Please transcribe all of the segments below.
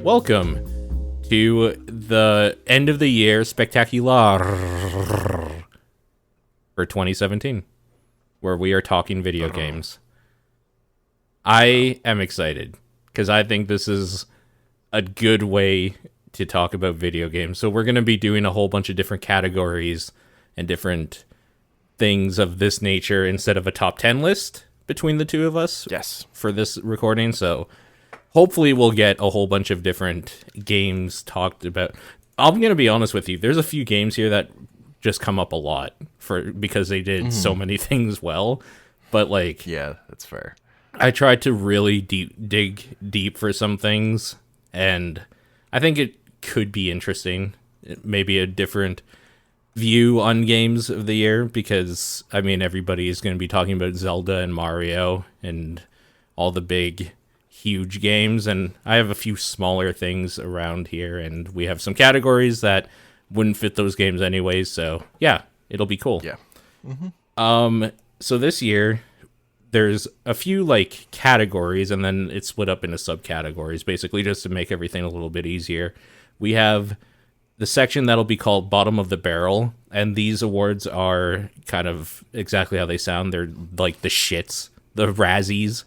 Welcome to the end of the year spectacular for 2017, where we are talking video games. I am excited because I think this is a good way to talk about video games. So we're going to be doing a whole bunch of different categories and different things of this nature instead of a top 10 list between the two of us. Yes. For this recording. So hopefully we'll get a whole bunch of different games talked about. I'm going to be honest with you. There's a few games here that just come up a lot because they did so many things well. But like, yeah, that's fair. I tried to really dig deep for some things, and I think it could be interesting. Maybe a different view on games of the year, because I mean everybody is going to be talking about Zelda and Mario and all the big huge games, and I have a few smaller things around here, and we have some categories that wouldn't fit those games anyways, so yeah, it'll be cool. Yeah. So this year there's a few like categories, and then it's split up into subcategories, basically just to make everything a little bit easier. We have the section that'll be called Bottom of the Barrel, and these awards are kind of exactly how they sound. They're like the shits, the Razzies.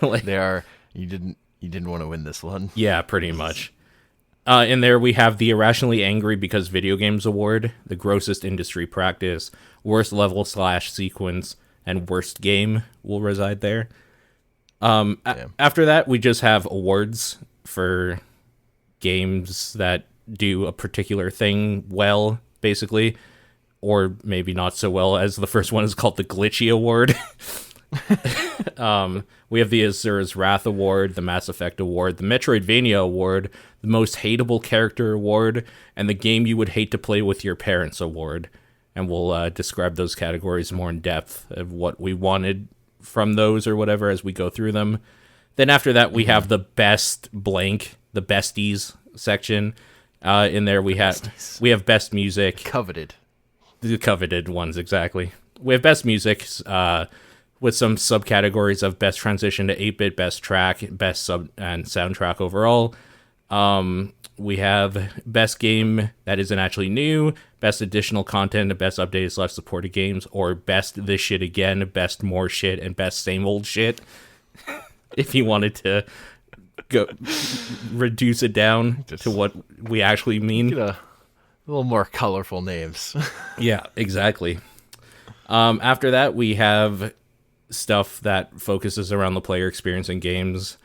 Like, they are. You didn't want to win this one. Yeah, pretty much. In there we have the Irrationally Angry Because Video Games Award, the Grossest Industry Practice, Worst Level / Sequence, and Worst Game will reside there. After that, we just have awards for games that do a particular thing well, basically, or maybe not so well, as the first one is called the Glitchy Award. We have the Azura's Wrath Award, the Mass Effect Award, the Metroidvania Award, the Most Hateable Character Award, and the Game You Would Hate to Play with Your Parents Award. And we'll describe those categories more in depth of what we wanted from those or whatever as we go through them. Then after that, we have the Best Blank, the Besties section. In there we have Best Music. Coveted. The coveted ones, exactly. We have Best Music, with some subcategories of Best Transition to 8-Bit, Best Track, Best Sub and Soundtrack overall. We have Best Game That Isn't Actually New, Best Additional Content, Best Updated / Supported Games, or Best This Shit Again, Best More Shit, and Best Same Old Shit. If you wanted to go reduce it down to what we actually mean. Get a little more colorful names. Yeah, exactly. After that, we have stuff that focuses around the player experience in games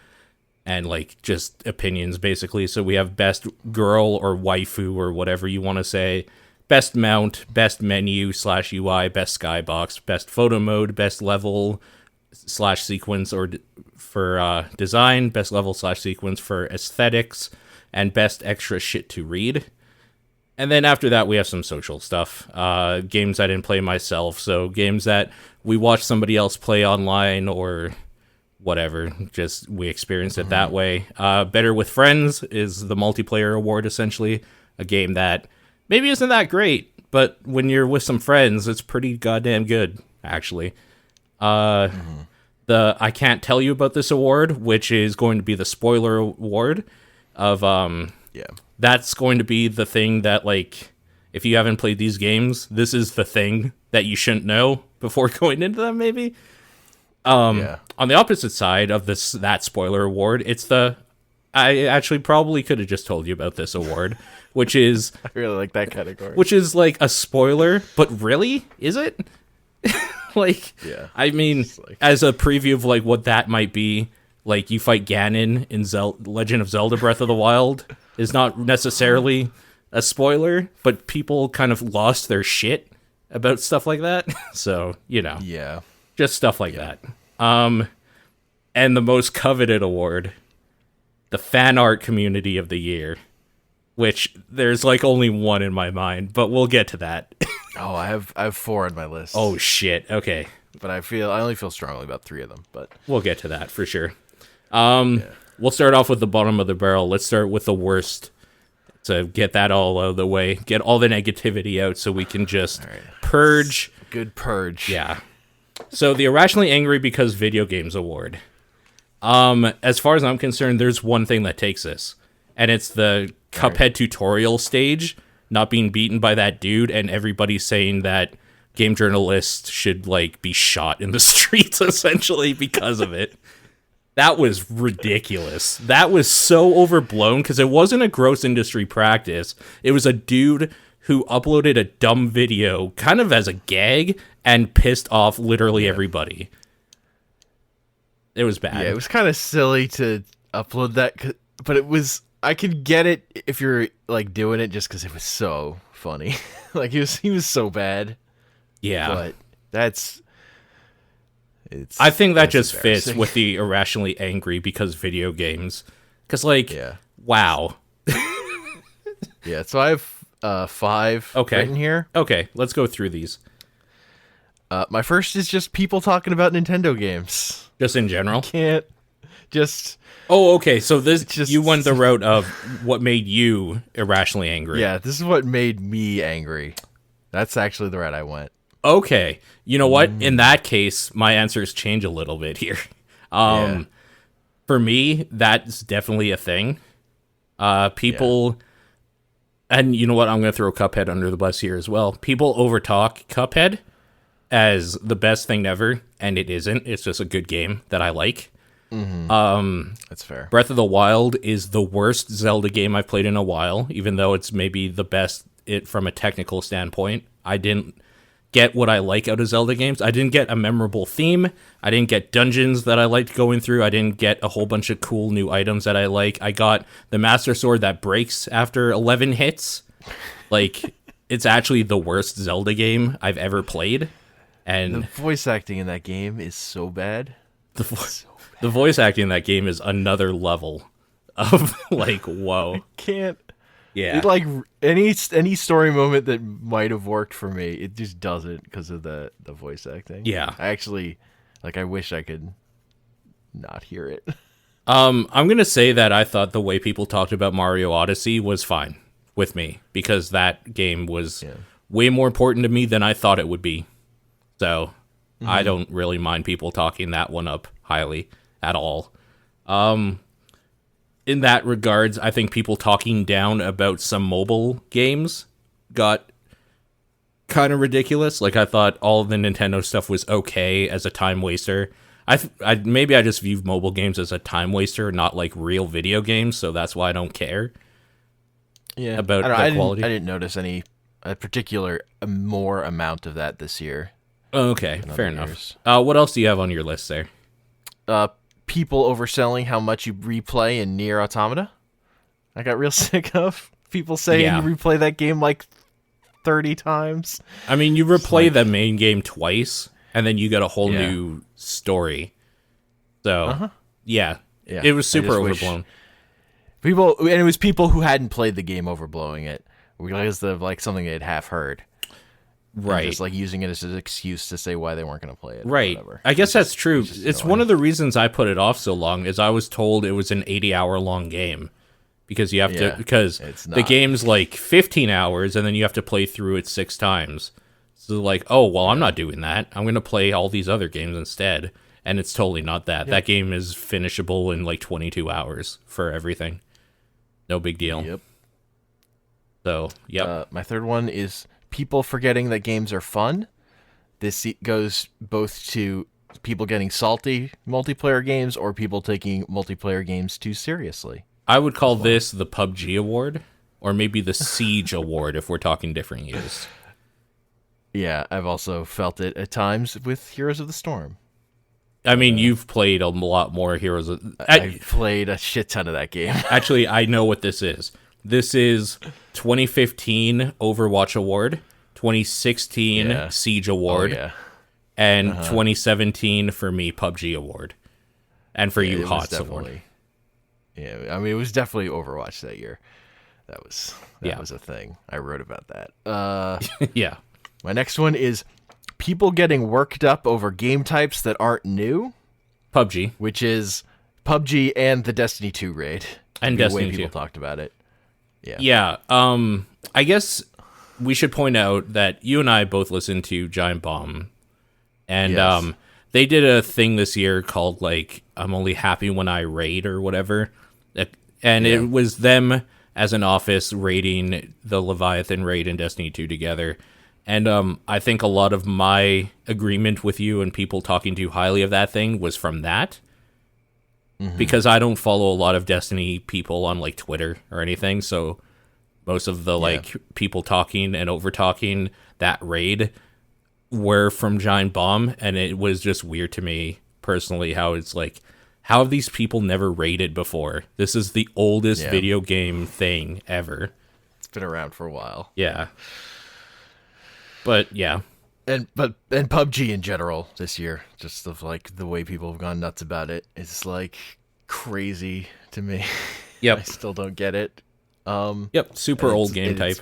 and like just opinions, basically. So we have Best Girl or Waifu or whatever you want to say, Best Mount, Best Menu / UI, Best Skybox, Best Photo Mode, Best Level / Sequence or for design, Best Level / Sequence for aesthetics, and Best Extra Shit to Read. And then after that, we have some social stuff. Games I didn't play myself, so games that we watched somebody else play online or whatever. Just we experienced it that way. Better with Friends is the multiplayer award, essentially. A game that maybe isn't that great, but when you're with some friends, it's pretty goddamn good, actually. The I Can't Tell You About This award, which is going to be the spoiler award of... Yeah. That's going to be the thing that, like, if you haven't played these games, this is the thing that you shouldn't know before going into them, maybe. On the opposite side of that spoiler award, it's the I actually probably could have just told you about this award, which is I really like that category. which is like a spoiler, but really, is it? Like, yeah. I mean, like... as a preview of like what that might be, like you fight Ganon in Legend of Zelda Breath of the Wild. Is not necessarily a spoiler, but people kind of lost their shit about stuff like that. So, you know. Yeah. Just stuff like that. And the most coveted award, the Fan Art Community of the Year, which there's like only one in my mind, but we'll get to that. Oh, I have 4 on my list. Oh, shit. Okay. But I only feel strongly about 3 of them, but we'll get to that for sure. We'll start off with the bottom of the barrel. Let's start with the worst to get that all out of the way, get all the negativity out so we can just purge. Good purge. Yeah. So the Irrationally Angry Because Video Games Award. As far as I'm concerned, there's one thing that takes this, and it's the Cuphead tutorial stage not being beaten by that dude, and everybody saying that game journalists should like be shot in the streets essentially because of it. That was ridiculous. That was so overblown because it wasn't a gross industry practice. It was a dude who uploaded a dumb video kind of as a gag and pissed off literally everybody. It was bad. Yeah, it was kind of silly to upload that, but it was, I could get it if you're like doing it just because it was so funny. Like he was so bad. Yeah. But I think that just fits with the irrationally angry because video games. Because, like, wow. Yeah, so I have 5 written here. Okay, let's go through these. My first is just people talking about Nintendo games. Just in general? Can't just... Oh, okay, so you went the route of what made you irrationally angry. Yeah, this is what made me angry. That's actually the route I went. Okay, you know what? In that case, my answers change a little bit here. For me, that's definitely a thing. People, and you know what? I'm going to throw Cuphead under the bus here as well. People overtalk Cuphead as the best thing ever, and it isn't. It's just a good game that I like. That's fair. Breath of the Wild is the worst Zelda game I've played in a while, even though it's maybe the best from a technical standpoint. I didn't get what I like out of Zelda games. I didn't get a memorable theme. I didn't get dungeons that I liked going through. I didn't get a whole bunch of cool new items that I like. I got the Master Sword that breaks after 11 hits. Like, it's actually the worst Zelda game I've ever played. And the voice acting in that game is so bad. The voice acting in that game is another level of, like, whoa. Can't. Yeah. It, like, any story moment that might have worked for me, it just doesn't because of the voice acting. Yeah. I actually, like, I wish I could not hear it. I'm going to say that I thought the way people talked about Mario Odyssey was fine with me because that game was way more important to me than I thought it would be. So I don't really mind people talking that one up highly at all. In that regards, I think people talking down about some mobile games got kind of ridiculous. Like, I thought all of the Nintendo stuff was okay as a time waster. Maybe I just view mobile games as a time waster, not like real video games, so that's why I don't care. Yeah, about the quality. I didn't notice a particular more amount of that this year. Okay, fair enough. What else do you have on your list there? People overselling how much you replay in Nier Automata. I got real sick of people saying you replay that game like 30 times. I mean, you replay the main game twice, and then you get a whole new story. So, it was super overblown. And it was people who hadn't played the game overblowing it because of like something they'd half heard. Right. Just like using it as an excuse to say why they weren't going to play it. Right. I guess that's true. It's one of the reasons I put it off so long is I was told it was an 80-hour long game because you have to, because the game's like 15 hours and then you have to play through it 6 times. So like, oh, well, I'm not doing that. I'm going to play all these other games instead. And it's totally not that. That game is finishable in like 22 hours for everything. No big deal. Yep. So, my third one is people forgetting that games are fun. This goes both to people getting salty multiplayer games or people taking multiplayer games too seriously. I would call this the PUBG award or maybe the Siege award if we're talking different years. Yeah, I've also felt it at times with Heroes of the Storm. I mean, you've played a lot more Heroes of... I've played a shit ton of that game. Actually, I know what this is. This is 2015 Overwatch Award, 2016 Siege Award, and 2017 for me PUBG Award, and for you HOTS Award. Yeah, I mean it was definitely Overwatch that year. That was a thing. I wrote about that. Yeah. My next one is people getting worked up over game types that aren't new. PUBG, which is PUBG and the Destiny 2 raid, and Destiny 2. People talked about it. Yeah. I guess we should point out that you and I both listen to Giant Bomb, and They did a thing this year called like I'm only happy when I raid or whatever. And it was them as an office raiding the Leviathan raid and Destiny 2 together. And I think a lot of my agreement with you and people talking too highly of that thing was from that. Because I don't follow a lot of Destiny people on like Twitter or anything, so most of the like people talking and over talking that raid were from Giant Bomb, and it was just weird to me personally how it's like, how have these people never raided before? This is the oldest video game thing ever. It's been around for a while. Yeah. But yeah. And PUBG in general this year, just of like the way people have gone nuts about it, it's like crazy to me. Yep. I still don't get it. Super old game type.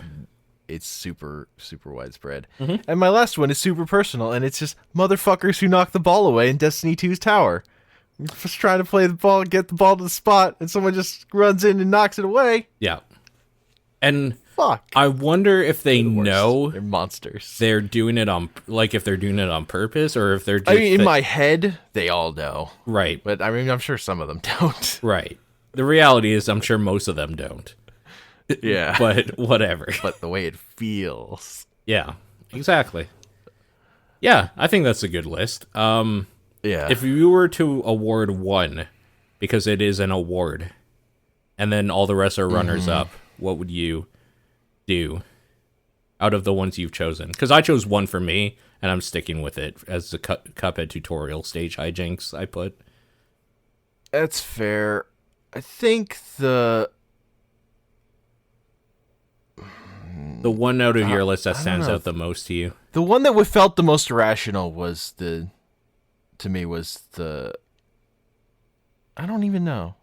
It's super widespread. And my last one is super personal, and it's just motherfuckers who knock the ball away in Destiny 2's tower. I'm just trying to play the ball, get the ball to the spot, and someone just runs in and knocks it away. Yeah. And fuck. I wonder if they know they're monsters. They're doing it on, like, if they're doing it on purpose or if they're just. I mean, in my head, they all know. Right. But I mean, I'm sure some of them don't. Right. The reality is, I'm sure most of them don't. Yeah. But whatever. But the way it feels. Yeah, exactly. Yeah, I think that's a good list. Yeah. If you were to award one, because it is an award, and then all the rest are runners up, what would you do out of the ones you've chosen? Because I chose one for me, and I'm sticking with it as the Cuphead tutorial stage hijinks I put. That's fair. I think the one out of your list that stands out the most to you. The one that felt the most irrational was I don't even know.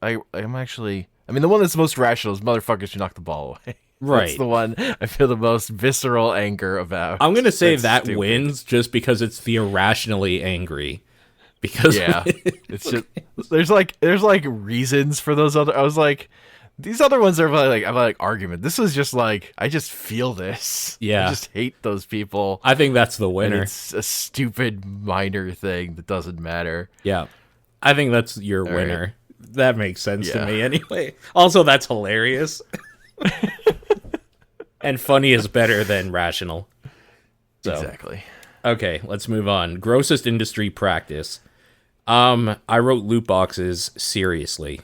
I'm actually, I mean, the one that's most rational is motherfuckers who knock the ball away. Right. That's the one I feel the most visceral anger about. I'm going to say that stupid. wins just because it's the irrationally angry. Because it's just, there's like reasons for those other, I was like, these other ones are like argument. This is just like, I just feel this. Yeah. I just hate those people. I think that's the winner. And it's a stupid minor thing that doesn't matter. Yeah. I think that's your winner. Right. That makes sense to me anyway. Also, that's hilarious. And funny is better than rational. So, exactly. Okay, let's move on. Grossest industry practice. I wrote loot boxes seriously.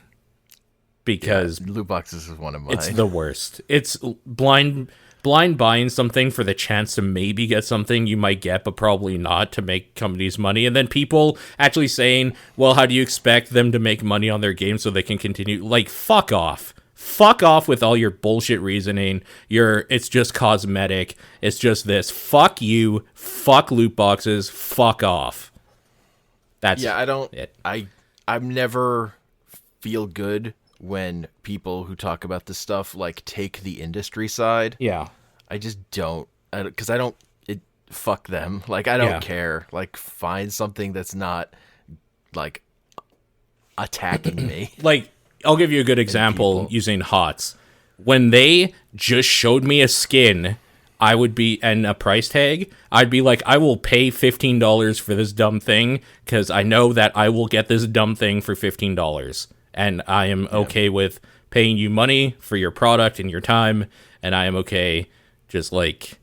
Because loot boxes is one of mine. It's the worst. It's blind buying something for the chance to maybe get something you might get, but probably not, to make companies money. And then people actually saying, well, how do you expect them to make money on their game so they can continue? Like, fuck off. Fuck off with all your bullshit reasoning. It's just cosmetic. It's just this. Fuck you. Fuck loot boxes. Fuck off. That's it. I'm never feel good when people who talk about this stuff like take the industry side. Yeah. I just don't, because fuck them. Like, I don't care. Like, find something that's not like attacking me. Like, I'll give you a good example using HOTS. When they just showed me a skin, I would be, and a price tag, I'd be like, I will pay $15 for this dumb thing because I know that I will get this dumb thing for $15. And I am okay with paying you money for your product and your time, and I am okay just like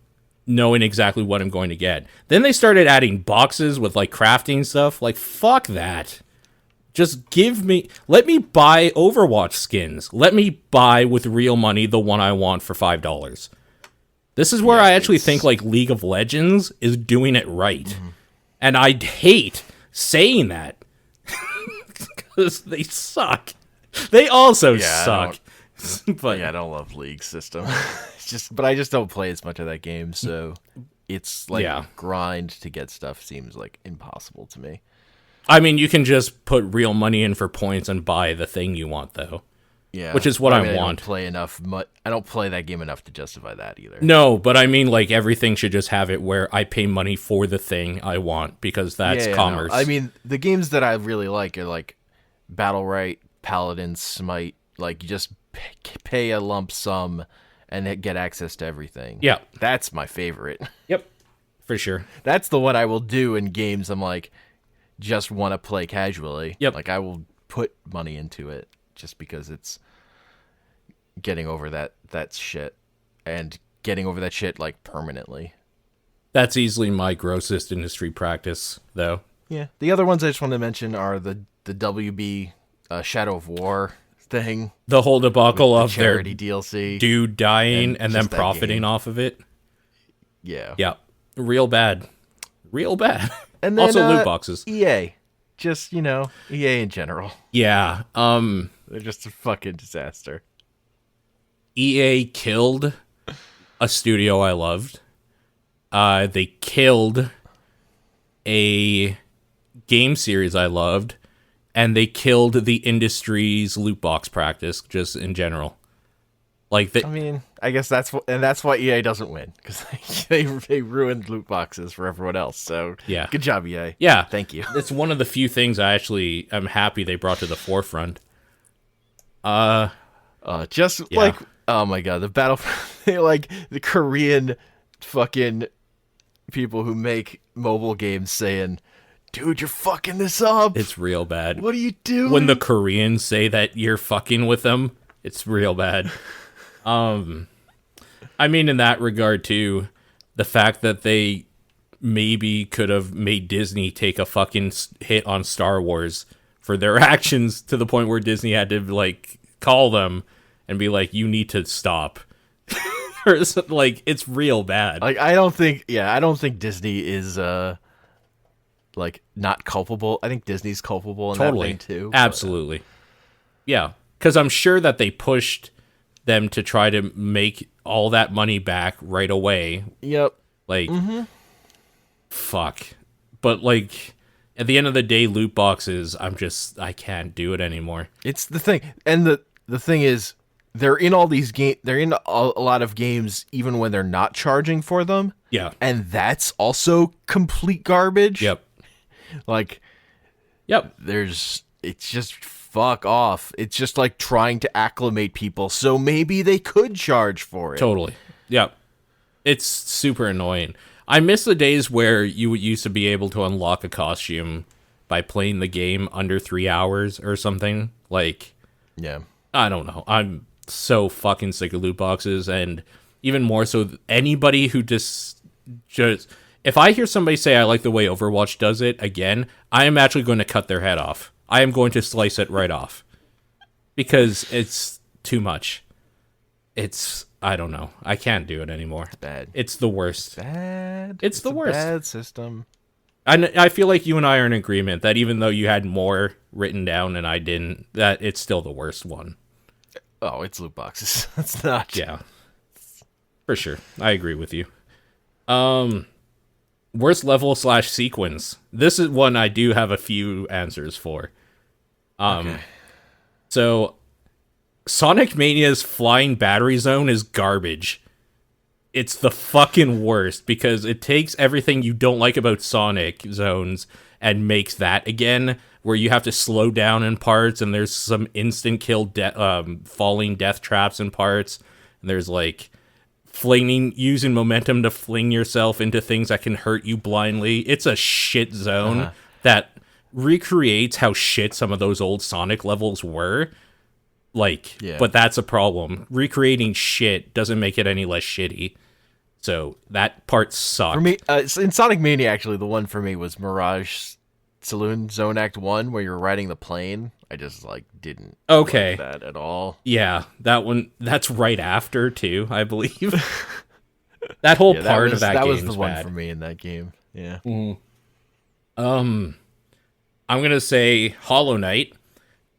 knowing exactly what I'm going to get. Then they started adding boxes with like crafting stuff. Like, fuck that. Just let me buy Overwatch skins. Let me buy with real money the one I want for $5. This is where I actually think like League of Legends is doing it right. Mm-hmm. And I hate saying that because they suck. They also suck. But I don't love League system. But I just don't play as much of that game, so it's like grind to get stuff seems like impossible to me. I mean, you can just put real money in for points and buy the thing you want, though. Yeah, which is what I want. I don't play enough. I don't play that game enough to justify that either. No, but I mean, like, everything should just have it where I pay money for the thing I want because that's commerce. No. I mean, the games that I really like are like Battlerite, Paladin, Smite. Like, you just pay a lump sum and get access to everything. Yeah, that's my favorite. Yep, for sure. That's the one I will do in games. I'm like, just want to play casually. Yep. Like I will put money into it just because it's getting over that shit and getting over that shit like permanently. That's easily my grossest industry practice, though. Yeah. The other ones I just want to mention are the WB Shadow of War thing. The whole debacle The of their charity DLC. dude dying and then just that profiting game. off of it. Yeah. Yeah, real bad. Real bad. And then, also loot boxes. EA. Just, EA in general. Yeah. They're just a fucking disaster. EA killed a studio I loved. They killed a game series I loved, and they killed the industry's loot box practice just in general. Like I mean, I guess that's why EA doesn't win, because they ruined loot boxes for everyone else. So Yeah. good job, EA. yeah, Thank you. It's one of the few things I actually am happy they brought to the forefront. Just Yeah. like, oh my god, the battle, like the Korean fucking people who make mobile games saying, "Dude, you're fucking this up. It's real bad. What are you doing?" When the Koreans say that you're fucking with them, it's real bad. I mean, in that regard too, the fact that they maybe could have made Disney take a fucking hit on Star Wars for their actions to the point where Disney had to like call them and be like, "You need to stop." Or something, like, it's real bad. Like, I don't think Disney is like not culpable. I think Disney's culpable in Totally. that thing too. but- Absolutely. Yeah. Because I'm sure that they pushed them to try to make all that money back right away. Yep. Like, fuck. But, like, at the end of the day, loot boxes, I can't do it anymore. It's the thing, and the thing is, they're in all these they're in a lot of games, even when they're not charging for them, Yeah. and that's also complete garbage. Yep. Like, Yep. it's just fuck off. It's just like trying to acclimate people, so maybe they could charge for it. Totally. Yep. It's super annoying. I miss the days where you used to be able to unlock a costume by playing the game under 3 hours or something. Like, Yeah. I don't know. I'm so fucking sick of loot boxes, and even more so, anybody who just if I hear somebody say I like the way Overwatch does it again, I am actually going to cut their head off. I am going to slice it right off because it's too much. I don't know. I can't do it anymore. Bad. It's the worst. Bad. It's the a worst. Bad system. I feel like you and I are in agreement that even though you had more written down and I didn't, that it's still the worst one. Oh, it's loot boxes. It's not. Yeah, for sure. I agree with you. Worst level / sequence. This is one I do have a few answers for. Okay. So, Sonic Mania's flying battery zone is garbage. It's the fucking worst because it takes everything you don't like about Sonic zones and makes that again, where you have to slow down in parts and there's some instant kill falling death traps in parts. And there's like using momentum to fling yourself into things that can hurt you blindly. It's a shit zone that recreates how shit some of those old Sonic levels were. Like, Yeah. But that's a problem. Recreating shit doesn't make it any less shitty. So that part sucked. For me, in Sonic Mania, actually, the one for me was Mirage Saloon Zone Act 1, where you're riding the plane. I just, didn't Okay. like that at all. Yeah, that one. That's right after too, I believe. That whole Yeah, part of that game was the is one bad. for me in that game. Yeah. I'm gonna say Hollow Knight.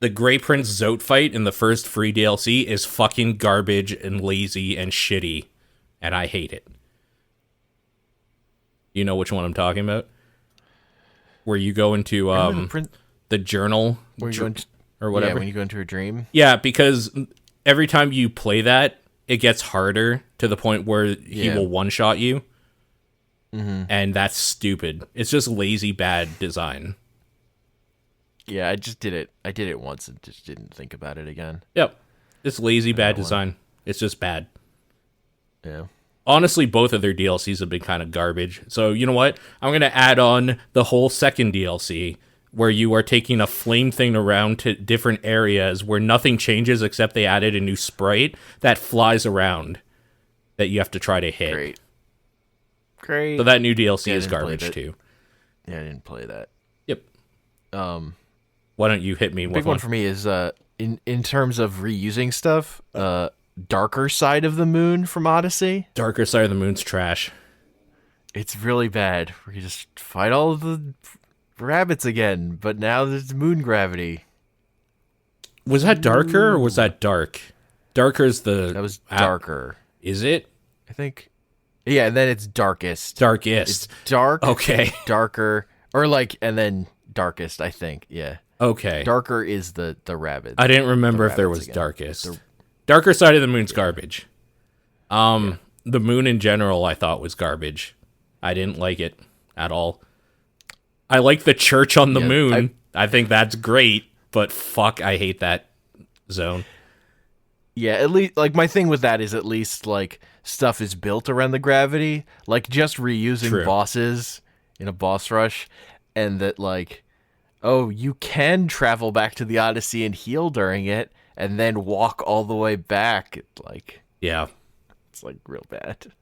The Grey Prince Zote fight in the first free DLC is fucking garbage and lazy and shitty, and I hate it. You know which one I'm talking about? Where you go into the journal Where you go into, or whatever. Yeah, when you go into a dream. Yeah, because every time you play that, it gets harder to the point where he Yeah. will one-shot you. And that's stupid. It's just lazy, bad design. Yeah, I just did it. I did it once and just didn't think about it again. Yep. It's lazy, bad design. It's just bad. Yeah. Honestly, both of their DLCs have been kind of garbage. So, you know what? I'm going to add on the whole second DLC where you are taking a flame thing around to different areas where nothing changes except they added a new sprite that flies around that you have to try to hit. Great. So that new DLC Yeah, I is didn't play garbage that. too. Yeah, I didn't play that. Yep. Um, Why don't you hit me with big one for me is in terms of reusing stuff. Darker Side of the Moon from Odyssey. Darker Side of the Moon's trash. It's really bad. Where you just fight all of the rabbits again, but now there's moon gravity. Was that darker or was that dark? Darker's the... That was darker. Is it? I think. Yeah, and then it's darkest. Darkest. It's dark. Okay. Darker. Or like, and then darkest, I think. Yeah. Okay. Darker is the rabbit. I didn't remember if there was again. darkest. Darker Side of the Moon's garbage. The moon in general I thought was garbage. I didn't like it at all. I like the church on the moon. I think that's great, but fuck, I hate that zone. Yeah, at least like my thing with that is at least like stuff is built around the gravity, like just reusing True. bosses in a boss rush, and that like, oh, you can travel back to the Odyssey and heal during it, and then walk all the way back. Yeah. It's like real bad.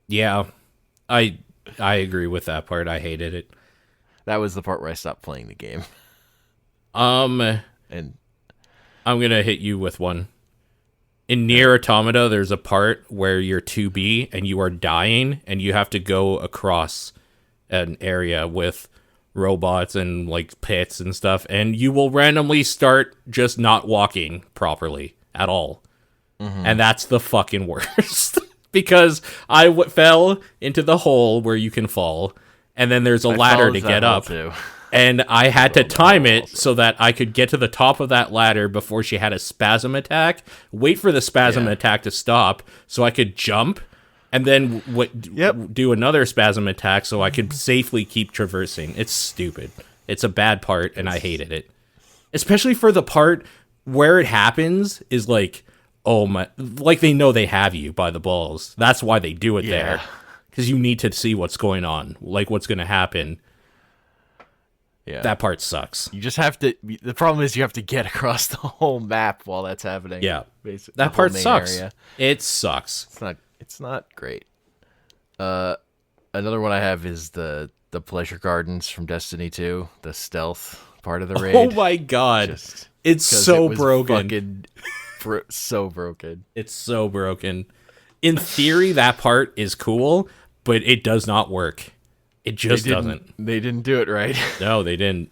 Yeah. I agree with that part. I hated it. That was the part where I stopped playing the game. And I'm gonna hit you with one. In Nier Automata, there's a part where you're 2B and you are dying, and you have to go across an area with robots and like pits and stuff, and you will randomly start just not walking properly at all. And that's the fucking worst. Because I fell into the hole where you can fall, and then there's a ladder to get up. And I had to time it so that I could get to the top of that ladder before she had a spasm attack, wait for the spasm attack to stop so I could jump, and then do another spasm attack so I could safely keep traversing. It's stupid. It's a bad part, and I hated it. Especially for the part where it happens is like, oh my, like they know they have you by the balls. That's why they do it there. Because you need to see what's going on, like what's going to happen. Yeah. That part sucks. You just have to. The problem is you have to get across the whole map while that's happening. Yeah, basically. that part sucks. Area. It sucks. It's not great. Another one I have is the pleasure gardens from Destiny 2, the stealth part of the raid. Oh my god, it's so broken. So broken. It's so broken. In theory, that part is cool, but it does not work. It just doesn't. They didn't do it right. No, they didn't.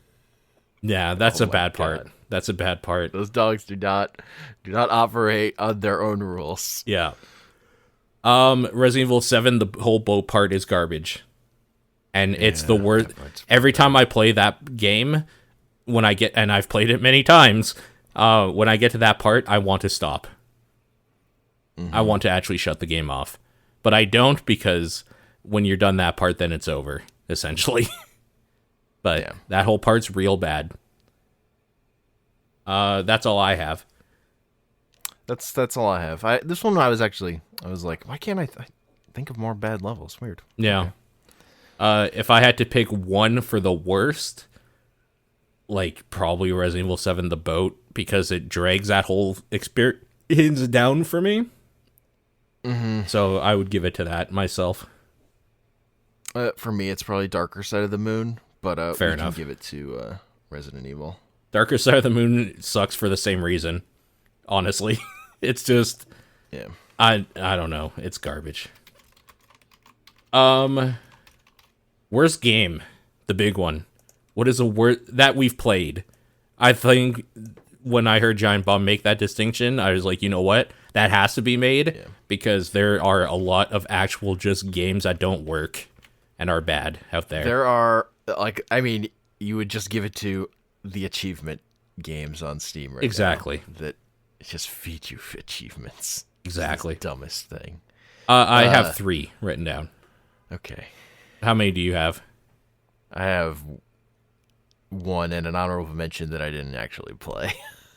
Yeah, that's a bad part. That's a bad part. Those dogs do not operate on their own rules. Yeah. Resident Evil 7, the whole boat part is garbage. And it's the worst. Every time I play that game, and I've played it many times, when I get to that part, I want to stop. I want to actually shut the game off. But I don't, because when you're done that part, then it's over, essentially. But that whole part's real bad. That's all I have. That's all I have. This one I was like, why can't I think of more bad levels? Weird. Yeah. Okay. If I had to pick one for the worst, like probably Resident Evil 7 the boat, because it drags that whole experience down for me. So I would give it to that myself. For me, it's probably Darker Side of the Moon, but fair enough. Can give it to Resident Evil. Darker Side of the Moon sucks for the same reason. Honestly, it's just I don't know. It's garbage. Worst game, the big one. What is a word that we've played? I think when I heard Giant Bomb make that distinction, I was like, you know what? That has to be made because there are a lot of actual just games that don't work and are bad out there. There are, you would just give it to the achievement games on Steam right exactly. now. That just feed you achievements. Exactly. It's the dumbest thing. I have 3 written down. Okay. How many do you have? I have 1 and an honorable mention that I didn't actually play.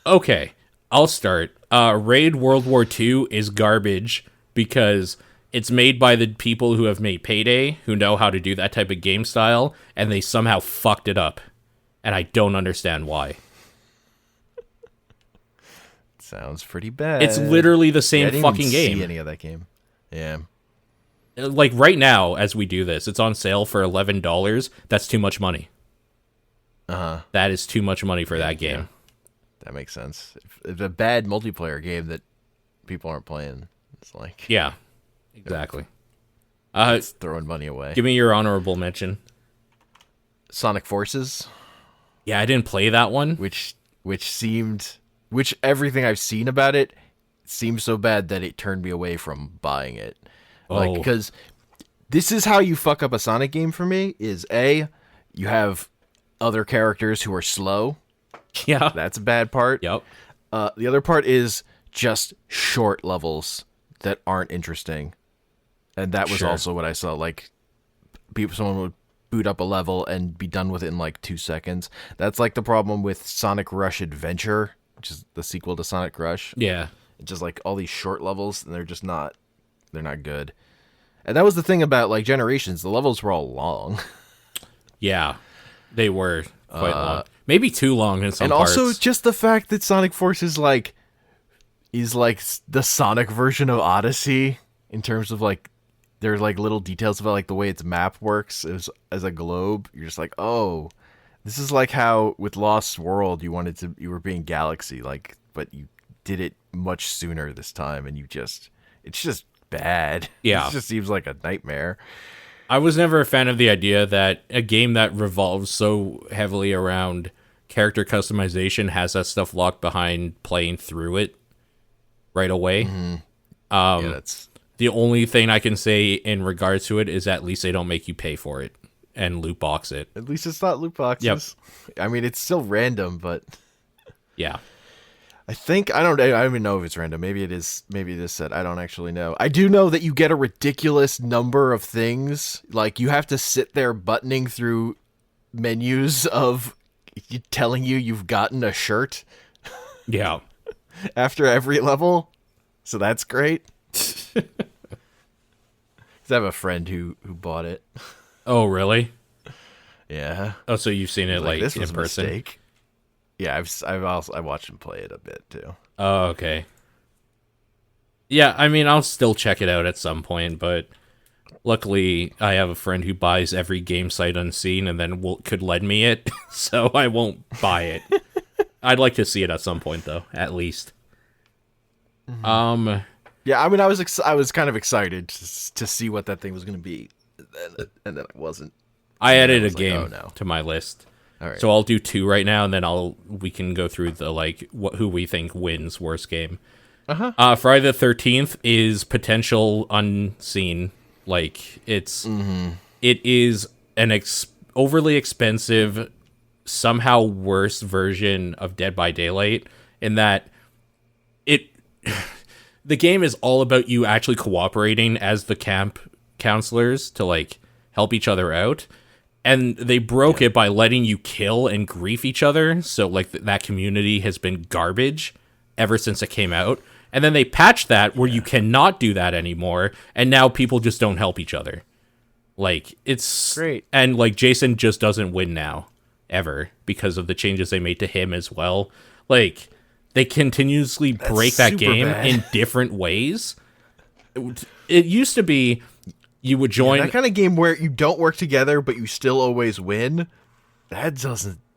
Okay, I'll start. Raid World War II is garbage because it's made by the people who have made Payday, who know how to do that type of game style, and they somehow fucked it up. and I don't understand why. Sounds pretty bad. It's literally the Yeah, I same didn't fucking even game. see any of that game. Yeah. Like right now, as we do this, it's on sale for $11. That's too much money. That is too much money for that game. That makes sense. If it's a bad multiplayer game that people aren't playing, it's like Yeah, exactly. it's throwing money away. Give me your honorable mention. Sonic Forces, Yeah, I didn't play that one. which everything I've seen about it seems so bad that it turned me away from buying it. Like, Oh. because this is how you fuck up a Sonic game for me: is you have other characters who are slow. Yeah. That's a bad part. Yep. The other part is just short levels that aren't interesting, and that was Sure. also what I saw. Like, someone would boot up a level and be done with it in like 2 seconds. That's like the problem with Sonic Rush Adventure, which is the sequel to Sonic Rush. Yeah. It's just like all these short levels, and they're not good. And that was the thing about like Generations. The levels were all long, Yeah. They were quite long. Maybe too long in some and parts. also just the fact that Sonic Forces is like the Sonic version of Odyssey in terms of like there's like little details about like the way its map works as a globe. You're just like, oh, this is like how with Lost World you were being Galaxy, like, but you did it much sooner this time, and it's just bad. Yeah. It just seems like a nightmare. I was never a fan of the idea that a game that revolves so heavily around character customization has that stuff locked behind playing through it right away. Yeah, that's The only thing I can say in regards to it is at least they don't make you pay for it and loot box it. at least it's not loot boxes. I mean, it's still random, but Yeah. I don't even know if it's random. Maybe it is set. I don't actually know. I do know that you get a ridiculous number of things. Like, you have to sit there buttoning through menus of telling you you've gotten a shirt Yeah. after every level. So that's great. 'Cause I have a friend who bought it. Oh, really? Yeah. Oh, so you've seen it like this in was a person? mistake. Yeah, I watched him play it a bit too. Oh, okay. Yeah, I mean, I'll still check it out at some point, but luckily I have a friend who buys every game sight unseen and then could lend me it, so I won't buy it. I'd like to see it at some point, though, at least. Yeah, I mean, I was kind of excited to see what that thing was going to be, and then I wasn't. I added a was like, game oh, no. to my list. All right. So I'll do 2 right now, and then we can go through the who we think wins worst game. Friday the 13th is potential unseen. Like it is an overly expensive, somehow worse version of Dead by Daylight in that the game is all about you actually cooperating as the camp counselors to like help each other out. And they broke it by letting you kill and grief each other. So, like, that community has been garbage ever since it came out. And then they patched that where you cannot do that anymore. And now people just don't help each other. Like, it's Great. And, like, Jason just doesn't win now, ever, because of the changes they made to him as well. Like, they continuously break that super game bad. in different ways. It used to be you would join. That kind of game where you don't work together, but you still always win. That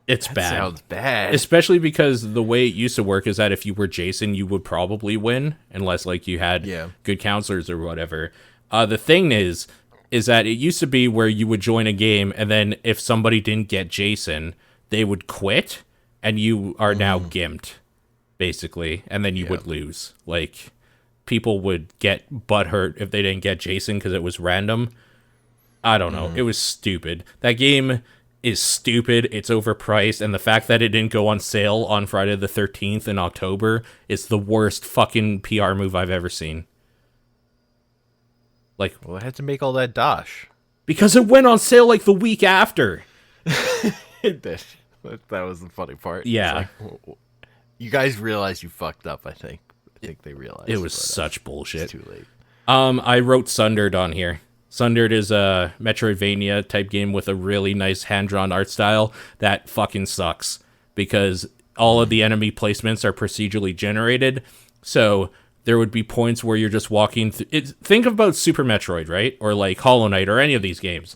It's bad. sounds bad. Especially because the way it used to work is that if you were Jason, you would probably win, unless like you had good counselors or whatever. The thing is that it used to be where you would join a game, and then if somebody didn't get Jason, they would quit, and you are now gimped, basically, and then you would lose. Like, people would get butthurt if they didn't get Jason because it was random. I don't know. It was stupid. That game is stupid. It's overpriced. And the fact that it didn't go on sale on Friday the 13th in October is the worst fucking PR move I've ever seen. Like, Well, I had to make all that dosh. because it went on sale like the week after. That was the funny part. Yeah. It's like, you guys realize you fucked up, I think they realized. It was but, such it's bullshit. too late. I wrote Sundered on here. Sundered is a Metroidvania type game with a really nice hand-drawn art style that fucking sucks because all of the enemy placements are procedurally generated. So there would be points where you're just walking think about Super Metroid, right? Or like Hollow Knight or any of these games.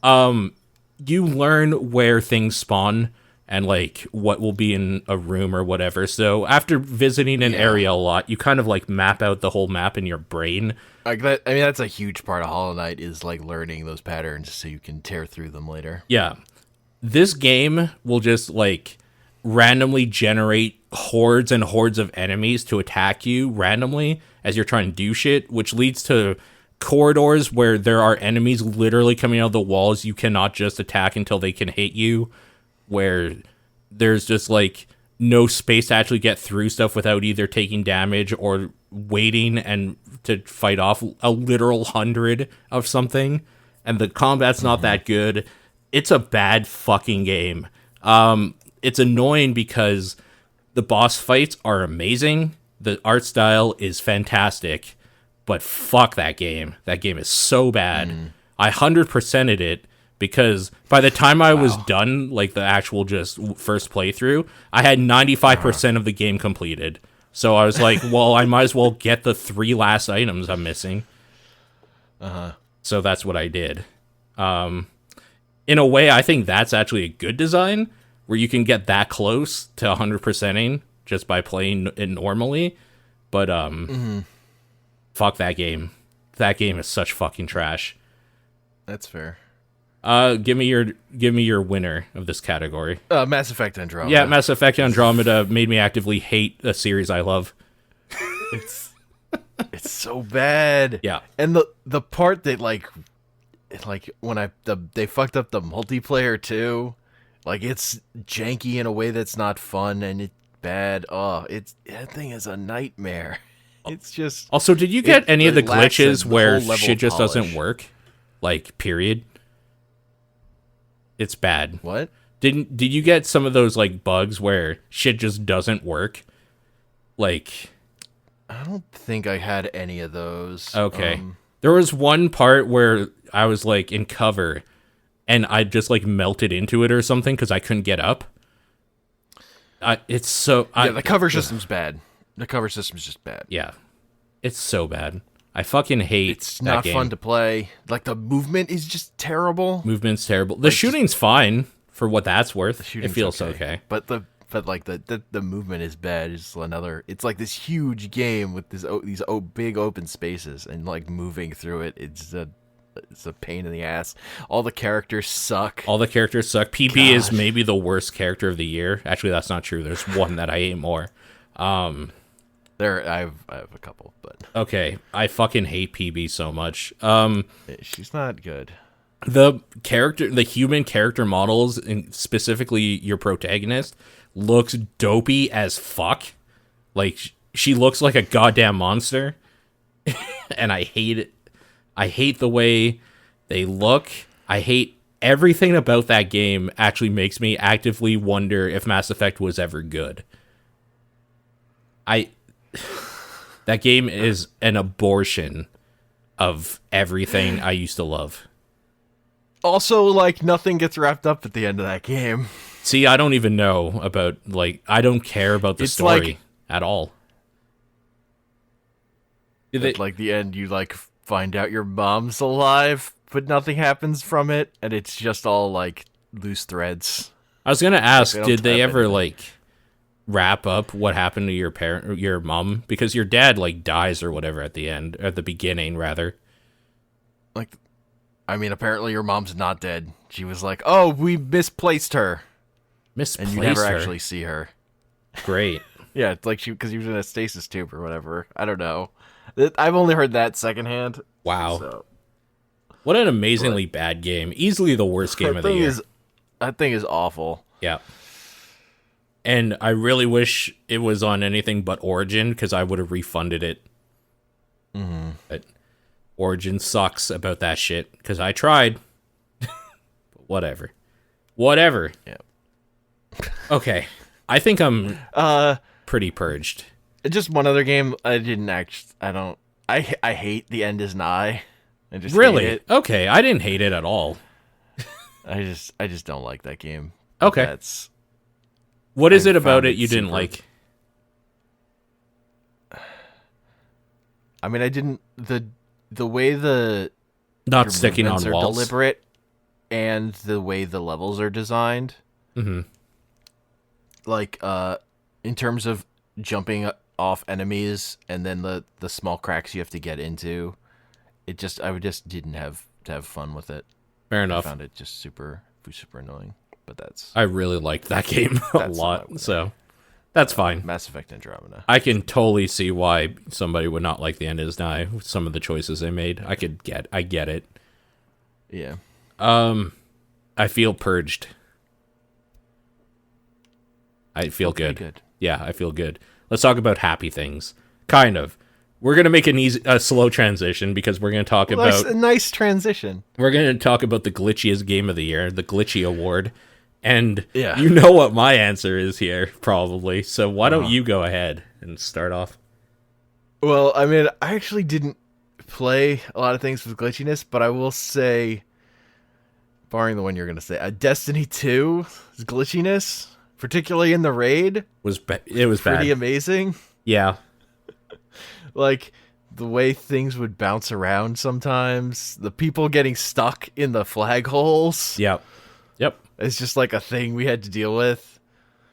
You learn where things spawn and like what will be in a room or whatever. So after visiting an area a lot, you kind of like map out the whole map in your brain. Like that, I mean, that's a huge part of Hollow Knight is like learning those patterns so you can tear through them later. Yeah. This game will just like randomly generate hordes and hordes of enemies to attack you randomly as you're trying to do shit, which leads to corridors where there are enemies literally coming out of the walls you cannot just attack until they can hit you, where there's just like no space to actually get through stuff without either taking damage or waiting and to fight off a literal 100 of something. And the combat's not that good. It's a bad fucking game. It's annoying because the boss fights are amazing. The art style is fantastic, but fuck that game. That game is so bad. I 100%ed it because by the time I was done, like the actual just first playthrough, I had 95% of the game completed. So I was like, well, I might as well get the 3 last items I'm missing. So that's what I did. In a way, I think that's actually a good design, where you can get that close to 100%ing just by playing it normally. But fuck that game. That game is such fucking trash. That's fair. Give me your winner of this category. Mass Effect Andromeda. Yeah, Mass Effect Andromeda made me actively hate a series I love. It's so bad. Yeah. And the part that like when they fucked up the multiplayer too, like it's janky in a way that's not fun and it's bad. Oh, that thing is a nightmare. It's just Also, did you get any of the glitches where whole level shit of just polish. doesn't work? Like, period. It's bad. What? Did you get some of those like bugs where shit just doesn't work? Like, I don't think I had any of those. okay. There was one part where I was like in cover and I just like melted into it or something because I couldn't get up. It's so... the cover system's bad. The cover system's just bad. Yeah. It's so bad. I fucking hate It's that not game. fun to play. Like the movement is just terrible. Movement's terrible. The shooting's fine for what that's worth. It Shooting's feels okay. But the movement is bad. It's another. It's like this huge game with these big open spaces and like moving through it. It's a pain in the ass. All the characters suck. All the characters suck. PB is maybe the worst character of the year. Actually, that's not true. There's one that I hate more. I have a couple, but Okay, I fucking hate PB so much. she's not good. The human character models, and specifically your protagonist, looks dopey as fuck. Like, she looks like a goddamn monster. And I hate it. I hate the way they look. I hate everything about that game. Actually makes me actively wonder if Mass Effect was ever good. That game is an abortion of everything I used to love. Also, like nothing gets wrapped up at the end of that game. See, I don't even know about, like, I don't care about the It's story like- at all. At like the end, you like find out your mom's alive, but nothing happens from it, and it's just all like loose threads. I was gonna ask, They don't did they tap ever into it. like wrap up what happened to your mom? Because your dad like dies or whatever at the beginning rather. Like, I mean, apparently your mom's not dead. She was like, "Oh, we misplaced her," Misplaced and you never her. actually see her. Great. Yeah, it's like because she was in a stasis tube or whatever. I don't know. I've only heard that secondhand. Wow. So What an amazingly bad game. Easily the worst game of the year. That thing is awful. Yeah. And I really wish it was on anything but Origin because I would have refunded it. Mm-hmm. But Origin sucks about that shit because I tried. But whatever. Yeah. Okay. I think I'm pretty purged. Just one other game I didn't I hate The End Is Nigh. and just hate Really? it. Okay, I didn't hate it at all. I just don't like that game. Okay. What is I it about found it it you didn't super- like? I mean, I didn't the way Not your sticking on movements are walls. deliberate, and the way the levels are designed. Mm-hmm. Like in terms of jumping off enemies and then the small cracks you have to get into, I just didn't have to have fun with it. Fair I enough. found it just super annoying. But I really liked that game a That's lot, not- so that's fine. Mass Effect Andromeda. I can totally see why somebody would not like the end is nigh with some of the choices they made. I get it. Yeah. I feel purged. I feel Pretty good. Yeah, I feel good. Let's talk about happy things. Kind of. We're gonna make a slow transition because we're gonna talk Well, that's about a nice transition. we're gonna talk about the glitchiest game of the year, the Glitchy Award, and Yeah. you know what my answer is here probably. So why don't you go ahead and start off? Well, I mean, I actually didn't play a lot of things with glitchiness, but I will say, barring the one you're going to say, Destiny 2's glitchiness, particularly in the raid, It was pretty bad. amazing. Yeah. Like, the way things would bounce around sometimes, the people getting stuck in the flag holes. Yep. It's just like a thing we had to deal with.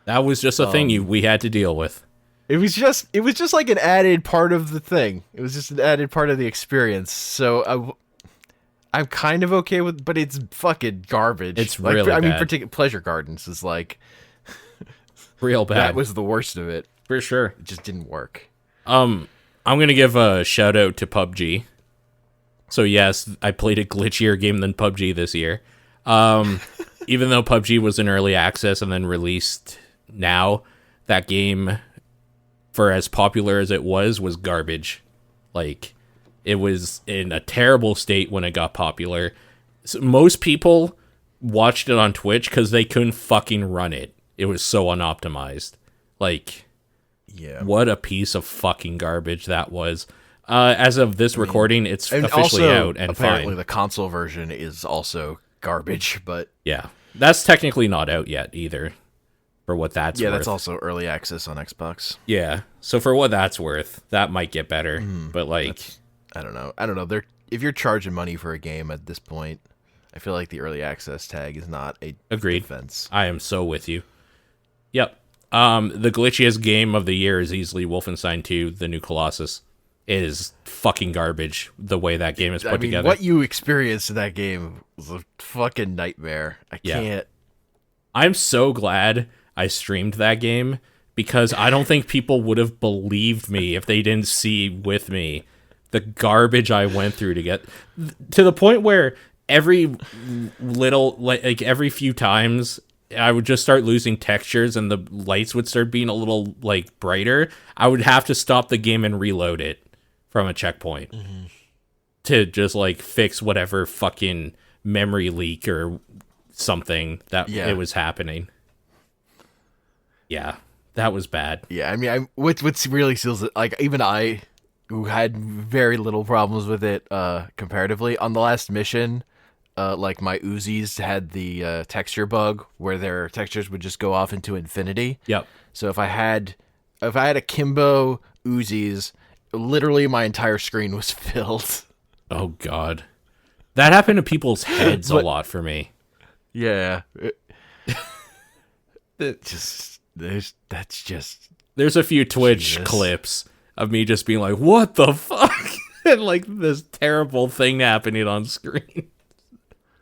That was just a thing we had to deal with. It was just like an added part of the thing. It was just an added part of the experience. So I'm kind of okay with, but it's fucking garbage. It's like, really I mean, bad. particular Pleasure Gardens is like Real bad. that was the worst of it. for sure. It just didn't work. I'm gonna give a shout out to PUBG. So yes, I played a glitchier game than PUBG this year. Even though PUBG was in early access and then released now, that game, for as popular as it was garbage. Like, it was in a terrible state when it got popular. So most people watched it on Twitch because they couldn't fucking run it. It was so unoptimized. Like, Yeah. what a piece of fucking garbage that was. As of this recording, it's And officially also, out and apparently fine. the console version is also garbage, but Yeah. That's technically not out yet either. For what that's yeah, worth. that's also early access on Xbox. Yeah. So for what that's worth, that might get better. But like, I don't know. If you're charging money for a game at this point, I feel like the early access tag is not a agreed. defense. I am so with you. Yep. The glitchiest game of the year is easily Wolfenstein 2, The New Colossus. It is fucking garbage the way that game is put together. What you experienced in that game was a fucking nightmare. I Yeah. can't. I'm so glad I streamed that game because I don't think people would have believed me if they didn't see with me the garbage I went through to get to the point where every little like every few times I would just start losing textures and the lights would start being a little like brighter. I would have to stop the game and reload it from a checkpoint to just like fix whatever fucking memory leak or something that it was happening. Yeah, that was bad. Yeah, I mean, what's really seals it, like even I, who had very little problems with it comparatively, on the last mission, like my Uzis had the texture bug where their textures would just go off into infinity. Yep. So if I had akimbo Uzis, literally my entire screen was filled. Oh god. That happened to people's heads a lot for me. Yeah. There's a few Twitch Jesus. clips of me just being like, what the fuck? And like this terrible thing happening on screen.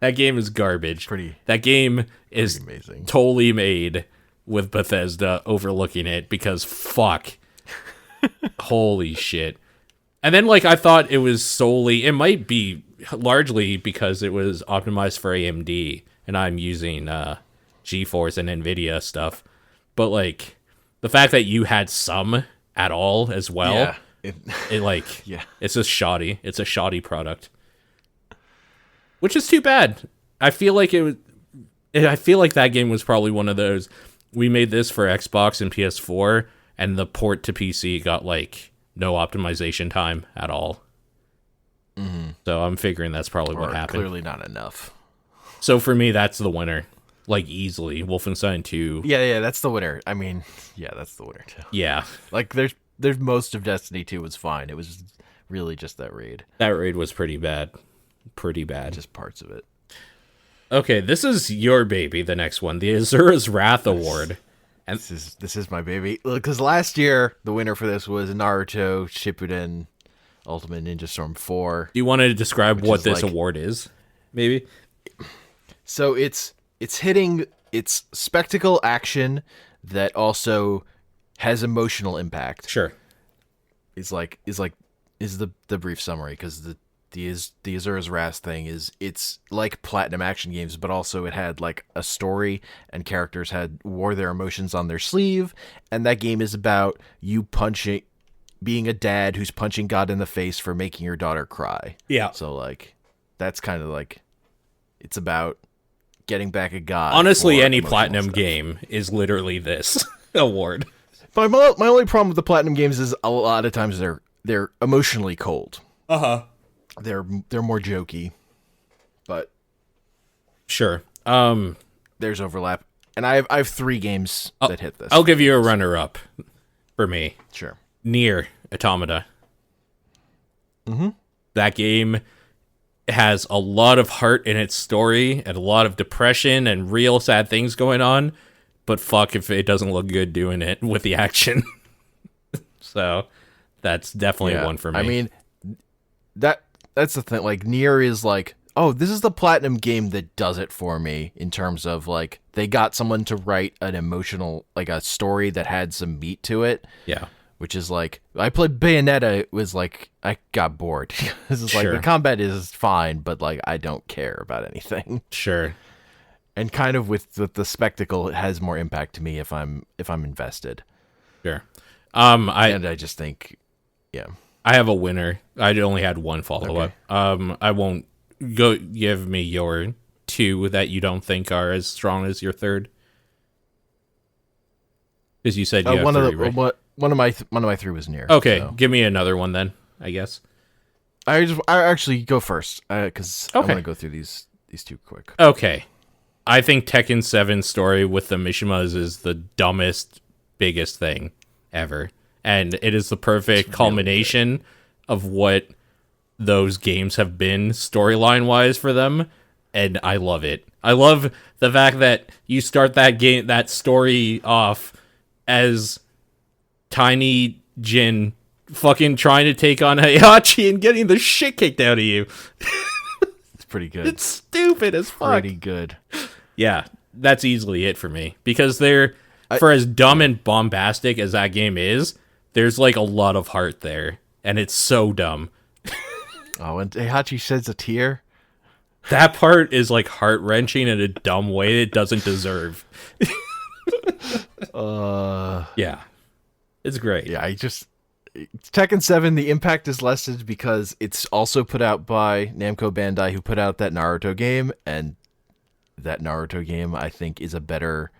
That game is garbage. That game is amazing. totally made with Bethesda overlooking it because fuck. Holy shit. And then like I thought it was solely, it might be largely because it was optimized for AMD and I'm using GeForce and Nvidia stuff. But like the fact that you had some at all as well, Yeah. it like Yeah. it's a shoddy product. Which is too bad. I feel like that game was probably one of those, we made this for Xbox and PS4 and the port to PC got like no optimization time at all. So I'm figuring that's probably what Or happened. clearly not enough. So for me, that's the winner. Like, easily. Wolfenstein 2. Yeah, that's the winner. I mean, yeah, that's the winner too. Yeah. Like, there's most of Destiny 2 was fine. It was really just that raid, That raid was pretty bad. Pretty bad. just parts of it. Okay, this is your baby, the next one. The Azura's Wrath Award. And This is my baby. Because last year the winner for this was Naruto Shippuden Ultimate Ninja Storm 4. do you want to describe what is this like- award is? Maybe? So it's hitting it's spectacle action that also has emotional impact. Sure. Is the brief summary, because the Azura's Wrath thing is, it's like Platinum action games, but also it had like a story and characters wore their emotions on their sleeve, and that game is about you being a dad who's punching God in the face for making your daughter cry. Yeah. So like that's kind of like, it's about getting back at God. Honestly, for any emotional Platinum stuff. game is literally this award. But my only problem with the Platinum games is a lot of times they're emotionally cold. Uh-huh. They're more jokey, but Sure. there's overlap. And I have 3 games that hit this. I'll give you a runner-up for me. Sure. Nier Automata. That game has a lot of heart in its story and a lot of depression and real sad things going on, but fuck if it doesn't look good doing it with the action. So that's definitely one for me. I mean, that's the thing. Like, Nier is like, oh, this is the Platinum game that does it for me, in terms of like, they got someone to write an emotional, like a story that had some meat to it. yeah. Which is like, I played Bayonetta, it was like, I got bored. This is like, Sure. the combat is fine, but like, I don't care about anything. Sure. And kind of with the spectacle, it has more impact to me if I'm invested. Sure. And I just think, yeah. I have a winner. I only had one follow-up. I won't go give me your 2 that you don't think are as strong as your third. Because you said you have One 3, of the right? one of my 3 was Nier. Okay, so. give me another one then, I guess. I actually go first, because I Okay. want to go through these 2 quick. Okay. I think Tekken 7's story with the Mishimas is the dumbest, biggest thing ever. And it is the perfect culmination of what those games have been storyline-wise for them. And I love it. I love the fact that you start that story off as Tiny Jin fucking trying to take on Heihachi and getting the shit kicked out of you. It's pretty good. It's stupid as fuck. pretty good. Yeah, that's easily it for me. Because for as dumb and bombastic as that game is, there's like a lot of heart there. And it's so dumb. Oh, and Heihachi sheds a tear. That part is like heart-wrenching in a dumb way it doesn't deserve. Yeah. It's great. Yeah, Tekken 7, the impact is lessened because it's also put out by Namco Bandai, who put out that Naruto game, and that Naruto game, I think, is a better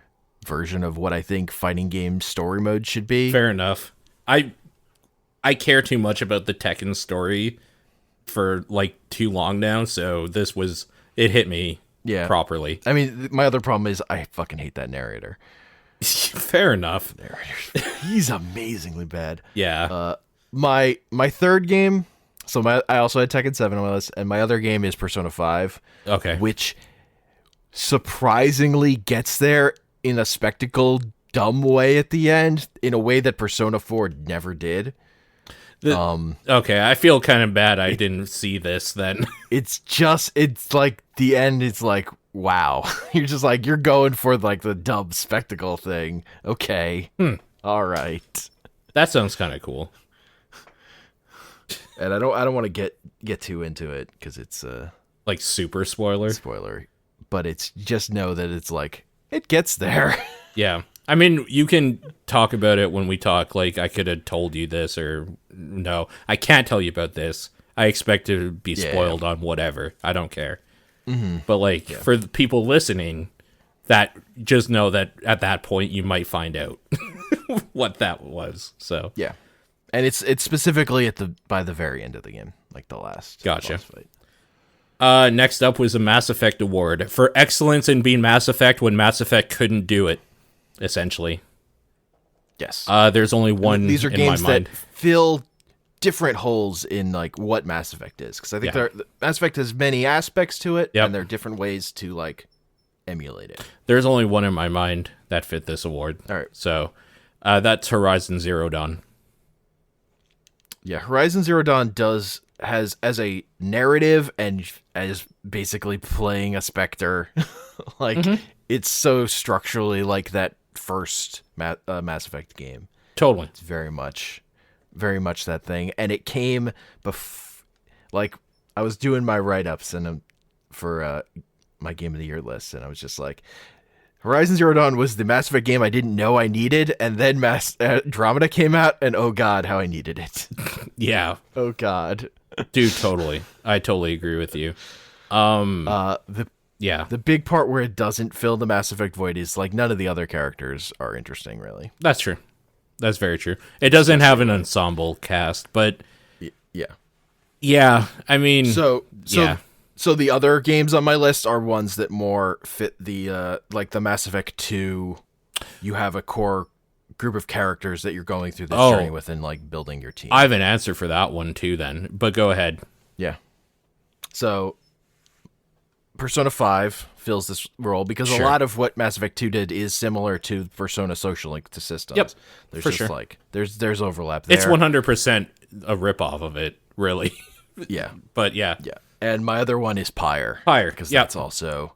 version of what I think fighting game story mode should be. Fair enough. I care too much about the Tekken story for like too long now, so it hit me Yeah. properly. I mean, my other problem is I fucking hate that narrator. Fair enough. He's amazingly bad. Yeah. My third game, I also had Tekken 7 on my list, and my other game is Persona 5, Okay. which surprisingly gets there in a spectacle dumb way at the end, in a way that Persona 4 never did. Okay, I feel kind of bad I didn't see this then. It's like the end, it's like, wow. You're just like, you're going for like the dumb spectacle thing. Okay. All right. That sounds kind of cool. And I don't want to get too into it because it's Like super spoiler. spoiler, but it's just know that it's like, it gets there. Yeah. I mean, you can talk about it when we talk. Like, I could have told you this, or no, I can't tell you about this. I expect to be spoiled on whatever. I don't care. But like, for the people listening, that just know that at that point you might find out what that was. So Yeah. And it's specifically by the very end of the game, like the last Gotcha. boss fight. Next up was the Mass Effect Award for excellence in being Mass Effect when Mass Effect couldn't do it, essentially. Yes. There's only one These are in games my mind. that fill different holes in like what Mass Effect is, because I think Mass Effect has many aspects to it, Yep. and there are different ways to like emulate it. There's only one in my mind that fit this award. All right. So that's Horizon Zero Dawn. Yeah, Horizon Zero Dawn has as a narrative and as basically playing a Spectre, like it's so structurally like that first Mass Effect game. Totally. It's very much that thing, and it came like I was doing my write-ups and for my Game of the Year list, and I was just like, Horizon Zero Dawn was the Mass Effect game I didn't know I needed, and then Andromeda came out, and oh god, how I needed it. Yeah. Oh god. Dude, totally. I totally agree with you. Yeah. The big part where it doesn't fill the Mass Effect void is like none of the other characters are interesting, really. That's true. That's very true. It doesn't have an ensemble cast, but Yeah. yeah, I mean, So the other games on my list are ones that more fit the like the Mass Effect 2. You have a core group of characters that you're going through this journey with and like building your team. I have an answer for that one too then, but go ahead. Yeah. So Persona 5 fills this role because Sure. a lot of what Mass Effect 2 did is similar to Persona Social Link to Systems. Yep, There's for just sure. like there's overlap there. It's 100% a ripoff of it, really. Yeah. But yeah. Yeah. And my other one is Pyre. Pyre, because yep. that's also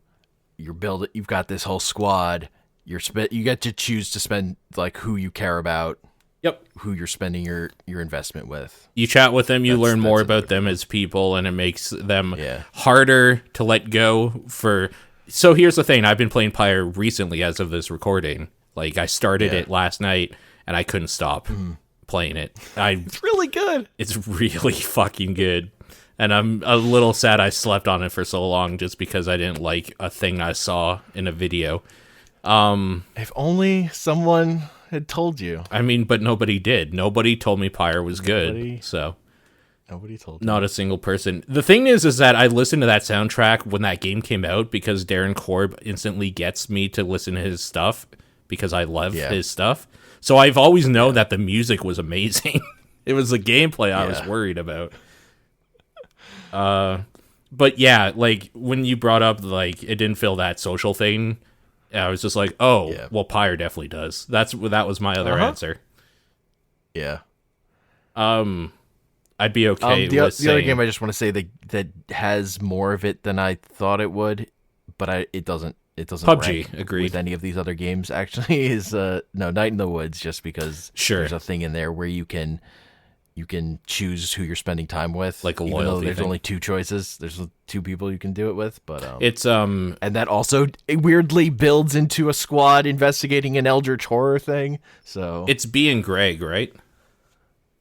you've got this whole squad. You get to choose to spend like who you care about, Yep. who you're spending your investment with. You chat with them, you That's- learn more that's about them as people, and it makes them Yeah. harder to let go for... So here's the thing. I've been playing Pyre recently as of this recording. Like, I started Yeah. it last night, and I couldn't stop playing it. It's really good. It's really fucking good. And I'm a little sad I slept on it for so long just because I didn't like a thing I saw in a video. If only someone had told you. I mean, but nobody did. Nobody told me Pyre was Nobody. good. So... Nobody told you. Not a single person. The thing is that I listened to that soundtrack when that game came out because Darren Korb instantly gets me to listen to his stuff because I love his stuff. So I've always known that the music was amazing. It was the gameplay I was worried about. But yeah, like when you brought up like it didn't feel that social thing, I was just like, oh, well, Pyre definitely does. That was my other answer. Yeah. I'd be okay The with saying... other game I just want to say that has more of it than I thought it would, but it doesn't PUBG, rank agreed. with any of these other games actually is no Night in the Woods, just because there's a thing in there where you can choose who you're spending time with, like a even though loyalty there's thing. only two choices. There's two people you can do it with, but It's and that also weirdly builds into a squad investigating an Eldritch horror thing. So it's B and Greg, right?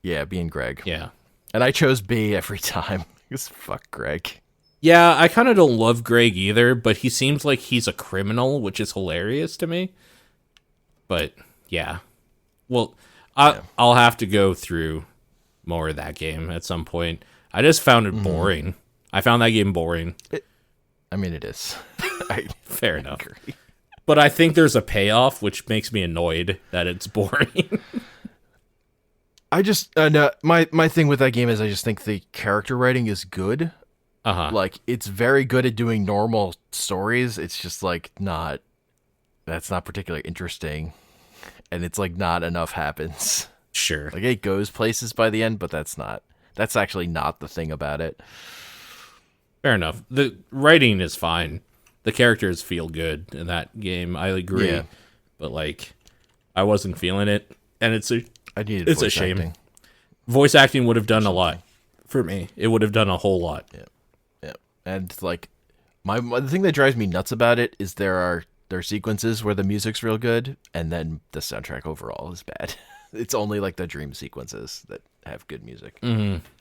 yeah, being Greg. Yeah. And I chose B every time. Because fuck Greg. Yeah, I kind of don't love Greg either, but he seems like he's a criminal, which is hilarious to me. But yeah. Well, I'll have to go through more of that game at some point. I just found it boring. I found that game boring. I mean, it is. Fair enough. But I think there's a payoff, which makes me annoyed that it's boring. I just no, my thing with that game is I just think the character writing is good. Like it's very good at doing normal stories. It's just like that's not particularly interesting, and it's like not enough happens. Sure. Like it goes places by the end, but that's actually not the thing about it. Fair enough. The writing is fine. The characters feel good in that game. I agree. Yeah. But like I wasn't feeling it, and it's a voice shame. acting. Voice acting would have done a lot for me. It would have done a whole lot. Yeah. And like the thing that drives me nuts about it is there are sequences where the music's real good, and then the soundtrack overall is bad. It's only like the dream sequences that have good music.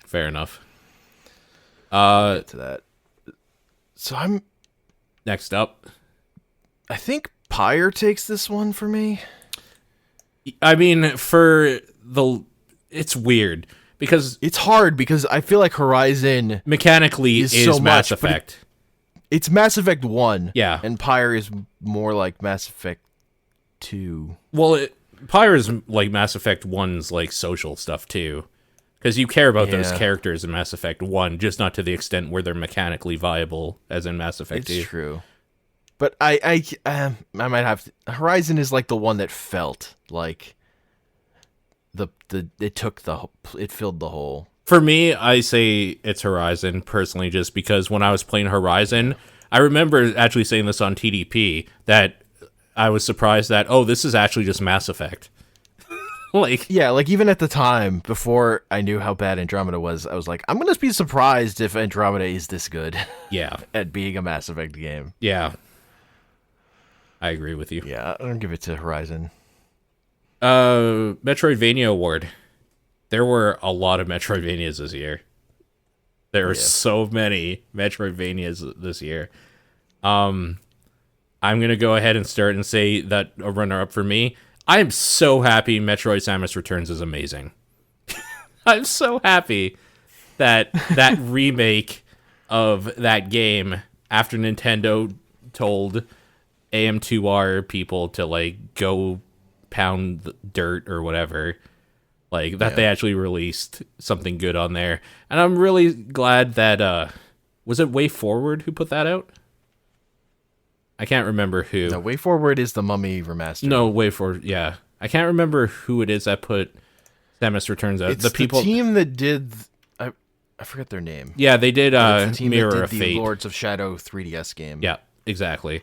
Fair enough. To that. So Next up. I think Pyre takes this one for me. I mean, for the it's weird because It's hard because I feel like Horizon mechanically is so Mass much, but Effect. it's Mass Effect 1. Yeah. And Pyre is more like Mass Effect 2. Well, Pyre is like Mass Effect 1's like social stuff too. Because you care about those Yeah. characters in Mass Effect 1, just not to the extent where they're mechanically viable, as in Mass Effect 2. It's true. But I might have to, Horizon is like the one that felt like it filled the hole. For me, I say it's Horizon, personally, just because when I was playing Horizon, I remember actually saying this on TDP, that I was surprised that, oh, this is actually just Mass Effect. Like, Yeah, like even at the time before I knew how bad Andromeda was, I was like, I'm gonna be surprised if Andromeda is this good yeah, at being a Mass Effect game. yeah. I agree with you. Yeah, I'm gonna give it to Horizon. Metroidvania Award. There were a lot of Metroidvanias this year. There were so many Metroidvanias this year. I'm gonna go ahead and start and say that a runner-up for me. I am so happy Metroid Samus Returns is amazing. I'm so happy that that remake of that game, after Nintendo told AM2R people to like go pound the dirt or whatever, like that they actually released something good on there. And I'm really glad that was it Way Forward who put that out? I can't remember who. The Way Forward is the Mummy remaster. No, Way Forward, yeah. I can't remember who it is that put Samus Returns out. It's the team that did. I forget their name. Yeah, they did It's the team Mirror that of did Fate. the Lords of Shadow 3DS game. Yeah, exactly.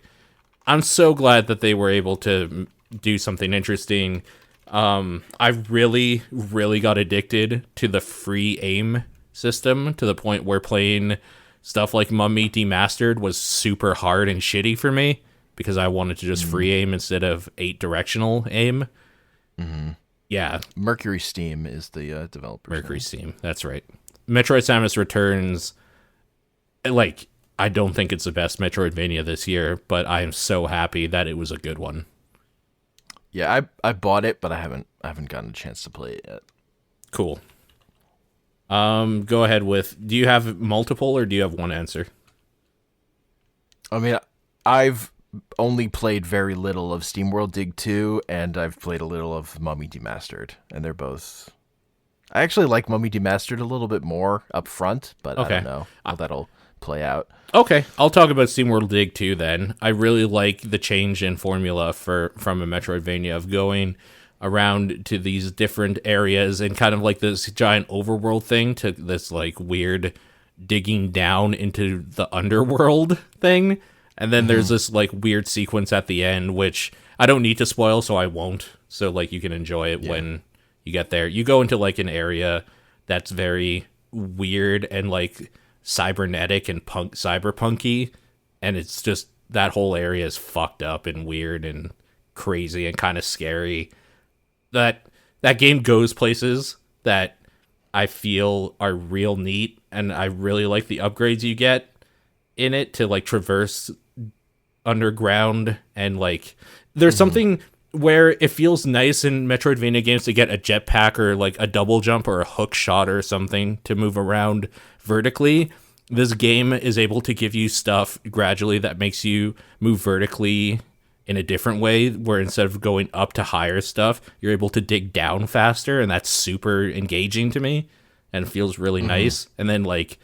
I'm so glad that they were able to do something interesting. I really, really got addicted to the free aim system to the point where playing stuff like Mummy Demastered was super hard and shitty for me because I wanted to just free aim instead of 8-directional aim. Mm-hmm. Yeah. Mercury Steam is the developer. Mercury Steam. That's right. Metroid Samus Returns, like, I don't think it's the best Metroidvania this year, but I am so happy that it was a good one. Yeah, I bought it, but I haven't gotten a chance to play it yet. Cool. Go ahead with, do you have multiple or do you have one answer? I mean, I've only played very little of SteamWorld Dig 2, and I've played a little of Mummy Demastered, and they're both... I actually like Mummy Demastered a little bit more up front, but Okay. I don't know how that'll play out. Okay, I'll talk about SteamWorld Dig 2 then. I really like the change in formula from a Metroidvania of going around to these different areas and kind of like this giant overworld thing to this like weird digging down into the underworld thing. And then there's this like weird sequence at the end, which I don't need to spoil, so I won't. So like you can enjoy it when you get there. You go into like an area that's very weird and like cybernetic and cyberpunky, and it's just that whole area is fucked up and weird and crazy and kind of scary. That game goes places that I feel are real neat, and I really like the upgrades you get in it to like traverse underground, and like there's something where it feels nice in Metroidvania games to get a jetpack or like a double jump or a hook shot or something to move around vertically. This game is able to give you stuff gradually that makes you move vertically in a different way, where instead of going up to higher stuff, you're able to dig down faster, and that's super engaging to me and feels really nice. And then like,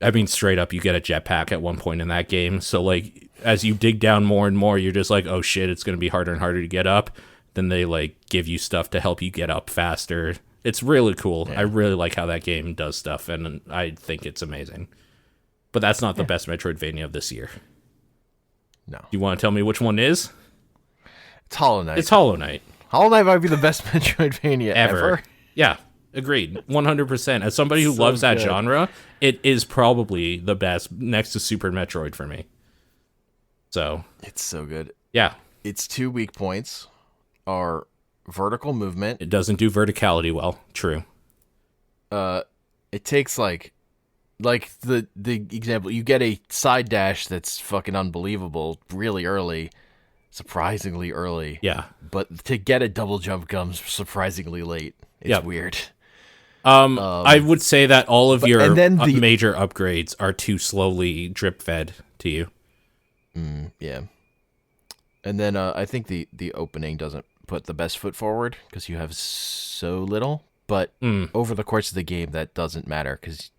I mean, straight up, you get a jetpack at one point in that game. So like, as you dig down more and more, you're just like, oh shit, it's going to be harder and harder to get up. Then they like give you stuff to help you get up faster. It's really cool. I really like how that game does stuff, and I think it's amazing. But that's not the best Metroidvania of this year. No. You want to tell me which one is? It's Hollow Knight. It's Hollow Knight. Hollow Knight might be the best Metroidvania ever. Yeah, agreed. 100%. As somebody who So loves that good. genre, it is probably the best next to Super Metroid for me. So, It's so good. yeah, Its 2 weak points are vertical movement. it doesn't do verticality well. True. It takes like the example, you get a side dash that's fucking unbelievable really early, surprisingly early. Yeah. But to get a double jump comes surprisingly late. It's Yeah. weird. I would say that all of your and then major upgrades are too slowly drip fed to you. Yeah. And then I think the opening doesn't put the best foot forward because you have so little. But over the course of the game, that doesn't matter because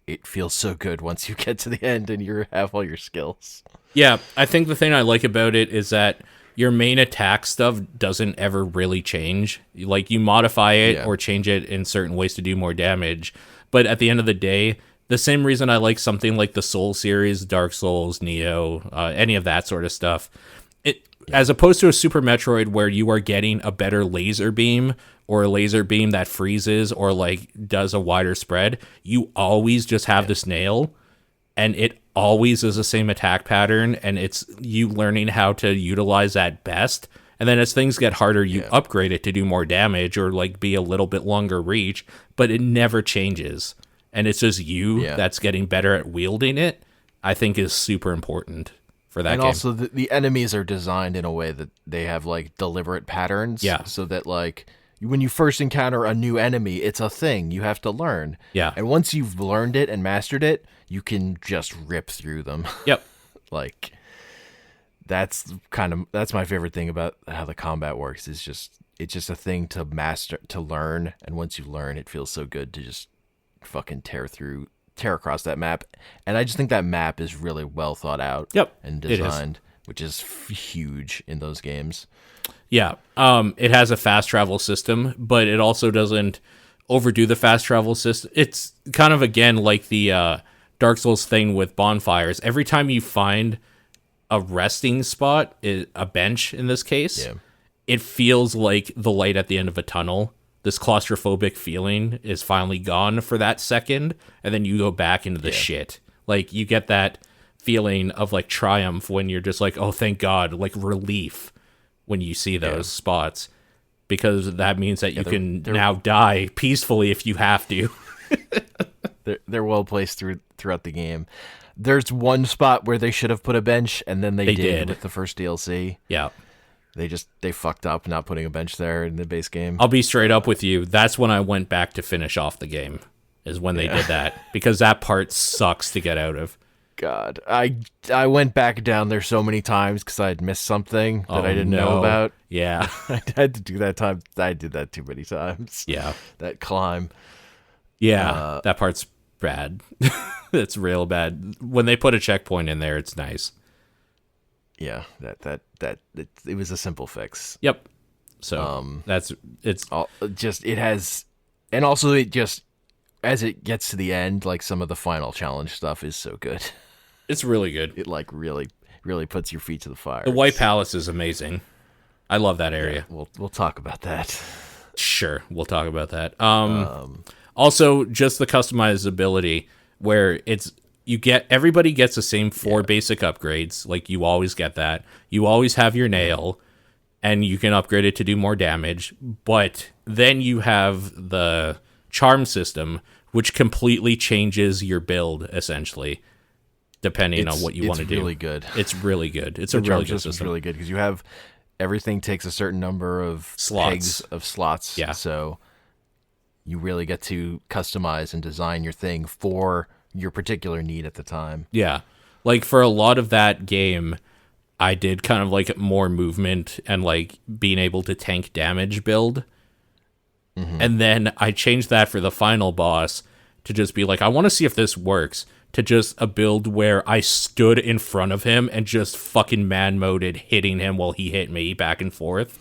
it feels so good once you get to the end and you have all your skills. Yeah, I think the thing I like about it is that your main attack stuff doesn't ever really change. Like, you modify it or change it in certain ways to do more damage. But at the end of the day, the same reason I like something like the Soul series, Dark Souls, Nioh, any of that sort of stuff, as opposed to a Super Metroid where you are getting a better laser beam or a laser beam that freezes or like does a wider spread, you always just have this nail, and it always is the same attack pattern, and it's you learning how to utilize that best. And then as things get harder, you upgrade it to do more damage or like be a little bit longer reach, but it never changes. And it's just you that's getting better at wielding it, I think is super important for that and game. Also, the enemies are designed in a way that they have like deliberate patterns. Yeah. So that like when you first encounter a new enemy, it's a thing you have to learn. Yeah. And once you've learned it and mastered it, you can just rip through them. Yep. Like that's my favorite thing about how the combat works. It's just a thing to master, to learn, and once you learn, it feels so good to just fucking tear across that map. And I just think that map is really well thought out and designed, which is huge in those games. Yeah. It has a fast travel system, but it also doesn't overdo the fast travel system. It's kind of, again, like the Dark Souls thing with bonfires. Every time you find a resting spot, a bench in this case, it feels like the light at the end of a tunnel. This claustrophobic feeling is finally gone for that second, and then you go back into the shit. Like, you get that feeling of like triumph when you're just like, oh, thank God, like relief when you see those spots, because that means that you can now die peacefully if you have to. They're well placed throughout the game. There's one spot where they should have put a bench, and then they did with the first DLC. Yeah. They fucked up not putting a bench there in the base game. I'll be straight up with you. That's when I went back to finish off the game, is when they did that, because that part sucks to get out of. God, I went back down there so many times because I had missed something that I didn't know about. Yeah. I had to do that time. I did that too many times. Yeah. That climb. Yeah, that part's bad. It's real bad. When they put a checkpoint in there, it's nice. Yeah, it was a simple fix. Yep. So it has, and also it just, as it gets to the end, like some of the final challenge stuff is so good. It's really good. It like really puts your feet to the fire. The White Palace is amazing. I love that area. Yeah, we'll talk about that. Sure, we'll talk about that. Also, just the customizability, where everybody gets the same 4 basic upgrades. Like, you always get that. You always have your nail, and you can upgrade it to do more damage. But then you have the charm system, which completely changes your build, essentially, depending on what you want to do. It's really good. It's really good. It's a really good system. It's really good because you have everything takes a certain number of slots. Yeah. So you really get to customize and design your thing for your particular need at the time. Yeah. Like, for a lot of that game, I did kind of like more movement and like being able to tank damage build. Mm-hmm. And then I changed that for the final boss to just be like, I want to see if this works. To just a build where I stood in front of him and just fucking man-moded, hitting him while he hit me back and forth.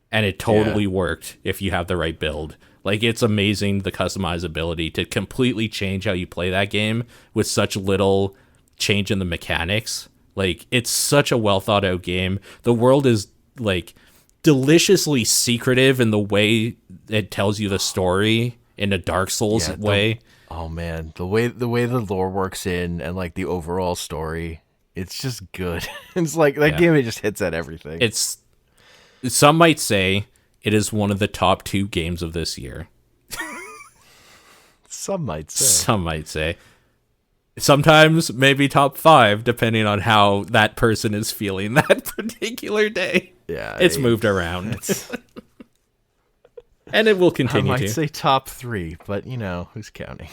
And it totally worked if you have the right build. Like, it's amazing, the customizability to completely change how you play that game with such little change in the mechanics. Like, it's such a well thought out game. The world is like deliciously secretive in the way it tells you the story in a Dark Souls way. Oh man, the way the lore works in and like the overall story, it's just good. It's like that game, it just hits at everything. Some might say it is one of the top 2 games of this year. Some might say. Sometimes maybe top 5, depending on how that person is feeling that particular day. Yeah. It's moved around. And it will I continue might to. say top 3, but who's counting?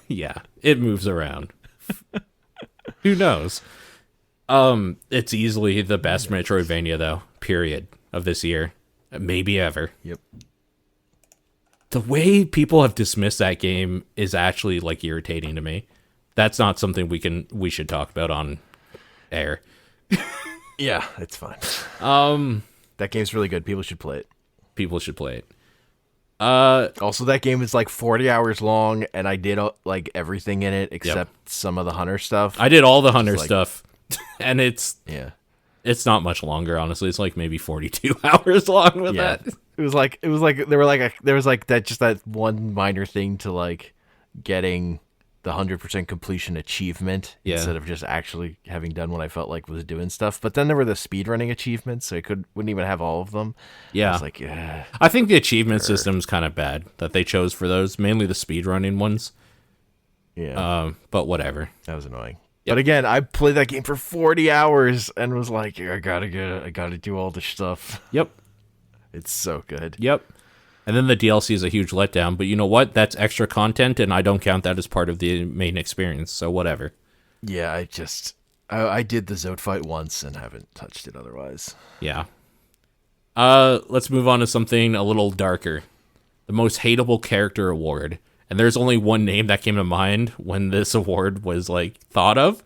Yeah, it moves around. Who knows? It's easily the best Metroidvania though, period, of this year. Maybe ever. Yep. The way people have dismissed that game is actually like irritating to me. That's not something we should talk about on air. Yeah, it's fine. Um, That game's really good. People should play it. people should play it. Also, that game is like 40 hours long, and I did like everything in it except some of the hunter stuff. I did all the hunter like- stuff, and it's Yeah. not much longer, honestly. It's like maybe 42 hours long with Yeah. that. It was like there was like that one minor thing to like getting the 100% completion achievement Yeah. instead of just actually having done what I felt like was doing stuff. But then there were the speedrunning achievements, so I wouldn't even have all of them. I Yeah. was like, yeah. I think the achievement system's kind of bad that they chose for those, mainly the speedrunning ones. Yeah. But whatever. That was annoying. But again, I played that game for 40 hours and was like, I gotta do all this stuff. Yep. It's so good. Yep. And then the DLC is a huge letdown, but you know what? That's extra content, and I don't count that as part of the main experience, so whatever. Yeah, I did the Zode fight once and haven't touched it otherwise. Yeah. Let's move on to something a little darker. The most hateable character award. And there's only one name that came to mind when this award was like thought of.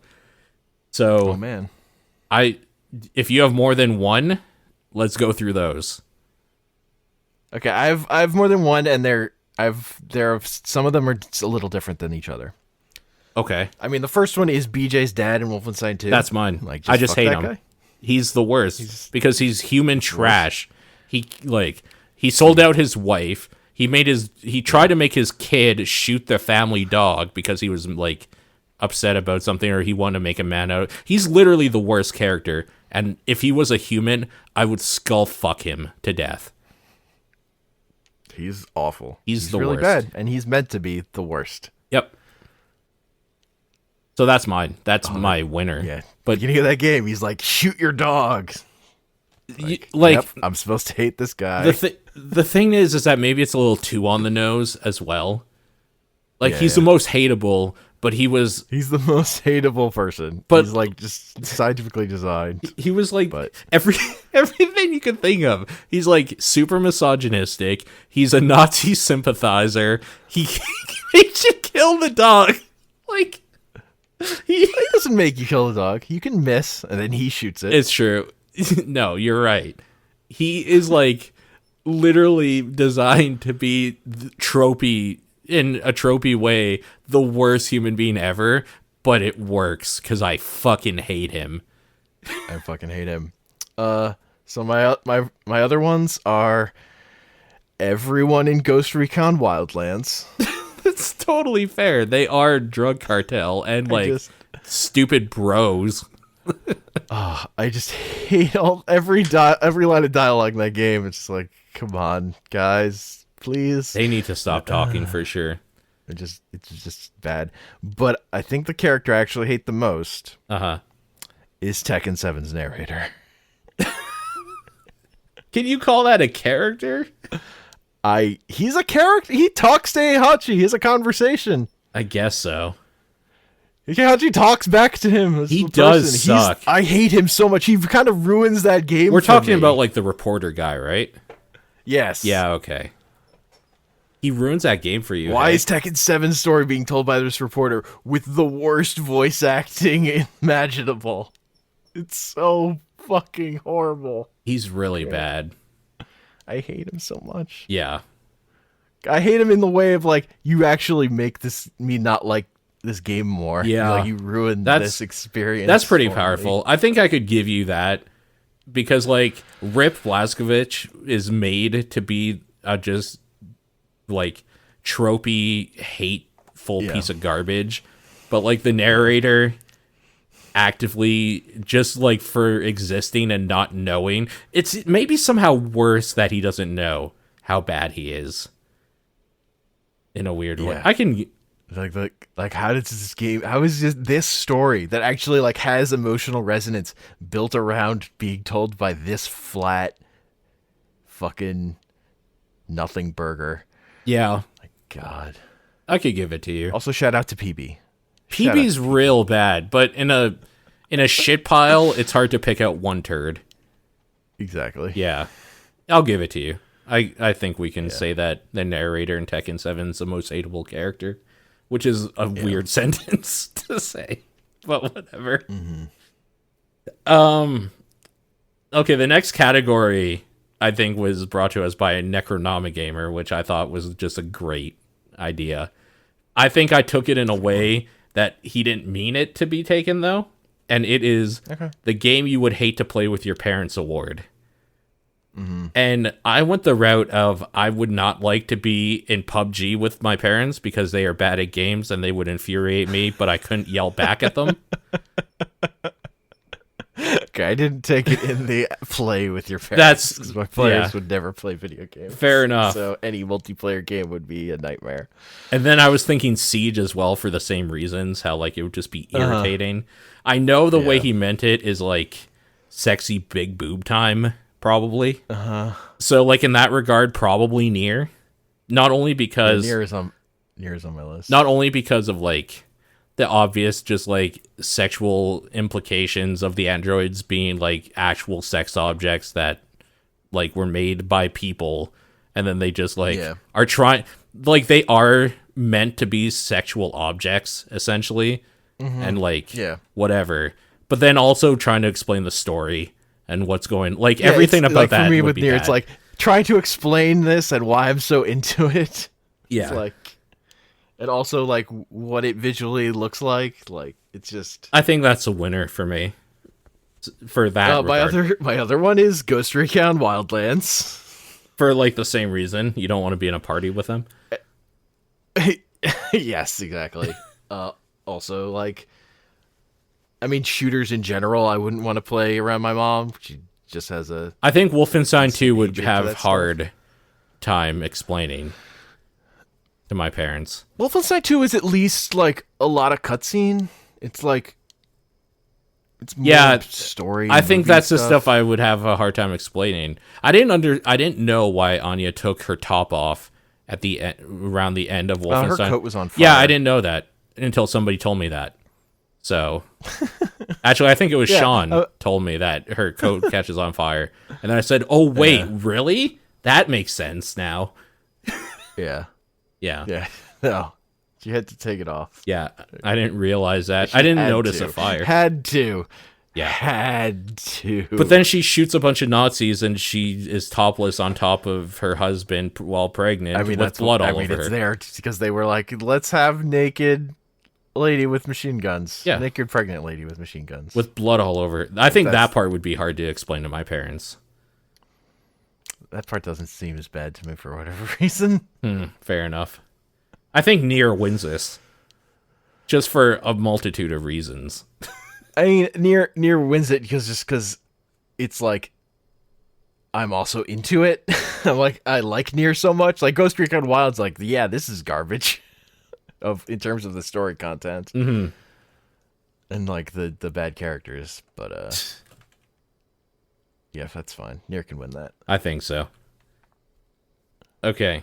So Oh man. if you have more than one, let's go through those. Okay, I've more than one, and some of them are a little different than each other. Okay. I mean, the first one is BJ's dad in Wolfenstein 2. That's mine. Like, I just fuck hate that him. guy. He's the worst because he's human trash. He sold out his wife. He tried to make his kid shoot the family dog because he was like upset about something or he wanted to make a man out. He's literally the worst character. And if he was a human, I would skull fuck him to death. He's awful. He's the really worst. bad, and he's meant to be the worst. Yep. So that's mine. That's my winner. Yeah, But beginning of that game, he's like, "Shoot your dog." like Yep, I'm supposed to hate this guy. the thing is that maybe it's a little too on the nose as well. Like Yeah, he's the most hateable, but he was He's the most hateable person. But- he's like just scientifically designed. he was like But- everything you could think of. He's like super misogynistic. He's a Nazi sympathizer. He should kill the dog. Like he He doesn't make you kill the dog. You can miss, and then he shoots it. It's true. No, you're right. He is like literally designed to be tropey in a tropey way, the worst human being ever, but it works because I fucking hate him. I fucking hate him. So my other ones are everyone in Ghost Recon Wildlands. It's totally fair. They are drug cartel and like just- stupid bros. I just hate every line of dialogue in that game. It's just like, come on, guys, please. They need to stop talking for sure. It's just bad. But I think the character I actually hate the most Uh-huh. is Tekken 7's narrator. Can you call that a character? He's a character. He talks to Heihachi. He has a conversation. I guess so. Heihachi talks back to him. as He a does person. suck. I hate him so much. He kind of ruins that game. We're for talking me. about like the reporter guy, right? Yes. Yeah, okay. He ruins that game for you. Why hey? is Tekken 7's story being told by this reporter with the worst voice acting imaginable? It's so fucking horrible. He's really bad. I hate him so much. Yeah. I hate him in the way of like, you actually make me not like this game more. Yeah. Like you ruined this experience. That's pretty for me. powerful. I think I could give you that because like Rip Blazkowicz is made to be a just like tropey, hateful piece of garbage, but like the narrator actively just like for existing and not knowing, it's maybe somehow worse that he doesn't know how bad he is in a weird way. Yeah. I can Like how does this game, how is this story that actually like has emotional resonance built around being told by this flat fucking Nothing Burger. Yeah, God. I could give it to you. Also, shout out to PB. Shout PB's real bad, but in a shit pile, it's hard to pick out one turd. Exactly. Yeah, I'll give it to you. I think we can say that the narrator in Tekken 7 is the most hateable character, which is a weird sentence to say, but whatever. Okay, the next category I think was brought to us by a Necronomigamer, which I thought was just a great idea. I think I took it in a way that he didn't mean it to be taken, though, and it is the game you would hate to play with your parents award. And I went the route of I would not like to be in PUBG with my parents because they are bad at games and they would infuriate me, but I couldn't yell back at them. Okay, I didn't take it in the play with your parents. That's because my players would never play video games. Fair enough. So any multiplayer game would be a nightmare. And then I was thinking Siege as well for the same reasons, how like it would just be irritating. I know the way he meant it is like sexy big boob time, probably. So like in that regard, probably Nier. Not only because Nier is on my list. not only because of like the obvious just like sexual implications of the androids being like actual sex objects that like were made by people and then they just like are trying, like they are meant to be sexual objects essentially, and like whatever, but then also trying to explain the story and what's going, like everything about like, that for me would with be Nier, bad. it's like trying to explain this and why I'm so into it. Yeah. It's like, and also like what it visually looks like it's just. I think that's a winner for me for that my other one is Ghost Recon Wildlands. for like the same reason. You don't want to be in a party with them. Yes, exactly. Also, like, I mean, shooters in general, I wouldn't want to play around my mom. She just has a. I think Wolfenstein 2 would hatred for have that hard time explaining to my parents. Wolfenstein 2 is at least like a lot of cutscene. It's like. It's more story. I think movie that's the stuff I would have a hard time explaining. I didn't know why Anya took her top off at the around the end of Wolfenstein. Her coat was on fire. Yeah, I didn't know that until somebody told me that. So, actually, I think it was Sean told me that her coat catches on fire, and then I said, "Oh wait, really? That makes sense now." Yeah. No, you had to take it off. Yeah, I didn't realize that. I didn't notice a fire. Had to. Yeah. Had to. But then she shoots a bunch of Nazis and she is topless on top of her husband while pregnant. I mean, with blood all over it's her. there because they were like, let's have naked lady with machine guns. Yeah. Naked pregnant lady with machine guns. With blood all over. I think that part would be hard to explain to my parents. That part doesn't seem as bad to me for whatever reason. Fair enough. I think Nier wins this. Just for a multitude of reasons. I mean, Nier wins it because it's like I'm also into it. I'm like, I like Nier so much. Like Ghost Recon Wild's like, yeah, this is garbage in terms of the story content. Mm-hmm. And like the bad characters, but yeah, that's fine. Nier can win that. I think so. Okay.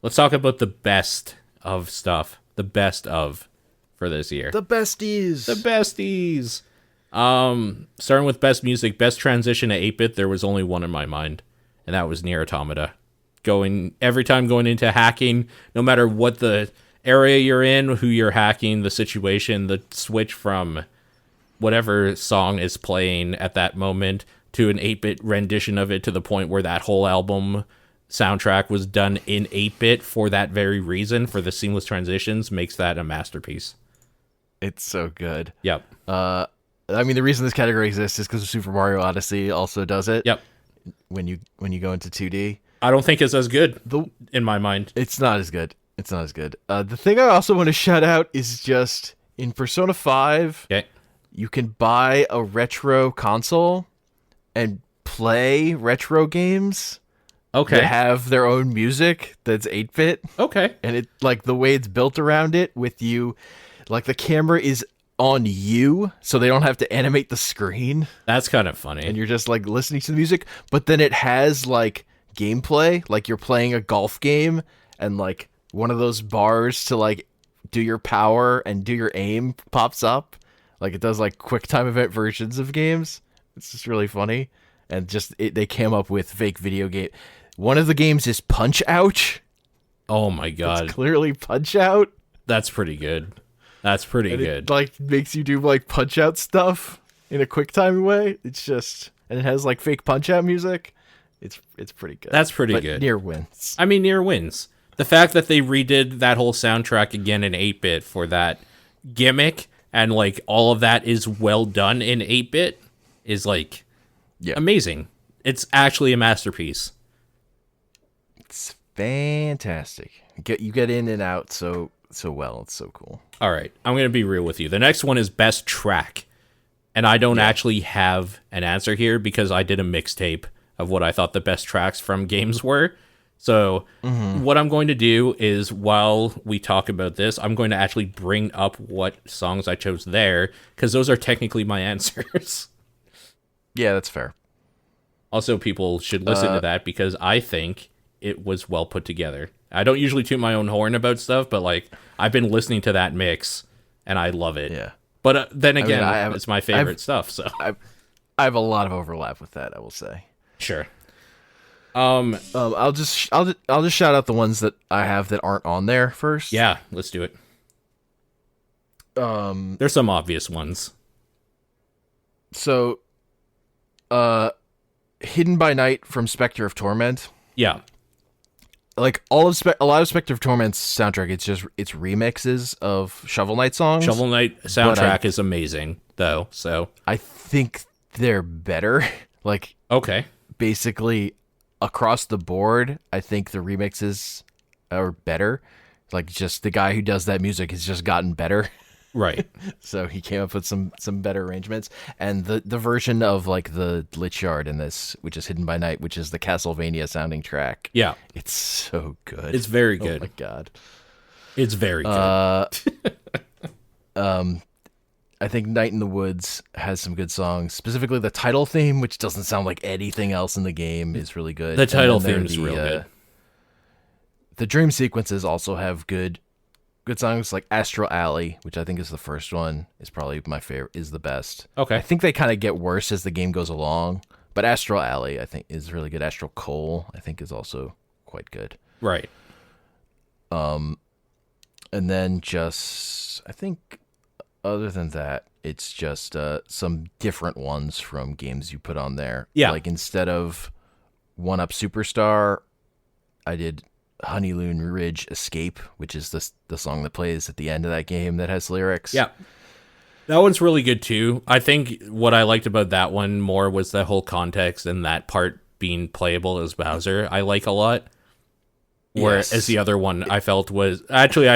Let's talk about the best of stuff. The best of for this year. The besties. The besties. Starting with best music, best transition to 8-bit, there was only one in my mind, and that was Nier Automata. Every time going into hacking, no matter what the area you're in, who you're hacking, the situation, the switch from whatever song is playing at that moment to an 8-bit rendition of it, to the point where that whole album soundtrack was done in 8-bit for that very reason, for the seamless transitions, makes that a masterpiece. It's so good. Yep. I mean, the reason this category exists is because Super Mario Odyssey also does it. Yep. When you go into 2D, I don't think it's as good in my mind. It's not as good. It's not as good. The thing I also want to shout out is just in Persona 5, you can buy a retro console and play retro games. Okay. That have their own music that's 8-bit. Okay. And it like the way it's built around it with you, like the camera is on you, so they don't have to animate the screen. That's kind of funny. And you're just like listening to the music, but then it has like gameplay, like you're playing a golf game and like one of those bars to like do your power and do your aim pops up. Like it does like quick time event versions of games. It's just really funny. And just they came up with fake video game. One of the games is Punch Out. Oh my god. It's clearly Punch Out. That's pretty good. That's pretty And good. it like makes you do like Punch Out stuff in a quick time way. It's just, and it has like fake Punch Out music. It's pretty good. That's pretty But good. Nier wins. I mean, Nier wins. The fact that they redid that whole soundtrack again in 8-bit for that gimmick and like all of that is well done in 8-bit is like amazing. It's actually a masterpiece. It's fantastic. You get in and out so well. It's so cool. All right, I'm going to be real with you. The next one is best track. And I don't actually have an answer here because I did a mixtape of what I thought the best tracks from games were. So what I'm going to do is while we talk about this, I'm going to actually bring up what songs I chose there because those are technically my answers. Yeah, that's fair. Also, people should listen to that because I think it was well put together. I don't usually toot my own horn about stuff, but like I've been listening to that mix and I love it. Yeah. But then again, I mean, it's my favorite stuff. So I have a lot of overlap with that, I will say. sure. I'll just shout out the ones that I have that aren't on there first. Yeah, let's do it. There's some obvious ones. So, Hidden by Night from Spectre of Torment. Yeah. Like a lot of Spectre of Torment's soundtrack, it's remixes of Shovel Knight songs. Shovel Knight soundtrack is amazing, though. So I think they're better. Like okay, basically across the board, I think the remixes are better. Like just the guy who does that music has just gotten better. right. So he came up with some better arrangements. And the version of like the Lich Yard in this, which is Hidden by Night, which is the Castlevania sounding track. Yeah, It's so good. it's very good. Oh my god. It's very good. I think Night in the Woods has some good songs. Specifically the title theme, which doesn't sound like anything else in the game, is really good. The And title then theme is real good. The dream sequences also have good songs, like Astral Alley, which I think is the first one, is probably my favorite, is the best. Okay. I think they kind of get worse as the game goes along, but Astral Alley I think is really good. Astral Coal I think is also quite good. Right. And then just I think other than that, it's just some different ones from games you put on there. Yeah. Like instead of One Up Superstar, I did Honeyloon Ridge Escape, which is the song that plays at the end of that game that has lyrics. Yeah. That one's really good too. I think what I liked about that one more was the whole context and that part being playable as Bowser. I like a lot. Whereas Yes. the other one I felt was actually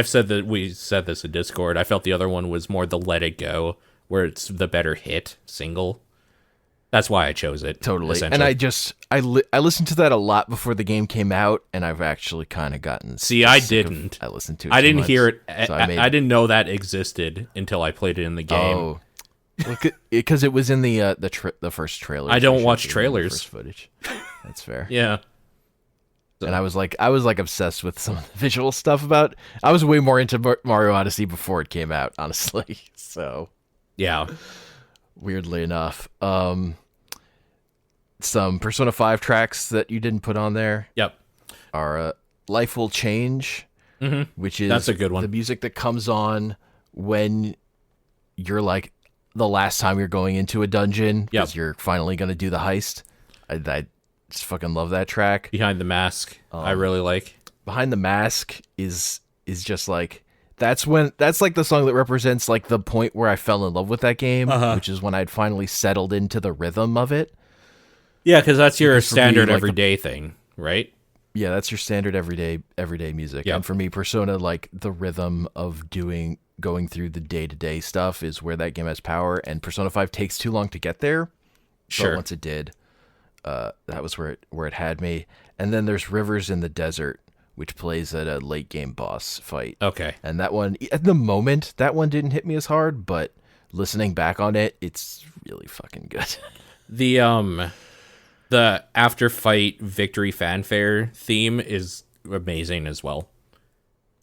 we said this in Discord. I felt the other one was more the Let It Go, where it's the better hit single. That's why I chose it. Totally. essentially. And I listened to that a lot before the game came out, and I've actually kind of gotten See, I sick of- didn't. I listened to it. I too didn't much, hear it. so I didn't know that existed until I played it in the game. Oh, because it was in the first trailer. I don't they watch showed trailers. First footage. That's fair. Yeah. And I was like obsessed with some of the visual stuff about. I was way more into Mario Odyssey before it came out, honestly. So Yeah. weirdly enough, some Persona 5 tracks that you didn't put on there Yep. are Life Will Change, which is That's a good one. The music that comes on when you're like the last time you're going into a dungeon because Yep. you're finally going to do the heist. I just fucking love that track. Behind the Mask, I really like. Behind the Mask is just like that's like the song that represents like the point where I fell in love with that game, which is when I'd finally settled into the rhythm of it. Yeah, because that's your Because for me, standard like, everyday thing, right? Yeah, that's your standard everyday music. Yep. And for me, Persona, like the rhythm of going through the day-to-day stuff is where that game has power, and Persona 5 takes too long to get there. Sure. But once it did, that was where it had me. And then there's Rivers in the Desert, which plays at a late game boss fight. Okay. And that one, at the moment, that one didn't hit me as hard, but listening back on it, it's really fucking good. The after fight victory fanfare theme is amazing as well.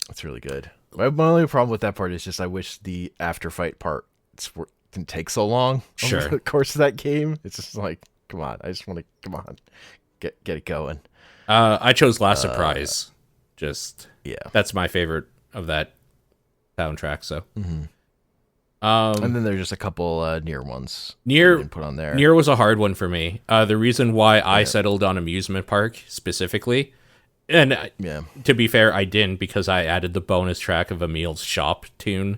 It's really good. My only problem with that part is just I wish the after fight part didn't take so long Sure. over the course of that game. It's just like, come on, I just want to get it going. I chose Last Surprise. Yeah. That's my favorite of that soundtrack. So, And then there's just a couple near ones Nier you didn't put on there. Nier was a hard one for me. The reason why I settled on Amusement Park specifically, and Yeah. to be fair, I didn't because I added the bonus track of Emil's Shop tune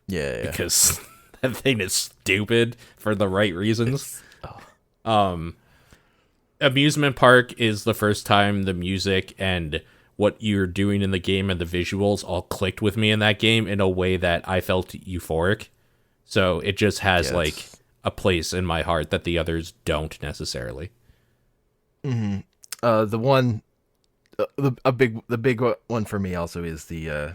Yeah. because that thing is stupid for the right reasons. Amusement Park is the first time the music and what you're doing in the game and the visuals all clicked with me in that game in a way that I felt euphoric. So it just has like a place in my heart that the others don't necessarily. The one, the big one for me also is the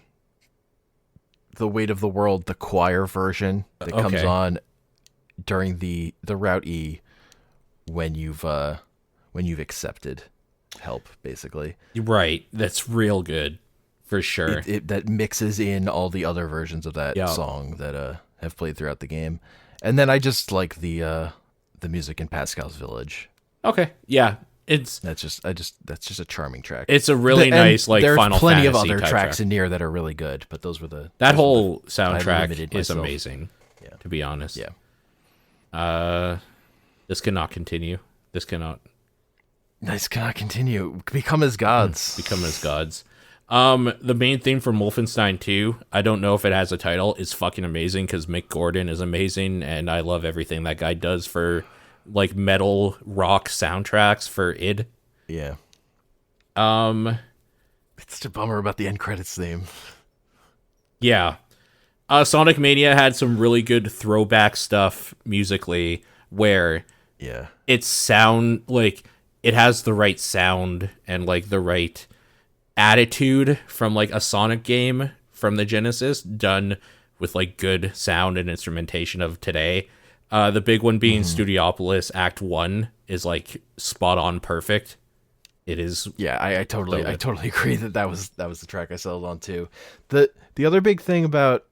Weight of the World, the choir version that comes Okay. on during the Route E when you've accepted help, basically. Right. That's real good for sure. That mixes in all the other versions of that Yeah. song that have played throughout the game. And then I just like the music in Pascal's Village. Okay. Yeah. It's That's just a charming track. a really And nice like there's Final plenty Fantasy of other type tracks track. in Nier that are really good, but those were That those whole I soundtrack limited is myself. amazing. Yeah. To be honest. Yeah. This cannot continue. This cannot Nice cannot continue. Become as gods. become as gods. The main theme from Wolfenstein 2, I don't know if it has a title, is fucking amazing because Mick Gordon is amazing, and I love everything that guy does for like metal rock soundtracks for id. Yeah. Um, It's a bummer about the end credits theme. yeah. Sonic Mania had some really good throwback stuff musically where Yeah. it has the right sound and like the right attitude from like a Sonic game from the Genesis done with like good sound and instrumentation of today. The big one being Studiopolis Act 1 is like spot on perfect. It is. Yeah, I totally agree that was the track I settled on too. The other big thing about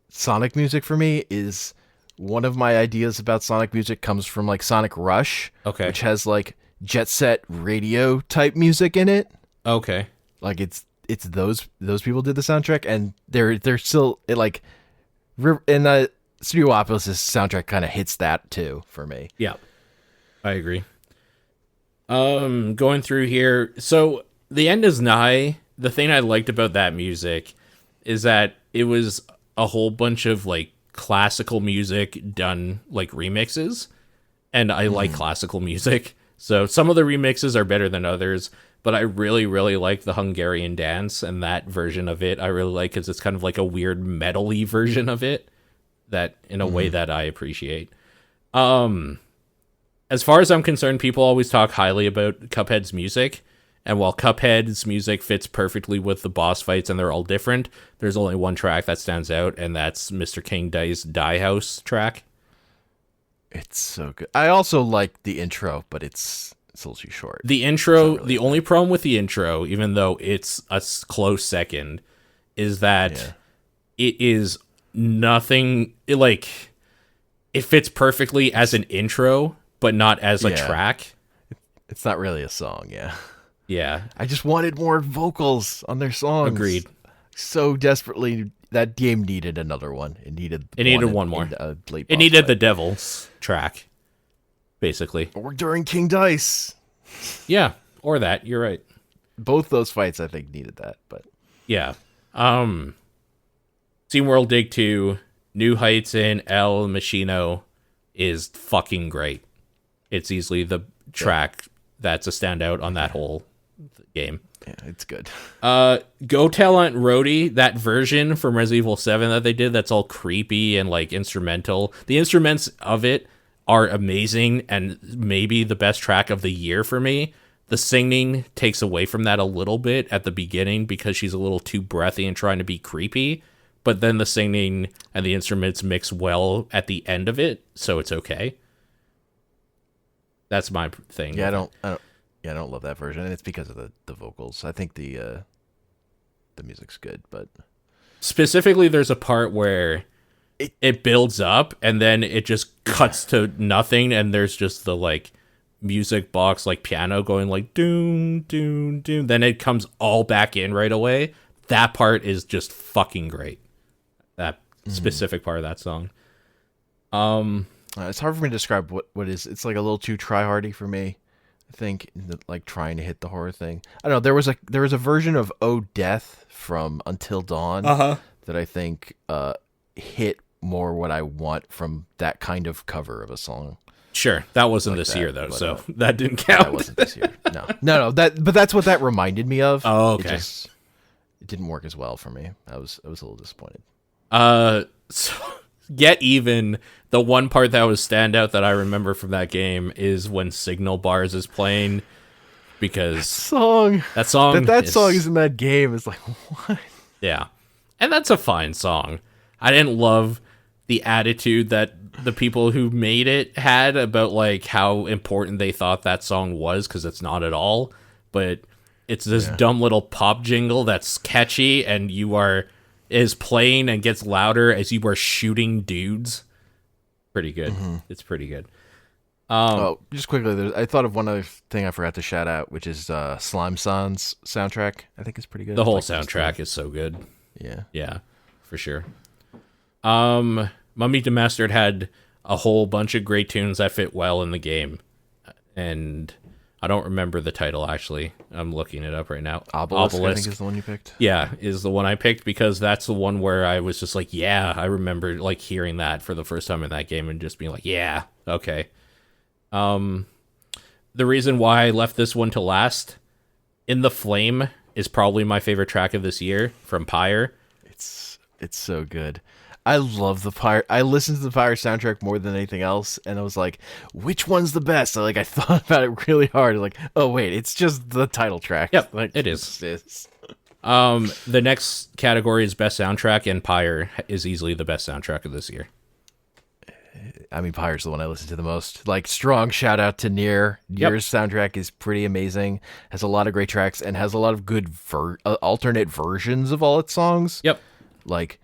Sonic music for me is one of my ideas about Sonic music comes from like Sonic Rush, Okay. which has like jet set radio type music in it. Okay. Like it's those people did the soundtrack, and they're still it like and Studiopolis' soundtrack kind of hits that too for me. Yeah. I agree. Going through here. So the end is nigh. The thing I liked about that music is that it was a whole bunch of like classical music done like remixes. And I like classical music. So some of the remixes are better than others, but I really, really like the Hungarian dance and that version of it. I really like because it's kind of like a weird metal-y version of it that in a way that I appreciate. As far as I'm concerned, people always talk highly about Cuphead's music. And while Cuphead's music fits perfectly with the boss fights and they're all different, there's only one track that stands out, and that's Mr. King Dice's Die House track. It's so good. I also like the intro, but it's a little too short. The intro, the only problem with the intro, even though it's a close second, is that it is nothing, it fits perfectly as an intro, but not as a track. It's not really a song, yeah. Yeah. I just wanted more vocals on their songs. Agreed. So desperately, that game needed another one. It needed one more. Late It boss needed fight. the Devil's track, basically. Or during King Dice. Yeah, or that. You're right. Both those fights, I think, needed that. But Yeah. SteamWorld Dig 2, New Heights in El Machino is fucking great. It's easily the track that's a standout on that whole game. yeah, it's good. Go Tell Aunt Rhody, that version from Resident Evil 7 that they did that's all creepy and like instrumental. The instruments of it are amazing and maybe the best track of the year for me. The singing takes away from that a little bit at the beginning because she's a little too breathy and trying to be creepy, but then the singing and the instruments mix well at the end of it, so it's okay. That's my thing. Yeah, with I don't love that version, and it's because of the vocals. I think the music's good, but Specifically, there's a part where it builds up and then it just cuts to nothing, and there's just the like music box, like piano going like doom doom doom. Then it comes all back in right away. That part is just fucking great. That specific part of that song. it's hard for me to describe what is. It's like a little too try-hardy for me. I think like trying to hit the horror thing. I don't know. There was a version of "Oh Death" from Until Dawn that I think hit more what I want from that kind of cover of a song. Sure, that wasn't this year though, so that didn't count. That wasn't this year. No. But that's what that reminded me of. Oh, okay. It didn't work as well for me. I was a little disappointed. So yet even the one part that was standout that I remember from that game is when Signal Bars is playing, because that song is in that game is like, what? Yeah, and that's a fine song. I didn't love the attitude that the people who made it had about like how important they thought that song was, because it's not at all. But it's this dumb little pop jingle that's catchy, and is playing and gets louder as you are shooting dudes. Pretty good. It's pretty good. Just quickly, I thought of one other thing I forgot to shout out, which is Slime Son's soundtrack. I think it's pretty good. The whole soundtrack is so good. Yeah, for sure. Mummy Demastered had a whole bunch of great tunes that fit well in the game, and I don't remember the title, actually. I'm looking it up right now. Obelisk, I think is the one you picked. Yeah, is the one I picked, because that's the one where I was just like, yeah, I remember like hearing that for the first time in that game and just being like, yeah, okay. The reason why I left this one to last, In the Flame is probably my favorite track of this year from Pyre. It's so good. I love the Pyre. I listened to the Pyre soundtrack more than anything else, and I was like, which one's the best? I thought about it really hard. Like, oh wait, it's just the title track. Yep, like, it is. The next category is best soundtrack, and Pyre is easily the best soundtrack of this year. I mean, Pyre's the one I listen to the most. Like, strong shout out to Nier. Nier's soundtrack is pretty amazing. Has a lot of great tracks and has a lot of good alternate versions of all its songs. Yep. Like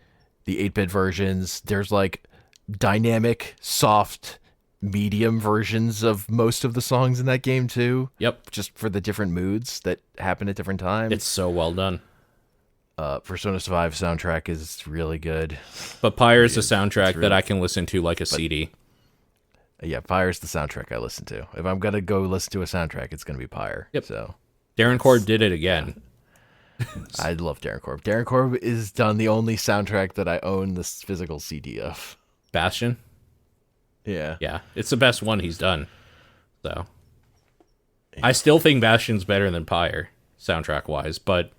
the 8-bit versions. There's like dynamic, soft, medium versions of most of the songs in that game too. Yep. Just for the different moods that happen at different times. It's so well done. Persona 5 soundtrack is really good. But Pyre is a soundtrack that I can listen to like a CD. Yeah, Pyre's the soundtrack I listen to. If I'm going to go listen to a soundtrack, it's going to be Pyre. Yep. So Darren Korb did it again. I love Darren Korb. Darren Korb is done the only soundtrack that I own this physical CD of. Bastion? Yeah. Yeah, it's the best one he's done. So I still think Bastion's better than Pyre, soundtrack-wise, but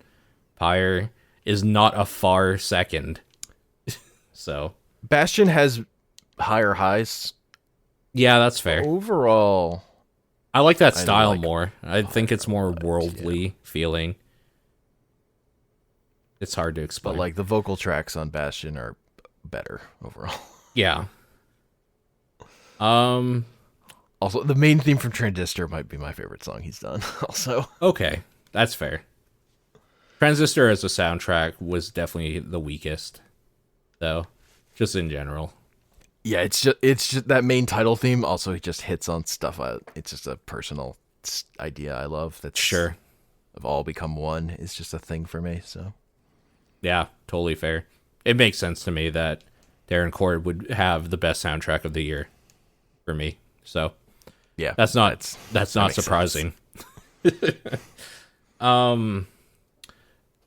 Pyre is not a far second. So Bastion has higher highs. Yeah, that's fair. Overall, I like that style more. I think it's more worldly feeling. It's hard to explain. But like the vocal tracks on Bastion are better overall. Yeah. Also, the main theme from Transistor might be my favorite song he's done. Also, okay, that's fair. Transistor as a soundtrack was definitely the weakest, though, just in general. Yeah, it's just that main title theme. Also, it just hits on stuff. It's just a personal idea I love. That's sure. Of All Become One is just a thing for me. So, yeah, totally fair. It makes sense to me that Darren Korb would have the best soundtrack of the year for me. So, yeah, that's not surprising.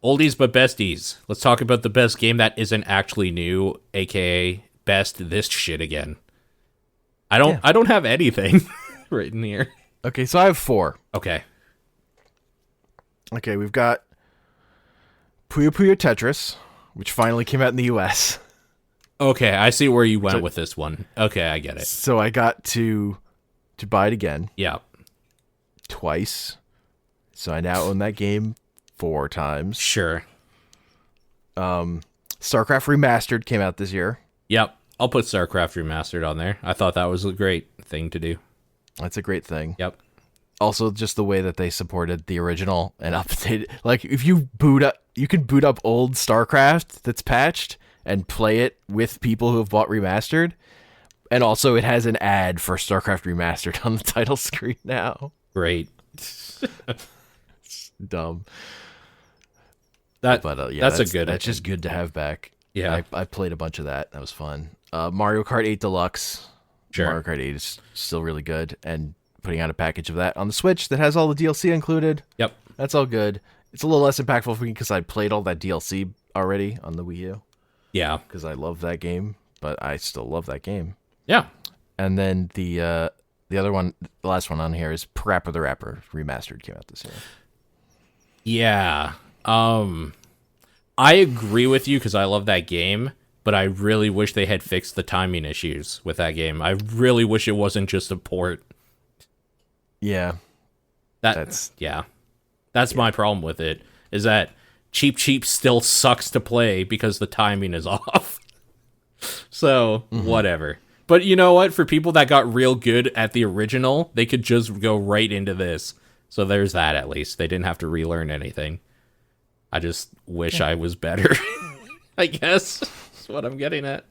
Oldies but besties. Let's talk about the best game that isn't actually new, aka best this shit again. I don't have anything written here. Okay, so I have 4. Okay, we've got Puyo Puyo Tetris, which finally came out in the US. Okay, I see where you went with this one. Okay, I get it. So I got to buy it again. Yeah. Twice. So I now own that game 4 times. Sure. StarCraft Remastered came out this year. Yep. I'll put StarCraft Remastered on there. I thought that was a great thing to do. That's a great thing. Yep. Also, just the way that they supported the original and updated. Like, if you boot up, you can boot up old StarCraft that's patched and play it with people who have bought remastered. And also, it has an ad for StarCraft Remastered on the title screen now. Great. Dumb. That's That's just good to have back. Yeah. I played a bunch of that. That was fun. Mario Kart 8 Deluxe. Sure. Mario Kart 8 is still really good, and putting out a package of that on the Switch that has all the DLC included. Yep. That's all good. It's a little less impactful for me because I played all that DLC already on the Wii U. Yeah. Because I love that game, but I still love that game. Yeah. And then the other one, the last one on here is Parappa the Rapper Remastered, came out this year. Yeah. I agree with you because I love that game, but I really wish they had fixed the timing issues with that game. I really wish it wasn't just a port. Yeah. That's my problem with it, is that Cheap still sucks to play because the timing is off. So, whatever. But you know what? For people that got real good at the original, they could just go right into this. So there's that, at least. They didn't have to relearn anything. I just wish I was better. I guess that's what I'm getting at.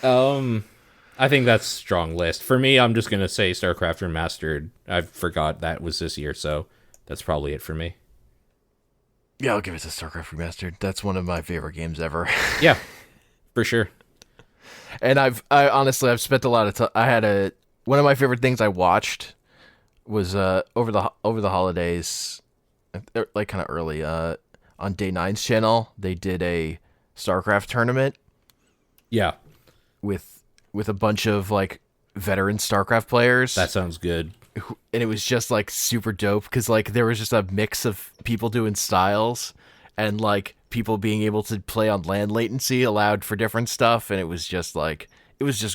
I think that's a strong list. For me, I'm just going to say StarCraft Remastered. I forgot that was this year, so that's probably it for me. Yeah, I'll give it to StarCraft Remastered. That's one of my favorite games ever. Yeah, for sure. And I've spent a lot of time. One of my favorite things I watched was over the holidays, like kind of early, on Day 9's channel. They did a StarCraft tournament. Yeah, with a bunch of like veteran StarCraft players. that sounds good. And it was just like super dope because like there was just a mix of people doing styles and like people being able to play on land latency allowed for different stuff, and it was just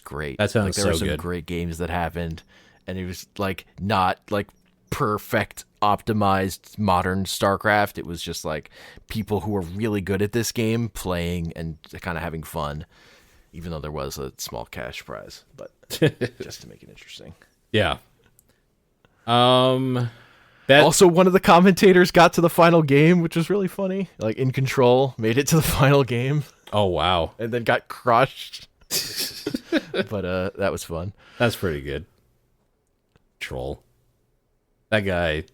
great. That sounds like, there so were some good. great games that happened, and it was like not like perfect optimized modern StarCraft. It was just like people who were really good at this game playing and kind of having fun, even though there was a small cash prize, but just to make it interesting. Yeah. Also, one of the commentators got to the final game, which was really funny. Like, In Control made it to the final game Oh, wow. and then got crushed. But that was fun. That's pretty good. Troll. That guy,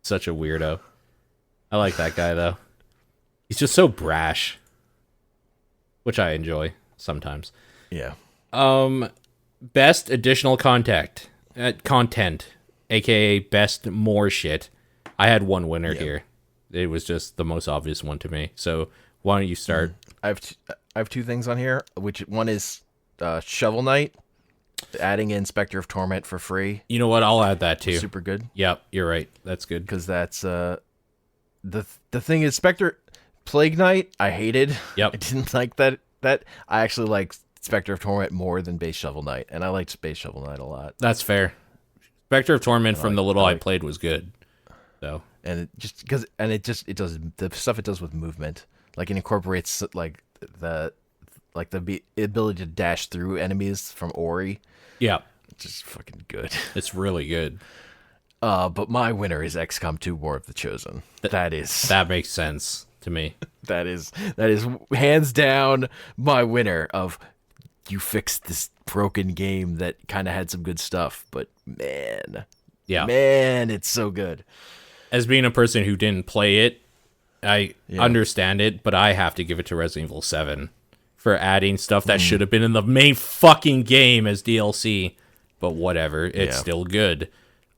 such a weirdo. I like that guy, though. He's just so brash, which I enjoy sometimes. Yeah. Best additional content, aka best more shit. I had one winner here. It was just the most obvious one to me. So why don't you start? I have two things on here, which one is Shovel Knight, adding in Spectre of Torment for free. You know what? I'll add that too. Super good. Yep, you're right. That's good. Because that's the thing is Spectre Plague Knight I hated. Yep. I didn't like that. I actually like Spectre of Torment more than Base Shovel Knight, and I liked Space Shovel Knight a lot. That's fair. Spectre of Torment from the little I played was good. So, and it does the stuff it does with movement, like it incorporates like the ability to dash through enemies from Ori. yeah, It's just fucking good. it's really good. But my winner is XCOM 2 War of the Chosen. That makes sense to me. That is hands down my winner of you fixed this broken game that kind of had some good stuff, but man, it's so good. As being a person who didn't play it, I understand it, but I have to give it to Resident Evil 7 for adding stuff that should have been in the main fucking game as DLC. But whatever, it's still good.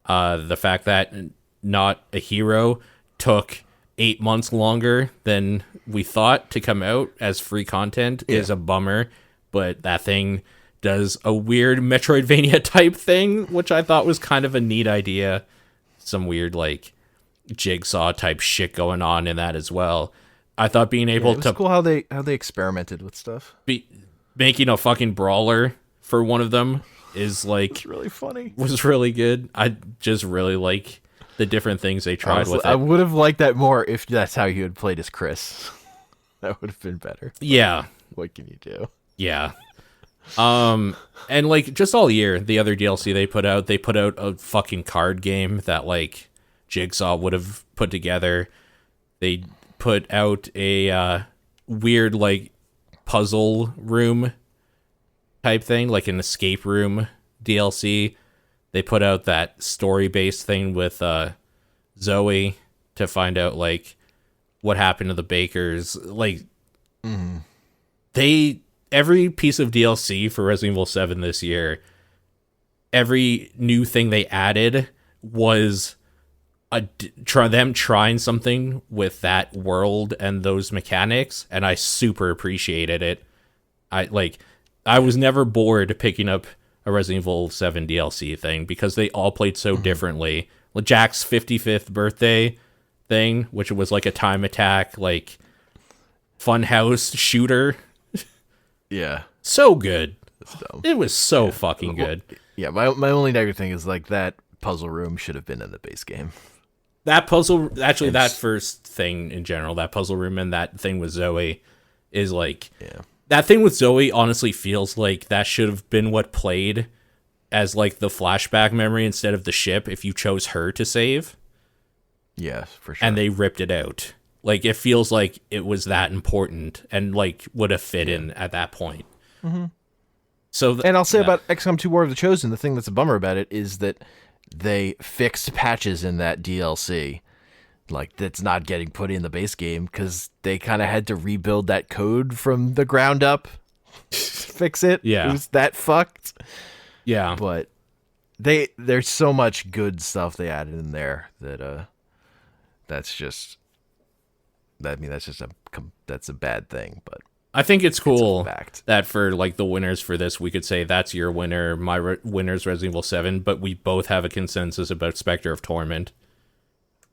The fact that Not a Hero took 8 months longer than we thought to come out as free content is a bummer. But that thing does a weird Metroidvania type thing, which I thought was kind of a neat idea. Some weird, like, Jigsaw type shit going on in that as well. I thought being able it was to cool how they experimented with stuff. be making a fucking brawler for one of them is like It's really funny. was really good. I just really like the different things they tried Honestly, with it. I would have liked that more if that's how you had played as Chris. That would have been better. Yeah, What can you do? yeah. And like just all year, the other DLC they put out a fucking card game that like Jigsaw would have put together. They put out a weird like puzzle room type thing, like an escape room DLC. They put out that story-based thing with Zoe to find out like what happened to the Bakers. Like every piece of DLC for Resident Evil 7 this year, every new thing they added was them trying something with that world and those mechanics, and I super appreciated it. I was never bored picking up a Resident Evil 7 DLC thing because they all played so differently. Like Jack's 55th birthday thing, which was like a time attack, like funhouse shooter. Yeah. So good. It was so fucking good. Yeah, my only negative thing is like that puzzle room should have been in the base game. That puzzle, actually, that first thing in general, that puzzle room and that thing with Zoe is like... Yeah. That thing with Zoe honestly feels like that should have been what played as like the flashback memory instead of the ship if you chose her to save. Yeah, for sure. And they ripped it out. Like, it feels like it was that important and like would have fit in at that point. Mm-hmm. So and I'll say about XCOM 2 War of the Chosen, the thing that's a bummer about it is that they fixed patches in that DLC. Like, that's not getting put in the base game because they kind of had to rebuild that code from the ground up to fix it. Yeah. It was that fucked. Yeah. But there's so much good stuff they added in there that that's a bad thing, but I think it's cool fact. that for like the winners for this, we could say that's your winner, my winner's Resident Evil 7, but we both have a consensus about Spectre of Torment.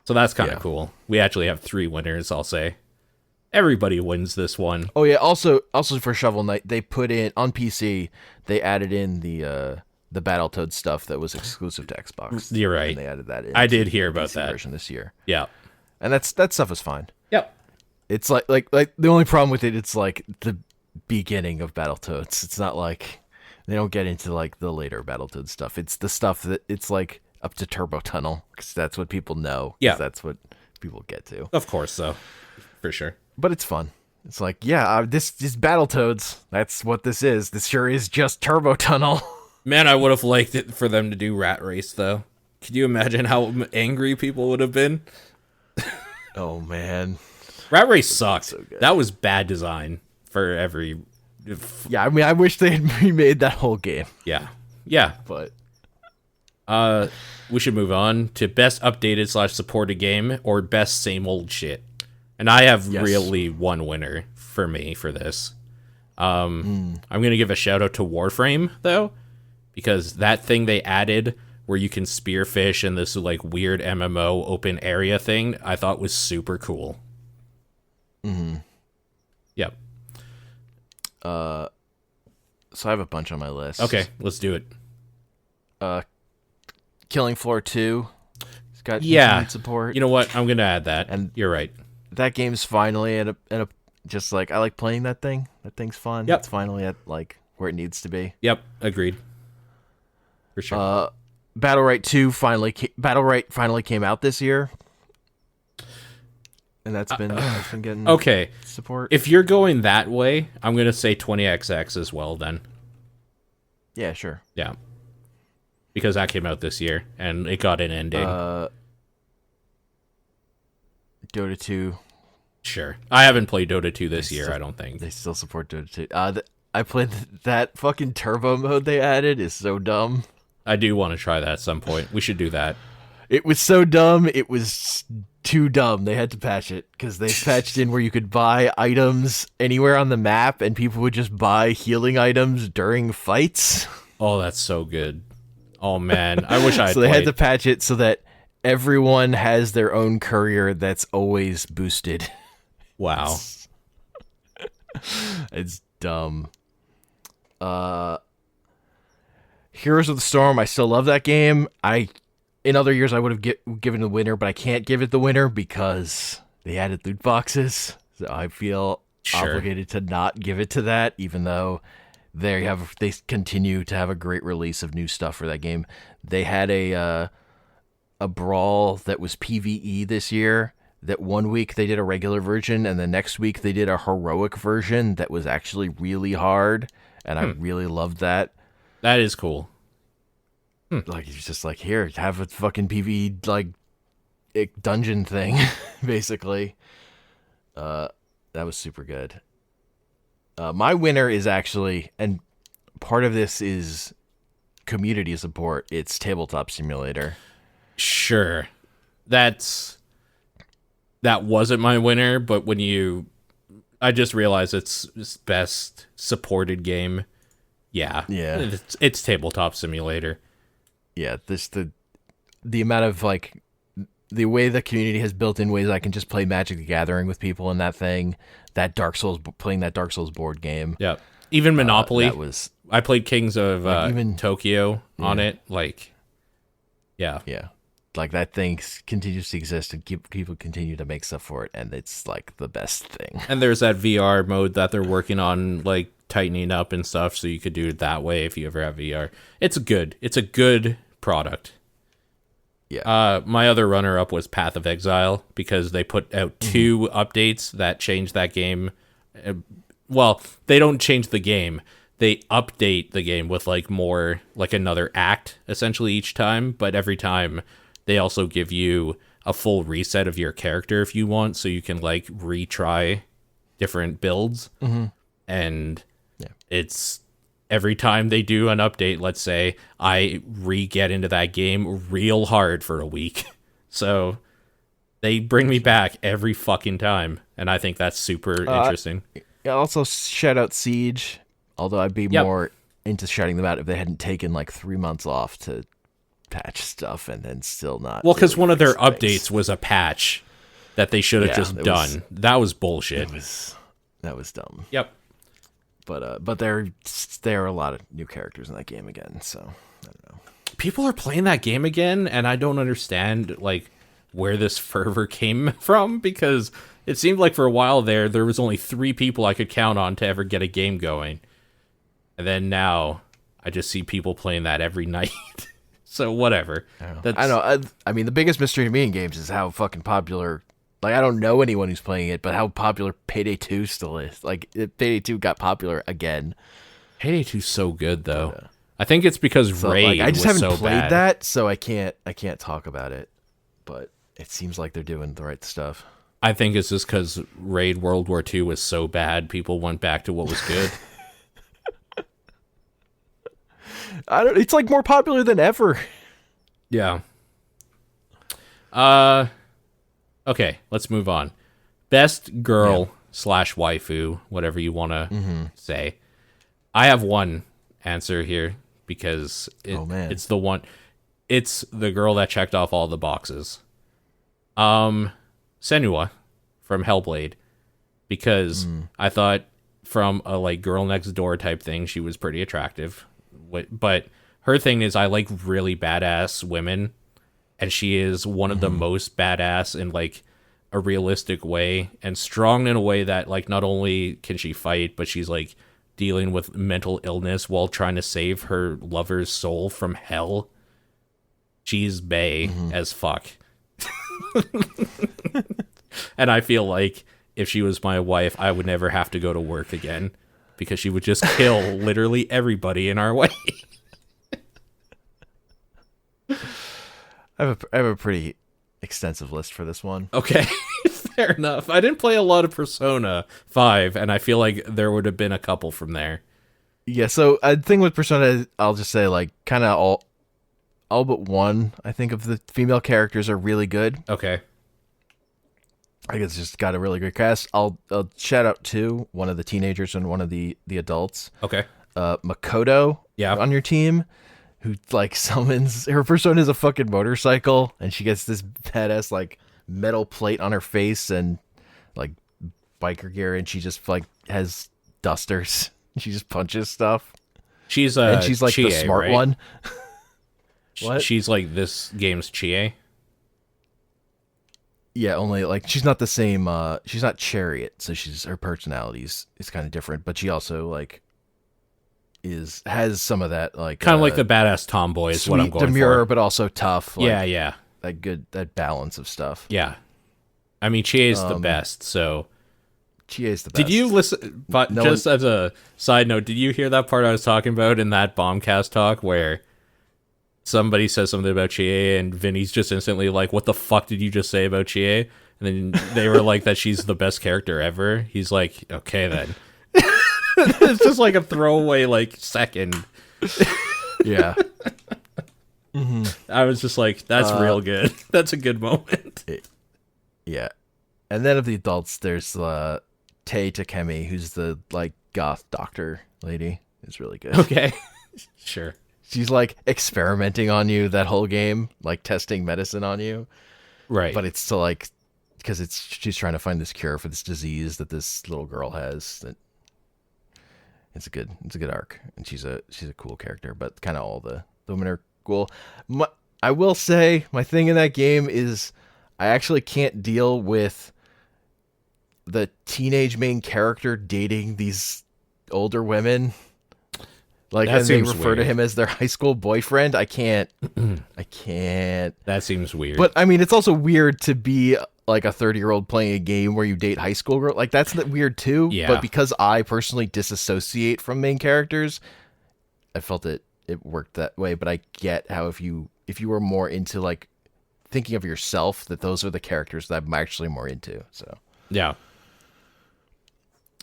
So that's kind of cool. We actually have 3 winners, I'll say. Everybody wins this one. Oh yeah, also for Shovel Knight, they put in on PC, they added in the Battletoads stuff that was exclusive to Xbox. You're right. And they added that in. I did hear about that version this year. Yeah. And that stuff is fine. Yep. It's like the only problem with it's like the beginning of Battletoads. It's not like they don't get into like the later Battletoads stuff. It's the stuff that it's like up to Turbo Tunnel because that's what people know. Yeah, that's what people get to. Of course, so for sure. But it's fun. It's like, this is Battletoads. That's what this is. This sure is just Turbo Tunnel. Man, I would have liked it for them to do Rat Race though. Could you imagine how angry people would have been? Oh man, Rat Race sucked. So that was bad design for every. Yeah, I mean, I wish they had remade that whole game. Yeah, but we should move on to best updated / supported game or best same old shit. And I have really one winner for me for this. I'm gonna give a shout out to Warframe though, because that thing they added where you can spearfish and this like weird MMO open area thing, I thought was super cool. Mm-hmm. Yep. So I have a bunch on my list. Okay, let's do it. Killing Floor 2. It's got infinite support. You know what? I'm gonna add that. And you're right. That game's finally at a just like I like playing that thing. That thing's fun. Yep. It's finally at like where it needs to be. Yep, agreed. For sure. Battlerite finally came out this year. And that's been getting okay support. If you're going that way, I'm gonna say 20XX as well then. Yeah, sure. Yeah. Because that came out this year and it got an ending. Dota 2. Sure. I haven't played Dota 2 this year, I don't think. They still support Dota 2. I played that fucking turbo mode they added is so dumb. I do want to try that at some point. We should do that. It was so dumb. It was too dumb. They had to patch it because they patched in where you could buy items anywhere on the map and people would just buy healing items during fights. Oh, that's so good. Oh, man. I wish I had So they had to patch it so that everyone has their own courier that's always boosted. Wow. It's dumb. Heroes of the Storm, I still love that game. In other years, I would have given the winner, but I can't give it the winner because they added loot boxes. So I feel obligated to not give it to that, even though They continue to have a great release of new stuff for that game. They had a brawl that was PvE this year. That one week they did a regular version, and the next week they did a heroic version that was actually really hard, and I really loved that. That is cool. Like, it's just like, here, have a fucking PvE like dungeon thing, basically. That was super good. My winner is actually, and part of this is community support. It's Tabletop Simulator. Sure. That wasn't my winner, but I just realized it's best supported game. Yeah. It's Tabletop Simulator. Yeah, the amount of like the way the community has built in ways I can just play Magic the Gathering with people in that thing. Playing that Dark Souls board game. Yeah. Even Monopoly. I played Kings of Tokyo on it. Like, yeah. Yeah. Like, that thing continues to exist, and people continue to make stuff for it, and it's like the best thing. And there's that VR mode that they're working on, like tightening up and stuff, so you could do it that way if you ever have VR. It's a good product. Yeah. My other runner-up was Path of Exile, because they put out 2 updates that changed that game. Well, they don't change the game. They update the game with like more, like another act, essentially, each time, but every time they also give you a full reset of your character if you want, so you can like retry different builds. And it's every time they do an update, let's say, I get into that game real hard for a week. So they bring me back every fucking time, and I think that's super interesting. Yeah, also shout out Siege, although I'd be more into shouting them out if they hadn't taken like 3 months off to patch stuff and then still not. Well, because one of their updates was a patch that they should have just done. That was bullshit. That was dumb. Yep. But there are a lot of new characters in that game again, so I don't know. People are playing that game again, and I don't understand like where this fervor came from, because it seemed like for a while there was only 3 people I could count on to ever get a game going. And then now I just see people playing that every night. So whatever. I know. I mean, the biggest mystery to me in games is how fucking popular. Like, I don't know anyone who's playing it, but how popular Payday 2 still is. Like, Payday 2 got popular again. Payday 2's so good though. I think it's because Raid I just was haven't so played bad. that, so I can't talk about it. But it seems like they're doing the right stuff. I think it's just because Raid World War II was so bad, people went back to what was good. It's like more popular than ever. Yeah. Okay, let's move on. Best girl / waifu, whatever you want to say. I have one answer here because it's the one. It's the girl that checked off all the boxes. Senua from Hellblade, because I thought from a like girl next door type thing, she was pretty attractive. But her thing is, I like really badass women, and she is one of the most badass in like a realistic way, and strong in a way that like not only can she fight, but she's like dealing with mental illness while trying to save her lover's soul from hell. She's bae as fuck. And I feel like if she was my wife, I would never have to go to work again, because she would just kill literally everybody in our way. I have a pretty extensive list for this one. Okay, fair enough. I didn't play a lot of Persona 5, and I feel like there would have been a couple from there. Yeah, so a thing with Persona, I'll just say, like, kind of all but one, I think, of the female characters are really good. Okay. I guess it's just got a really great cast. I'll shout out two, one of the teenagers and one of the adults. Okay. Makoto on your team, who like summons her persona is a fucking motorcycle, and she gets this badass like metal plate on her face and like biker gear, and she just like has dusters. She just punches stuff. She's and she's like Chie, the smart right? one. What? She's like this game's Chie. Yeah, only like she's not the same. She's not Chariot, so her personality is kind of different. But she also like has some of that like Kind of like the badass tomboy is what I'm going demure, for. but also tough. Like, Yeah. that balance of stuff. Yeah. I mean, Chie's the best, so... Chie's the best. Did you listen... But No just as a side note, did you hear that part I was talking about in that Bombcast talk where somebody says something about Chie and Vinny's just instantly like, what the fuck did you just say about Chie? And then they were like that she's the best character ever. He's like, okay then. It's just like a throwaway like second. Yeah. I was just like, that's real good. That's a good moment. Yeah. And then of the adults, there's Tei Takemi, who's the like goth doctor lady. It's really good. Okay. Sure. She's like experimenting on you that whole game, like testing medicine on you. Right. But it's to like because she's trying to find this cure for this disease that this little girl has. That it's a good arc, and she's a cool character. But kind of all the women are cool. I will say my thing in that game is I actually can't deal with the teenage main character dating these older women. Like, That and they seems refer weird. to him as their high school boyfriend. I can't. I can't. That seems weird. But I mean, it's also weird to be like a 30-year-old playing a game where you date high school girl. Like that's weird too. Yeah. But because I personally disassociate from main characters, I felt it worked that way. But I get how if you were more into like thinking of yourself, that those are the characters that I'm actually more into. So yeah.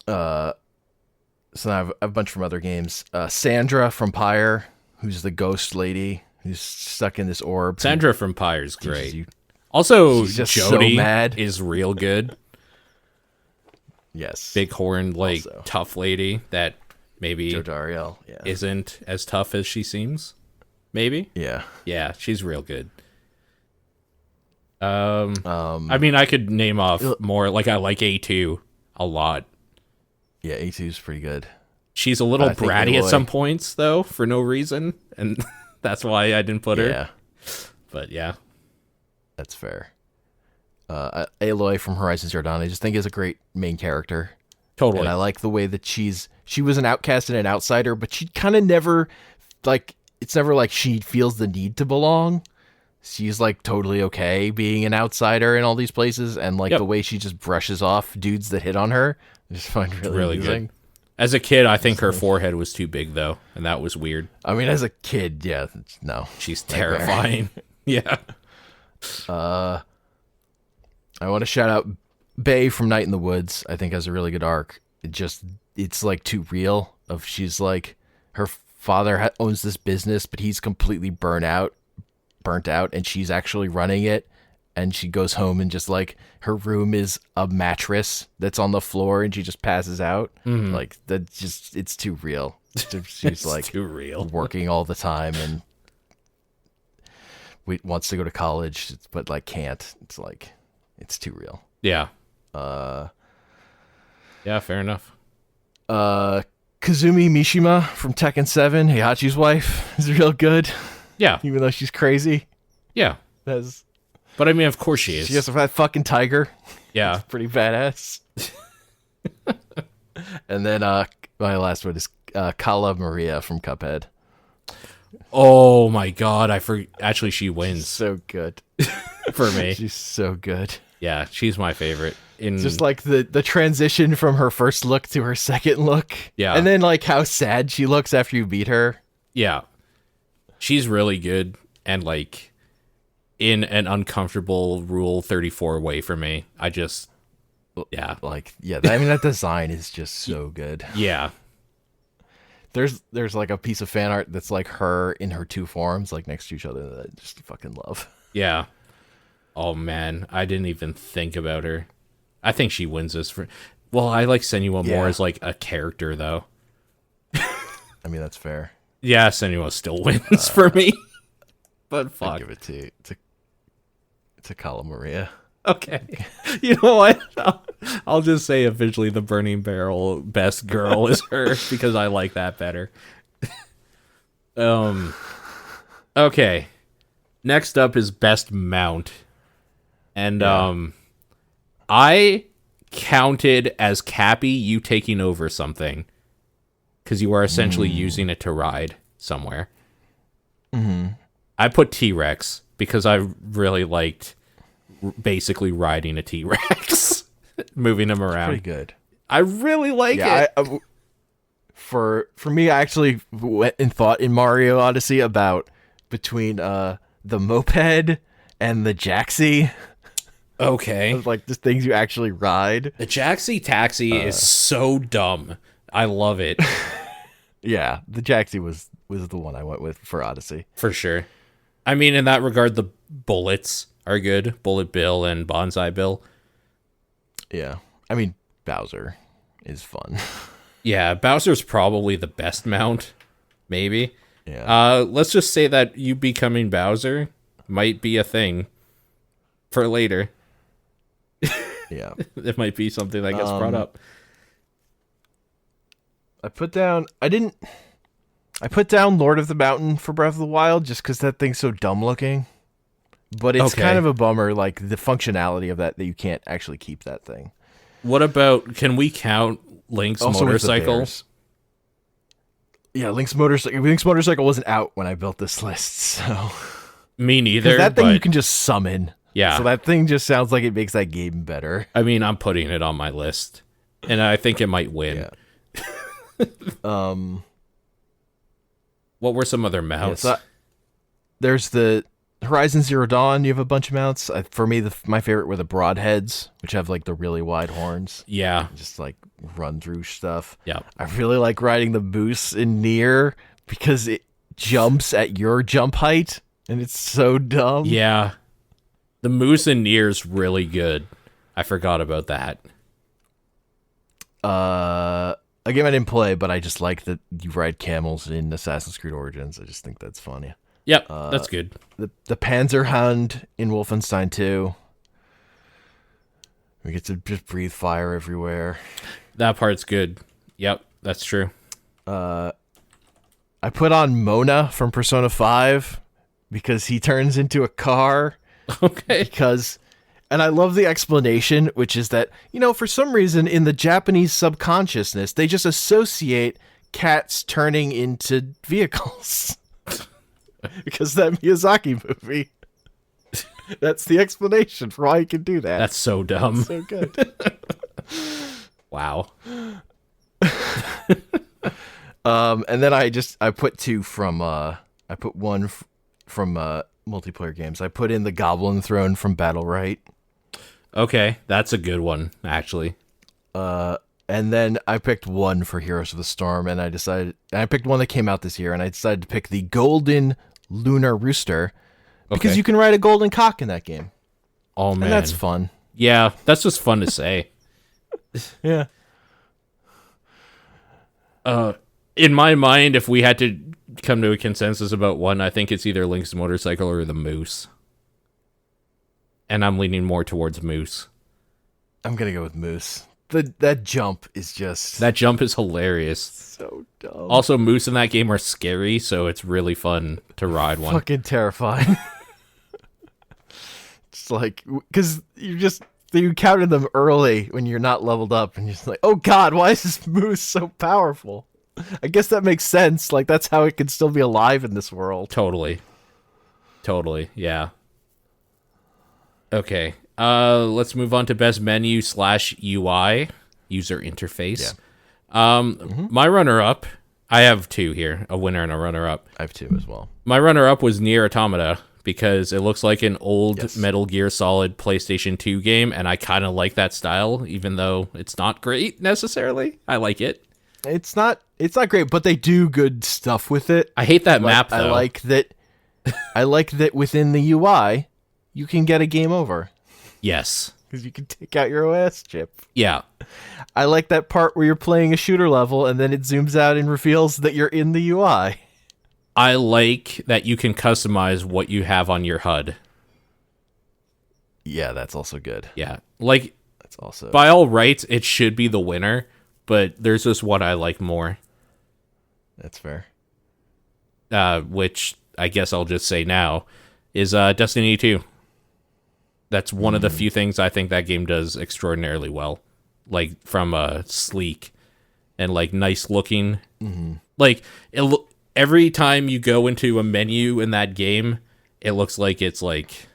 so I have a bunch from other games. Sandra from Pyre, who's the ghost lady who's stuck in this orb. Sandra from Pyre's great. You- Also, She's just so Jody mad. is real good. Yes. Big horned, like, Also. tough lady that maybe Joe Dariel. Yeah. isn't as tough as she seems. Maybe? Yeah. Yeah, she's real good. I mean, I could name off more. Like, I like A2 a lot. Yeah, A2's pretty good. She's a little I think bratty at Aloy- some points, though, for no reason. And that's why I didn't put her. Yeah, But yeah. that's fair. Aloy from Horizon Zero Dawn, I just think is a great main character. Totally. And I like the way that she was an outcast and an outsider, but she kind of never, like, it's never like she feels the need to belong. She's like totally okay being an outsider in all these places, and like Yep. the way she just brushes off dudes that hit on her, I just find really amusing. good. As a kid, I think her forehead was too big, though, and that was weird. I mean, as a kid, yeah, no. She's Nightmare. terrifying. Yeah. I want to shout out Bae from Night in the Woods. I think has a really good arc. It's like too real. Of she's like her father owns this business, but he's completely burnt out, and she's actually running it. And she goes home and just like her room is a mattress that's on the floor, and she just passes out. Like that, just it's too real. She's It's like too real. working all the time and wants to go to college, but like can't. It's like it's too real. Yeah. Yeah, fair enough. Kazumi Mishima from Tekken 7, Heihachi's wife, is real good, Yeah. even though she's crazy. Yeah. That's, But I mean, of course she is. she has that fucking tiger. Yeah. Pretty badass. And then my last one is Kala Maria from Cuphead. Oh my god, actually she wins So good. for me. She's so good. Yeah, she's my favorite. Just like the transition from her first look to her second look. Yeah. And then like how sad she looks after you beat her. yeah. She's really good and like in an uncomfortable Rule 34 way for me. Yeah. Like, yeah, I mean, that design is just so good. Yeah. There's like a piece of fan art that's like her in her two forms, like next to each other, that I just fucking love. Yeah. Oh man, I didn't even think about her. I think she wins this well, I like Senua more Yeah. as like a character though. I mean, that's fair. Yeah, Senua still wins for me. But I'd fuck. give it to Kala Maria. Okay. You know what? I'll just say officially the Burning Barrel best girl is her because I like that better. Okay. Next up is best mount. And I counted as Cappy you taking over something. because you are essentially using it to ride somewhere. I put T-Rex because I really liked basically riding a T-Rex, moving him around. Pretty good. I really like it. For me, I actually went and thought in Mario Odyssey about between the moped and the Jaxi. Okay. Like the things you actually ride. The Jaxi Taxi is so dumb. I love it. Yeah, the Jaxi was the one I went with for Odyssey. For sure. I mean, in that regard, the bullets are good. Bullet Bill and Bonsai Bill. Yeah. I mean, Bowser is fun. Yeah, Bowser's probably the best mount. Maybe. Yeah. Let's just say that you becoming Bowser might be a thing for later. Yeah. It might be something that gets brought up. I put down Lord of the Mountain for Breath of the Wild just because that thing's so dumb looking. But it's Okay. kind of a bummer, like the functionality of that you can't actually keep that thing. What about, can we count Link's Also with the motorcycle? bears. Yeah, Link's motorcycle wasn't out when I built this list, so Me neither. that thing but you can just summon. yeah, So that thing just sounds like it makes that game better. I mean, I'm putting it on my list, and I think it might win. Yeah. What were some other mounts? There's the Horizon Zero Dawn. You have a bunch of mounts. For me, my favorite were the Broadheads, which have like the really wide horns. Yeah, Just like run through stuff. yeah. I really like riding the Moose in Nier because it jumps at your jump height, and it's so dumb. Yeah. The Moose in Nier's really good. I forgot about that. A game I didn't play, but I just like that you ride camels in Assassin's Creed Origins. I just think that's funny. Yep, that's good. The Panzerhund in Wolfenstein 2. We get to just breathe fire everywhere. That part's good. Yep, that's true. I put on Mona from Persona 5 because he turns into a car. Okay. And I love the explanation, which is that, for some reason in the Japanese subconsciousness, they just associate cats turning into vehicles. Because that Miyazaki movie. That's the explanation for why you can do that. That's so dumb. so good. Wow. And then I put two from I put one from multiplayer games. I put in the Goblin Throne from Battle Right. Okay, that's a good one, actually. And then I picked one for Heroes of the Storm, and I picked one that came out this year, and I decided to pick the Golden Lunar Rooster because Okay. you can ride a golden cock in that game, Oh, man. and that's fun. Yeah, that's just fun to say. Yeah. In my mind, if we had to come to a consensus about one, I think it's either Link's motorcycle or the Moose. And I'm leaning more towards Moose. I'm gonna go with Moose. That jump is just That jump is hilarious. so dumb. Also, Moose in that game are scary, so it's really fun to ride one. Fucking terrifying. It's like, because you encounter them early when you're not leveled up, and you're just like, oh god, why is this moose so powerful? I guess that makes sense. Like, that's how it can still be alive in this world. Totally, yeah. Okay, let's move on to best menu / UI, user interface. Yeah. My runner-up, I have two here, a winner and a runner-up. I have two as well. My runner-up was Nier Automata, because it looks like an old Yes. Metal Gear Solid PlayStation 2 game, and I kind of like that style, even though it's not great necessarily. I like it. It's not great, but they do good stuff with it. I hate that map, though. I like that within the UI, you can get a game over Yes. because you can take out your OS chip. Yeah. I like that part where you're playing a shooter level and then it zooms out and reveals that you're in the UI. I like that you can customize what you have on your HUD. Yeah, that's also good. Yeah. Like, That's also by all rights, it should be the winner, but there's just one I like more, that's fair. which I guess I'll just say now is Destiny 2. That's one of the few things I think that game does extraordinarily well, like from sleek and like nice looking. Like every time you go into a menu in that game, it looks like it's like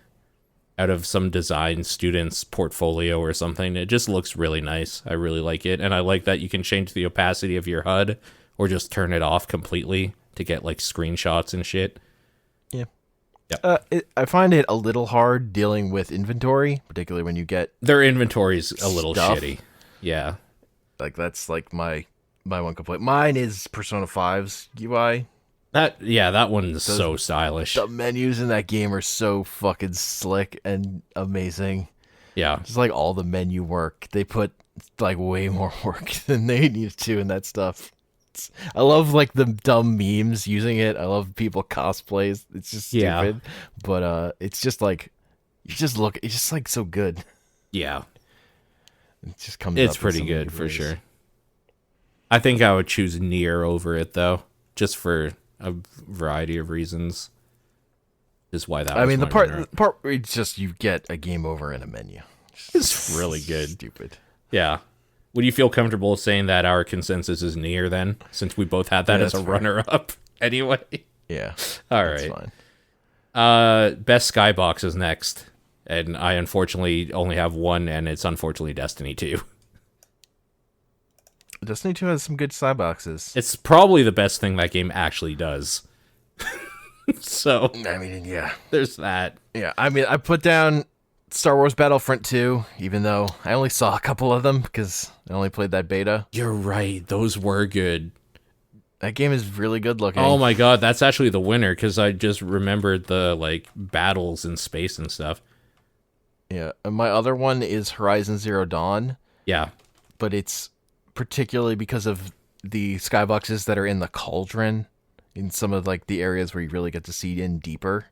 out of some design student's portfolio or something. It just looks really nice. I really like it. And I like that you can change the opacity of your HUD or just turn it off completely to get like screenshots and shit. Yeah. Yep. I find it a little hard dealing with inventory, particularly when you get Their inventory's a little stuff. shitty. Yeah. Like, that's like my one complaint. Mine is Persona 5's UI. That one's so stylish. The menus in that game are so fucking slick and amazing. Yeah. Just like all the menu work. They put like way more work than they needed to in that stuff. I love like the dumb memes using it. I love people cosplays. It's just stupid. But it's just like it's just like so good. Yeah. It just comes It's up in pretty so many good for ways. sure. I think I would choose Nier over it though, just for a variety of reasons. Is why that I was mean, my the part winner. where it's just you get a game over in a menu. It's really good. Stupid. Yeah. Would you feel comfortable saying that our consensus is Nier then, since we both had that Yeah, as a that's fair. runner-up anyway? Yeah. All That's right. fine. Best Skybox is next, and I unfortunately only have one, and it's unfortunately Destiny 2. Destiny 2 has some good side boxes. It's probably the best thing that game actually does. So I mean, yeah. there's that. Yeah, I mean, I put down Star Wars Battlefront 2, even though I only saw a couple of them because I only played that beta. You're right. Those were good. That game is really good looking. Oh my god, that's actually the winner because I just remembered the like battles in space and stuff. Yeah, and my other one is Horizon Zero Dawn, Yeah. but it's particularly because of the skyboxes that are in the cauldron, in some of like the areas where you really get to see in deeper,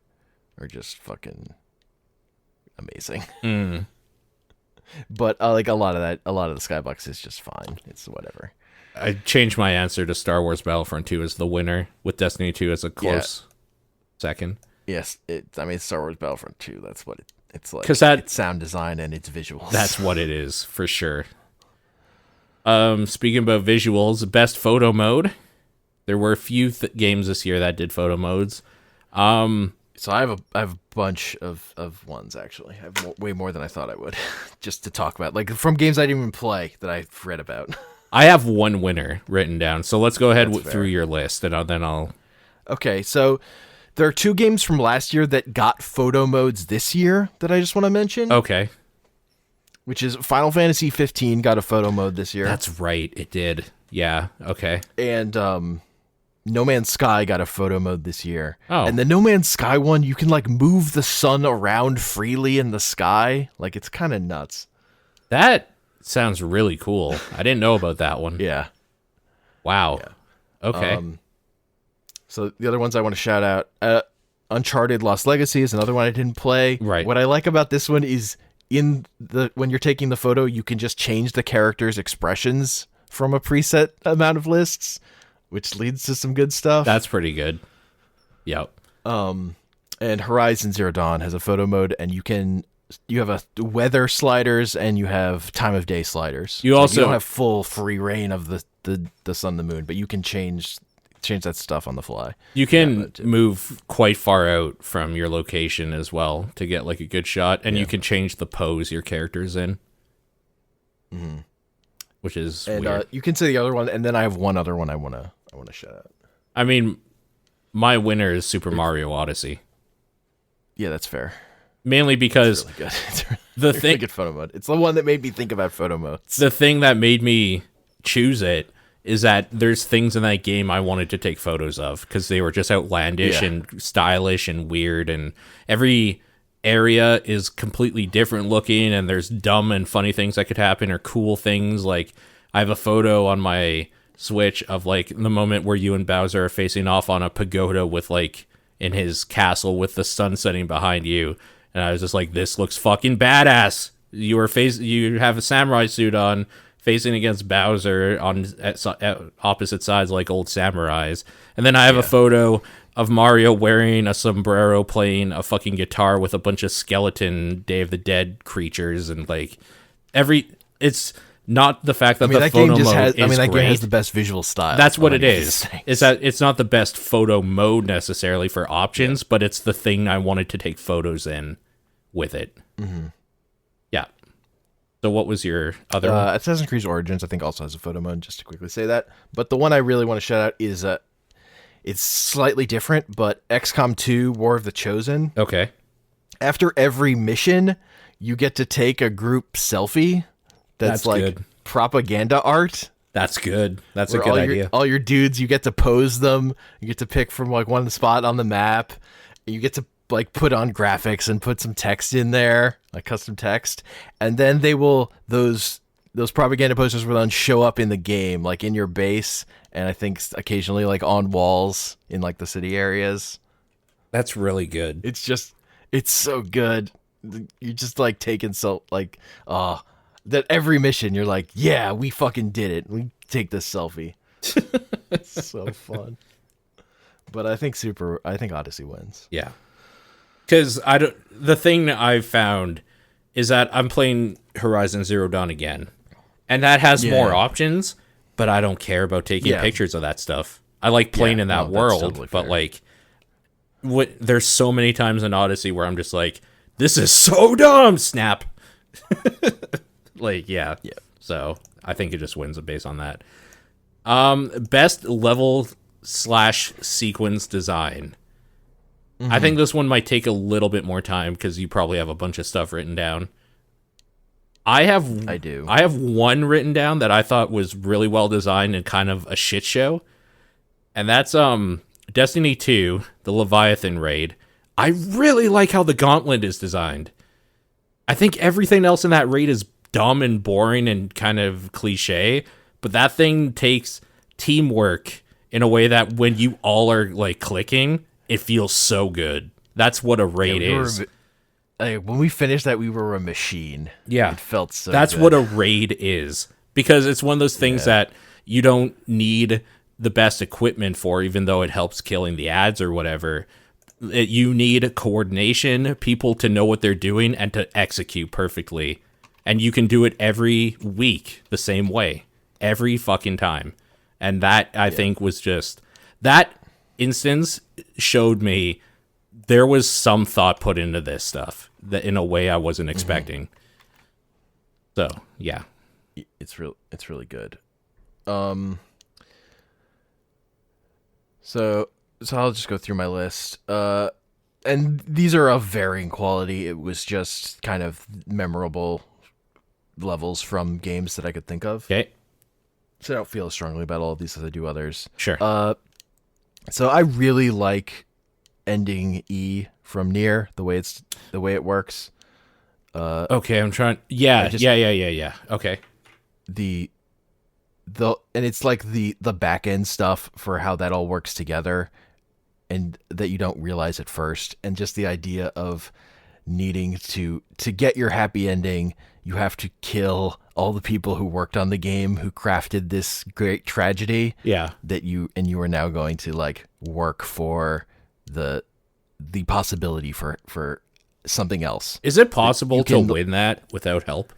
are just fucking amazing. Mm. But like a lot of the skybox is just fine. It's whatever. I changed my answer to Star Wars Battlefront 2 as the winner, with Destiny 2 as a close second. Yes, I mean Star Wars Battlefront 2. That's what it's like. 'Cause that- it's sound design and it's visuals. That's what it is, for sure. Speaking about visuals, best photo mode. There were a few games this year that did photo modes. So I have a bunch of ones actually. I have way more than I thought I would, just to talk about, like from games I didn't even play that I've read about. I have one winner written down, so let's go ahead That's through fair. your list, and then I'll... Okay, so there are two games from last year that got photo modes this year that I just want to mention, Okay. which is Final Fantasy 15 got a photo mode this year, That's right, it did. Yeah, okay. and No Man's Sky got a photo mode this year. Oh. And the No Man's Sky one, you can like move the sun around freely in the sky. Like it's kind of nuts. That sounds really cool. I didn't know about that one. Yeah. Wow. Okay. So the other ones I want to shout out, Uncharted Lost Legacy is another one I didn't play. Right. What I like about this one is when you're taking the photo, you can just change the character's expressions from a preset amount of lists, which leads to some good stuff. That's pretty good. Yep. And Horizon Zero Dawn has a photo mode, and you have a weather sliders and you have time of day sliders. You Like, also- you don't have full free reign of the sun, the moon, but you can change that stuff on the fly. You can move quite far out from your location as well to get like a good shot, and you can change the pose your character's in. Which is And weird. you can say the other one, and then I have one other one I wanna shout out. I mean, my winner is Super Mario Odyssey. Yeah, that's fair. Mainly because Really good. It's the really thing good photo mode. It's the one that made me think about photo modes. the thing that made me choose it is that there's things in that game I wanted to take photos of because they were just outlandish Yeah. and stylish and weird, and every area is completely different looking, and there's dumb and funny things that could happen or cool things. Like I have a photo on my Switch of like the moment where you and Bowser are facing off on a pagoda with like in his castle with the sun setting behind you, and I was just like, this looks fucking badass. You have a samurai suit on, facing against Bowser at opposite sides like old samurais. And then I have a photo of Mario wearing a sombrero playing a fucking guitar with a bunch of skeleton Day of the Dead creatures, and like it's Not the fact that I mean, the that photo game just mode has. is I mean, that great. game has the best visual style. That's what of it any of these is. things. Is that it's not the best photo mode necessarily for options, but it's the thing I wanted to take photos in with it. Mm-hmm. Yeah. So what was your other one? Assassin's Creed Origins, I think, also has a photo mode. Just to quickly say that, but the one I really want to shout out is it's slightly different, but XCOM 2: War of the Chosen. Okay. After every mission, you get to take a group selfie. That's like good. propaganda art. That's good. That's a Where good idea. All your dudes, you get to pose them. You get to pick from like one spot on the map. You get to like put on graphics and put some text in there, like custom text, and then those propaganda posters will then show up in the game, like in your base, and I think occasionally like on walls in like the city areas. That's really good. It's so good. You just like taking that every mission you're like, yeah, we fucking did it. We take this selfie. It's so fun. But I think Odyssey wins. Yeah. Because the thing that I've found is that I'm playing Horizon Zero Dawn again, and that has more options, but I don't care about taking pictures of that stuff. I like playing in that world, totally but like, there's so many times in Odyssey where I'm just like, this is so dumb. Snap. Like, yeah. So I think it just wins based on that. Best level / sequence design. Mm-hmm. I think this one might take a little bit more time because you probably have a bunch of stuff written down. I do. I have one written down that I thought was really well designed and kind of a shit show. And that's Destiny 2, the Leviathan raid. I really like how the gauntlet is designed. I think everything else in that raid is dumb and boring and kind of cliche, but that thing takes teamwork in a way that when you all are like clicking, it feels so good. That's what a raid is. When we finished that, we were a machine. Yeah. It felt so That's good. what a raid is. Because it's one of those things that you don't need the best equipment for, even though it helps killing the ads or whatever. You need coordination, people to know what they're doing, and to execute perfectly. And you can do it every week the same way. Every fucking time. And that, I think, was just... That instance showed me there was some thought put into this stuff that in a way I wasn't expecting. So, yeah. It's really good. So I'll just go through my list. And these are of varying quality. It was just kind of memorable levels from games that I could think of. Okay. So I don't feel as strongly about all of these as I do others. Sure. So I really like ending E from Nier, the way it works. Okay, I'm trying. Yeah. Okay. And it's like the back end stuff for how that all works together, and that you don't realize at first, and just the idea of needing to get your happy ending, you have to kill all the people who worked on the game, who crafted this great tragedy. Yeah. You are now going to like work for the possibility for something else. Is it possible to win that without help?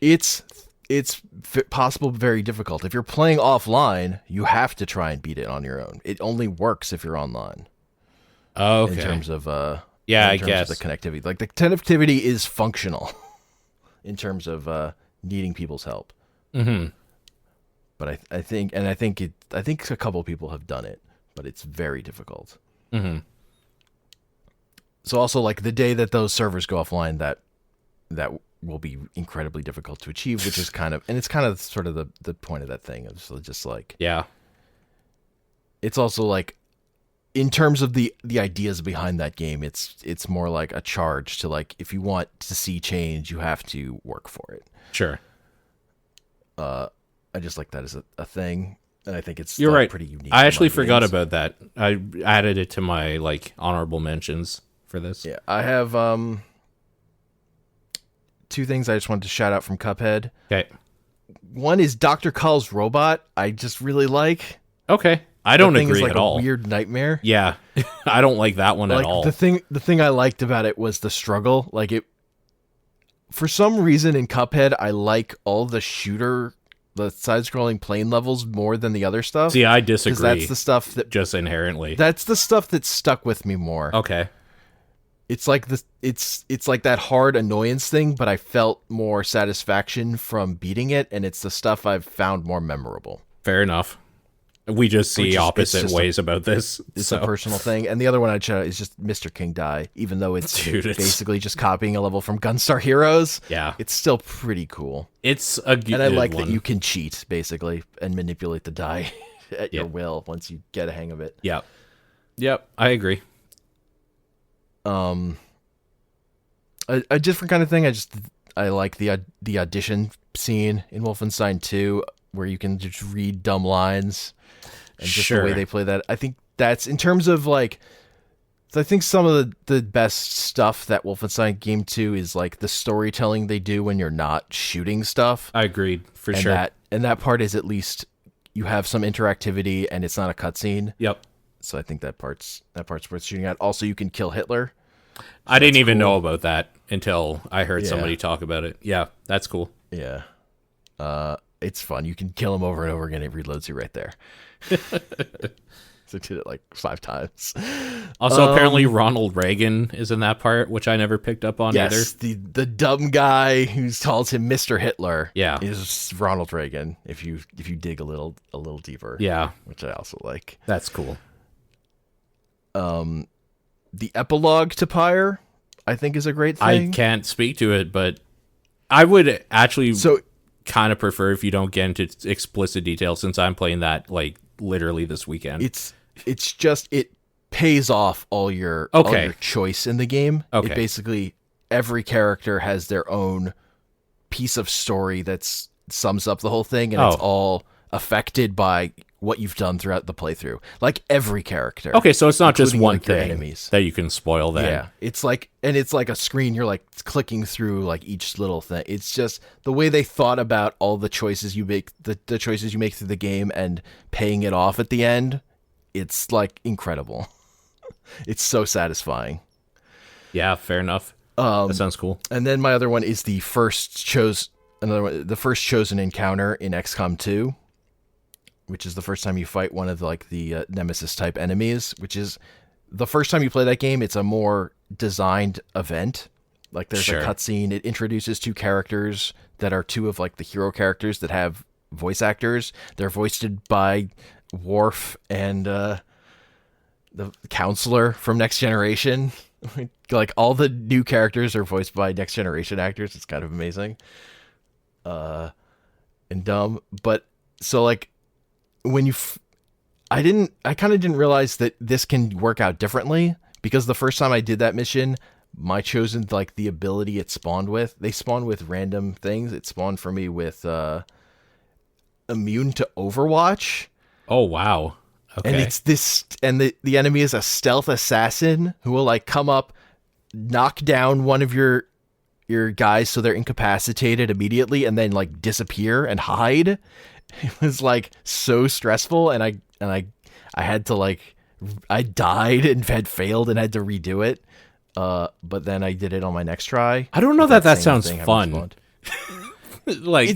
It's possible, but very difficult. If you're playing offline, you have to try and beat it on your own. It only works if you're online. Oh, okay. In terms of I guess of the connectivity, like the connectivity is functional in terms of needing people's help. Mm-hmm. But I think a couple of people have done it, but it's very difficult. Mm-hmm. So also, like the day that those servers go offline, that will be incredibly difficult to achieve, which is kind of sort of the point of that thing. It's just like, yeah, it's also like, in terms of the ideas behind that game, it's more like a charge to like, if you want to see change, you have to work for it. Sure. I just like that as a thing, and I think it's you're right. Pretty unique. I actually forgot about that. I added it to my like honorable mentions for this. Yeah, I have two things I just wanted to shout out from Cuphead. Okay. One is Dr. Kull's robot. I just really like. Okay. I don't agree at all. Weird nightmare. Yeah, I don't like that one at all. The thing I liked about it was the struggle. Like for some reason in Cuphead, I like all the side-scrolling plane levels more than the other stuff. See, I 'Cause disagree. that's the stuff that Just inherently. that's the stuff that stuck with me more. Okay. It's like it's like that hard annoyance thing, but I felt more satisfaction from beating it, and it's the stuff I've found more memorable. Fair enough. We just see It's opposite just ways about this. It's so. a personal thing. And the other one I'd shout out is just Mr. King Die, even though it's Dude, it's- basically just copying a level from Gunstar Heroes. Yeah. It's still pretty cool. It's a good And I like one. that you can cheat, basically, and manipulate the die at Yeah. your will once you get a hang of it. Yep. Yep, I agree. A different kind of thing. I like the audition scene in Wolfenstein 2 where you can just read dumb lines and just the way Sure. they play that. I think that's in terms of like. I think some of the best stuff that Wolfenstein Game 2 is like the storytelling they do when you're not shooting stuff. I agreed for and sure. that part is at least you have some interactivity and it's not a cutscene. Yep. So I think that part's worth shooting at. Also, you can kill Hitler. I didn't even cool. know about that until I heard Yeah. somebody talk about it. Yeah, that's cool. Yeah. It's fun. You can kill him over and over again. It reloads you right there. So I did it like 5 times. Also, apparently Ronald Reagan is in that part, which I never picked up on either. Yes, the dumb guy who calls him Mr. Hitler Yeah. is Ronald Reagan if you dig a little deeper. Yeah, Which I also like. that's cool. The epilogue to Pyre, I think, is a great thing. I can't speak to it, but I would actually So kind of prefer if you don't get into explicit details, since I'm playing that like literally this weekend. it's just it pays off all your choice in the game. Okay. It basically every character has their own piece of story that sums up the whole thing, and it's Oh. all affected by what you've done throughout the playthrough. Like every character. Okay, so it's not just including, one like, your thing enemies. that you can spoil then. Yeah, it's like a screen. You're like clicking through like each little thing. It's just the way they thought about all the choices you make, the choices you make through the game, and paying it off at the end. It's like incredible. It's so satisfying. Yeah, fair enough. That sounds cool. And then my other one is the first chosen encounter in XCOM 2, which is the first time you fight one of the Nemesis type enemies, which is the first time you play that game. It's a more designed event. Like there's Sure. a cutscene. It introduces 2 characters that are 2 of like the hero characters that have voice actors. They're voiced by Worf and the counselor from Next Generation. Like all the new characters are voiced by Next Generation actors. It's kind of amazing. And dumb, but so like when I kind of didn't realize that this can work out differently, because the first time I did that mission, my chosen, like the ability it spawned with, they spawned with random things. It spawned for me with immune to Overwatch. Oh wow. Okay. And it's this, and the enemy is a stealth assassin who will like come up, knock down one of your guys so they're incapacitated immediately, and then like disappear and hide. It was like so stressful, and I had to like, I died and had failed and had to redo it. But then I did it on my next try. I don't know with that same sounds thing having fun. spawned. Like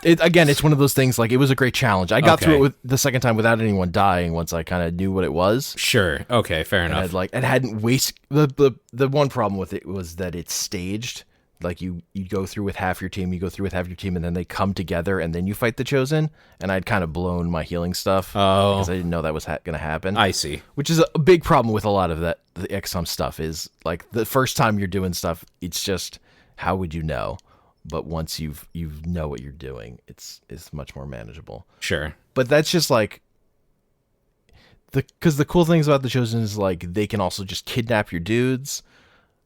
It's one of those things. Like it was a great challenge. I got through Okay. it with the second time without anyone dying once I kind of knew what it was. sure. Okay, fair And enough. and hadn't wasted the one problem with it was that it's staged. Like you go through with half your team, and then they come together, and then you fight the chosen. And I'd kind of blown my healing stuff Oh. because I didn't know that was going to happen. I see. Which is a big problem with a lot of the XCOM stuff. Is like the first time you're doing stuff, it's just how would you know? But once you know what you're doing, it's much more manageable. Sure. But that's just like because the cool things about the chosen is like they can also just kidnap your dudes.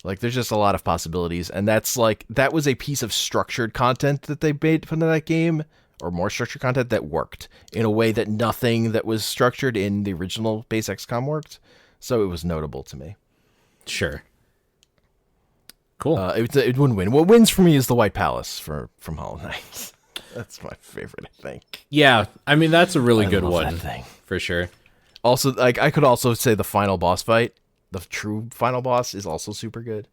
Like there's just a lot of possibilities, and that was a piece of structured content that they made into that game, or more structured content that worked in a way that nothing that was structured in the original base XCOM worked. So it was notable to me. Sure. Cool. It wouldn't win. What wins for me is the White Palace from Hollow Knight. That's my favorite, I think. Yeah, I mean that's a really good love one that thing. for sure. Also, like I could also say the final boss fight, the true final boss, is also super good.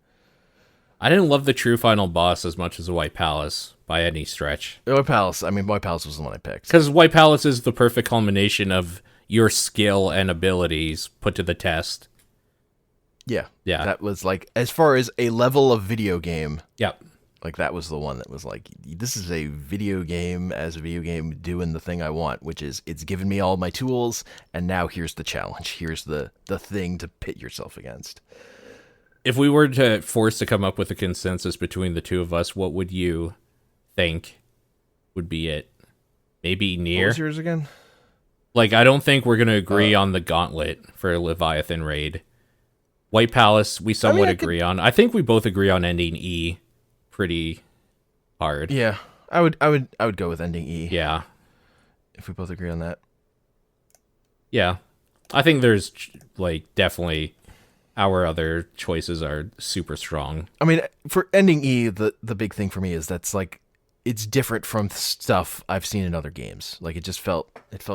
I didn't love the true final boss as much as the White Palace by any stretch. White Palace. I mean, White Palace was the one I picked. Because White Palace is the perfect culmination of your skill and abilities put to the test. Yeah. Yeah. That was like, as far as a level of video game, Yep. like that was the one that was like, this is a video game as a video game doing the thing I want, which is it's given me all my tools, and now here's the challenge. Here's the thing to pit yourself against. If we were to force to come up with a consensus between the two of us, what would you think would be it? Maybe What Nier? was yours again? Like, I don't think we're going to agree on the Gauntlet for Leviathan Raid. White Palace, we somewhat agree on. I think we both agree on ending E pretty hard. Yeah, I would go with ending E. Yeah. If we both agree on that. Yeah. I think there's, like, definitely our other choices are super strong. I mean, for ending E, the big thing for me is that's like, it's different from stuff I've seen in other games. Like, it felt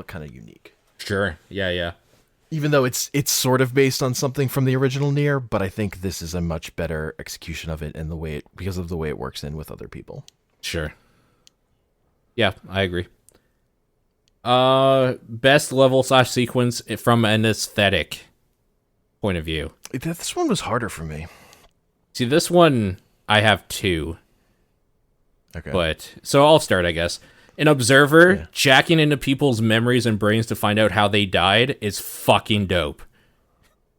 kind of unique. Sure. Yeah, yeah. Even though it's sort of based on something from the original Nier, but I think this is a much better execution of it and the way because of the way it works in with other people. Sure. Yeah, I agree. Best level / sequence from an aesthetic point of view. This one was harder for me. See, this one I have two. Okay. But so I'll start, I guess. An observer jacking into people's memories and brains to find out how they died is fucking dope.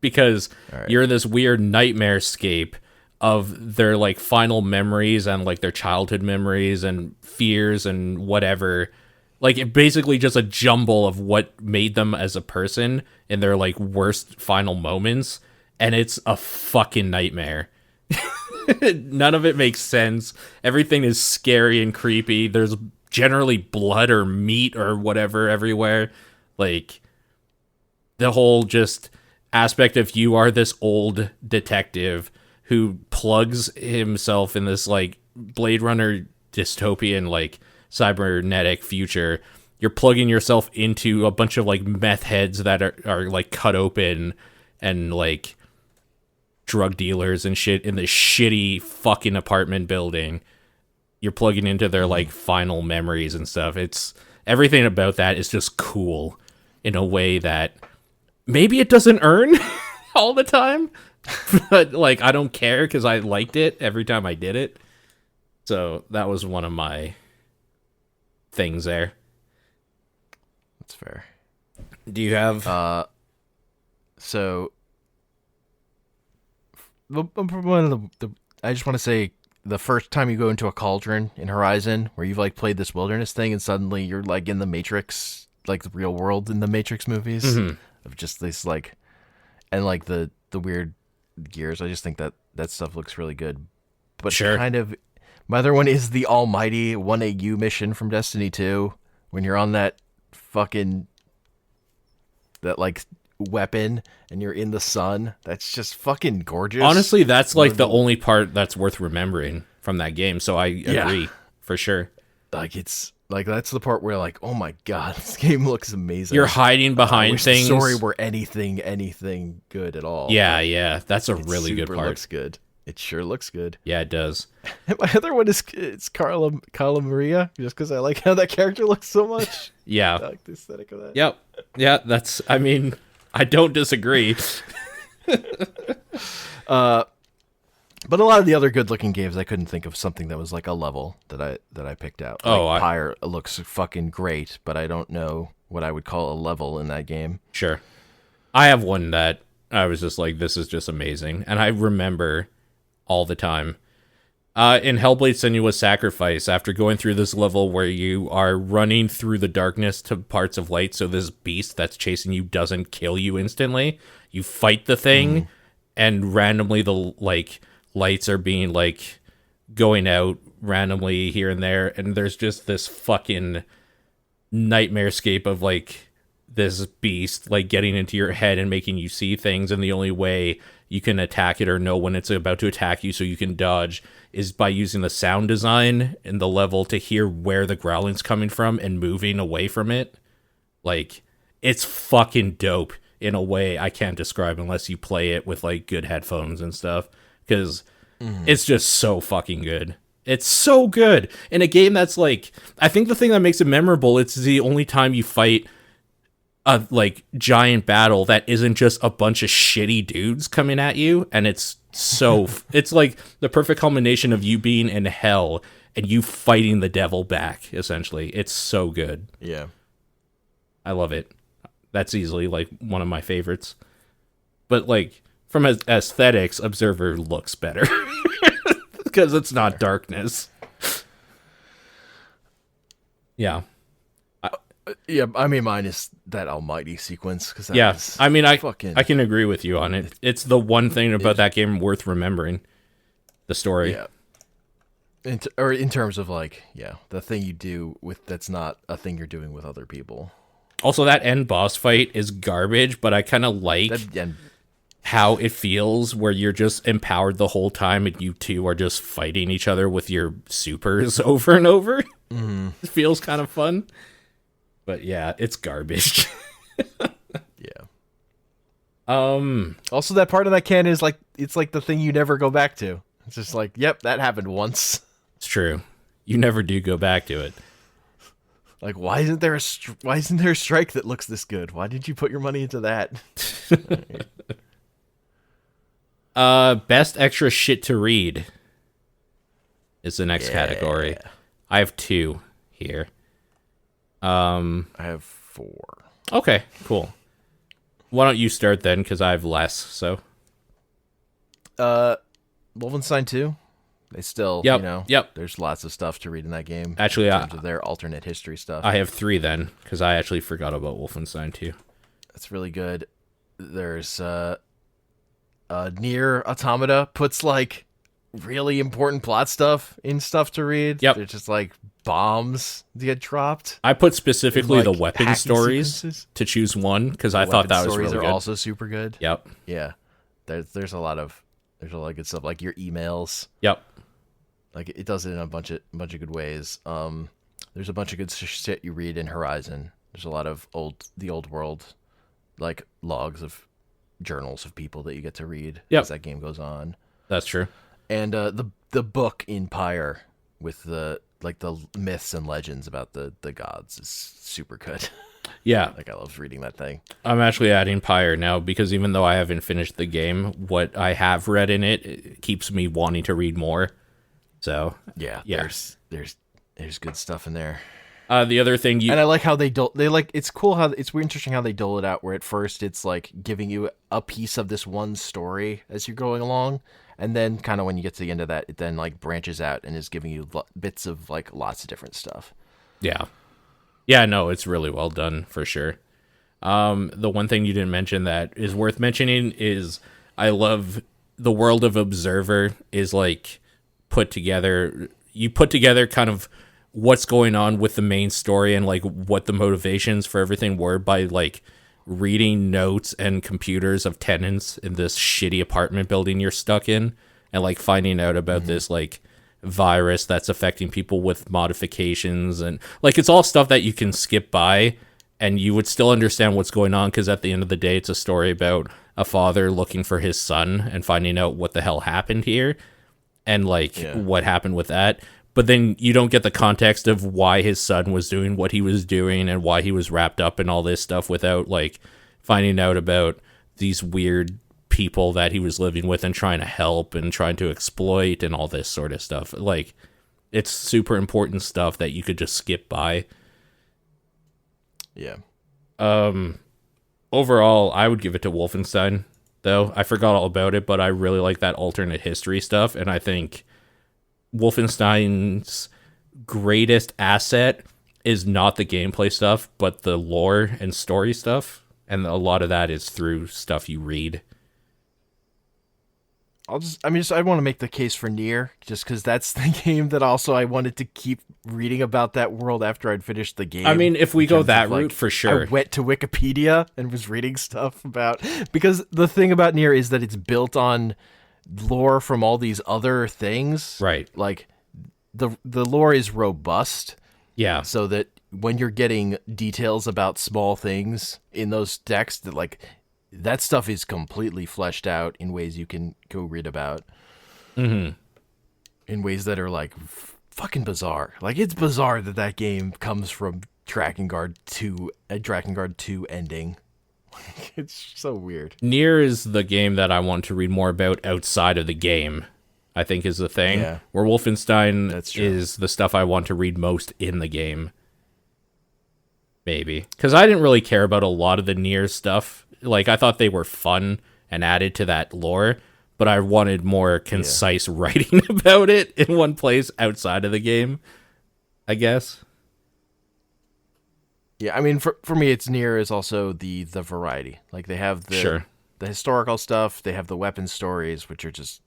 Because you're in this weird nightmare scape of their like final memories and like their childhood memories and fears and whatever. Like, it basically just a jumble of what made them as a person in their like worst final moments, and it's a fucking nightmare. None of it makes sense. Everything is scary and creepy. There's generally blood or meat or whatever everywhere. Like, the whole just aspect of you are this old detective who plugs himself in this like Blade Runner dystopian like cybernetic future. You're plugging yourself into a bunch of like meth heads that are like cut open and like drug dealers and shit in this shitty fucking apartment building. You're plugging into their like final memories and stuff. It's everything about that is just cool in a way that maybe it doesn't earn all the time, but like I don't care because I liked it every time I did it. So that was one of my things there. That's fair. Do you have So one of the I just want to say the first time you go into a cauldron in Horizon where you've like played this wilderness thing and suddenly you're like in the Matrix, like the real world in the Matrix movies of just this like, and like the weird gears. I just think that stuff looks really good. But Sure. kind of, my other one is the almighty 1AU mission from Destiny 2 when you're on that fucking, that like weapon and you're in the sun. That's just fucking gorgeous. honestly, that's like the only part that's worth remembering from that game. So I agree for sure. Like it's like that's the part where like, oh my god, this game looks amazing. You're hiding I behind wish things. the story were anything good at all. Yeah, that's a It really good super part. Looks good. It sure looks good. Yeah, it does. And my other one is it's Carla Maria, just because I like how that character looks so much. Yeah. I like the aesthetic of that. Yep. Yeah, that's. I mean, I don't disagree. But a lot of the other good-looking games, I couldn't think of something that was like a level that I picked out. Like Pyre looks fucking great, but I don't know what I would call a level in that game. Sure. I have one that I was just like, this is just amazing, and I remember all the time. In Hellblade: Senua's Sacrifice, after going through this level where you are running through the darkness to parts of light, so this beast that's chasing you doesn't kill you instantly, you fight the thing, and randomly the like lights are being like going out randomly here and there, and there's just this fucking nightmarescape of like this beast like getting into your head and making you see things, and the only way you can attack it or know when it's about to attack you so you can dodge is by using the sound design in the level to hear where the growling's coming from and moving away from it. Like, it's fucking dope in a way I can't describe unless you play it with like good headphones and stuff, because It's just so fucking good. It's so good in a game that's like, I think the thing that makes it memorable, it's the only time you fight a like giant battle that isn't just a bunch of shitty dudes coming at you, and it's so it's like the perfect culmination of you being in hell and you fighting the devil back, essentially. It's so good. Yeah. I love it. That's easily like one of my favorites. But like from aesthetics, Observer looks better because it's not darkness. Yeah. Yeah, I mean, mine is that Almighty sequence. Cause Yeah, I mean, I can agree with you on it. It's the one thing about that game worth remembering. The story. Yeah. In terms of like, the thing you do with that's not a thing you're doing with other people. Also, that end boss fight is garbage, but I kind of like how it feels where you're just empowered the whole time and you two are just fighting each other with your supers over and over. Mm-hmm. It feels kind of fun. But yeah, it's garbage. Yeah. Also, that part of that can is like, it's like the thing you never go back to. It's just like, yep, that happened once. It's true. You never do go back to it. Like, why isn't there a strike that looks this good? Why did you put your money into that? Best extra shit to read is the next category. I have 2 here. I have 4. Okay, cool. Why don't you start then? Because I have less. So, Wolfenstein 2. They still, Yep. There's lots of stuff to read in that game. Actually, in terms of their alternate history stuff. I have 3 then, because I actually forgot about Wolfenstein 2. That's really good. There's Nier Automata puts like really important plot stuff in stuff to read. Yep. They're just like bombs get dropped. I put specifically the weapon hacky stories sequences. to choose one because I thought that was really good. Stories are also super good. Yep. Yeah. There's a lot of good stuff, like your emails. Yep. Like it does it in a bunch of good ways. There's a bunch of good shit you read in Horizon. There's a lot of the old world, like logs of journals of people that you get to read as that game goes on. That's true. And the book in Pyre with the myths and legends about the gods is super good. Yeah. Like I love reading that thing. I'm actually adding Pyre now because even though I haven't finished the game, what I have read in it keeps me wanting to read more. So yeah. There's good stuff in there. The other thing and I like how it's cool how it's interesting how they dole it out, where at first it's like giving you a piece of this one story as you're going along, and then kind of when you get to the end of that, it then like branches out and is giving you bits of like lots of different stuff. Yeah, no, it's really well done for sure. The one thing you didn't mention that is worth mentioning is I love the world of Observer is like put together. You put together kind of what's going on with the main story and like what the motivations for everything were by like reading notes and computers of tenants in this shitty apartment building you're stuck in, and like finding out about this like virus that's affecting people with modifications, and like it's all stuff that you can skip by and you would still understand what's going on, because at the end of the day it's a story about a father looking for his son and finding out what the hell happened here and like what happened with that. But then you don't get the context of why his son was doing what he was doing and why he was wrapped up in all this stuff without like finding out about these weird people that he was living with and trying to help and trying to exploit and all this sort of stuff. Like, it's super important stuff that you could just skip by. Yeah. Overall, I would give it to Wolfenstein, though. I forgot all about it, but I really like that alternate history stuff, and I think Wolfenstein's greatest asset is not the gameplay stuff, but the lore and story stuff, and a lot of that is through stuff you read. I want to make the case for Nier, just because that's the game that also I wanted to keep reading about that world after I'd finished the game. I mean, if we go that route, for sure. I went to Wikipedia and was reading stuff about, because the thing about Nier is that it's built on lore from all these other things. Right. Like, the lore is robust. Yeah. So that when you're getting details about small things in those texts, that stuff is completely fleshed out in ways you can go read about. Mm-hmm. in ways that are like fucking bizarre. Like it's bizarre that that game comes from Drakengard 2, a Drakengard 2 ending. It's so weird. Nier is the game that I want to read more about outside of the game, I think is the thing. Yeah. Where Wolfenstein That's true. is the stuff I want to read most in the game. Maybe. Because I didn't really care about a lot of the Nier stuff. Like, I thought they were fun and added to that lore, but I wanted more concise writing about it in one place outside of the game, I guess. Yeah, I mean, for me, it's Nier is also the variety. Like they have the historical stuff, they have the weapon stories, which are just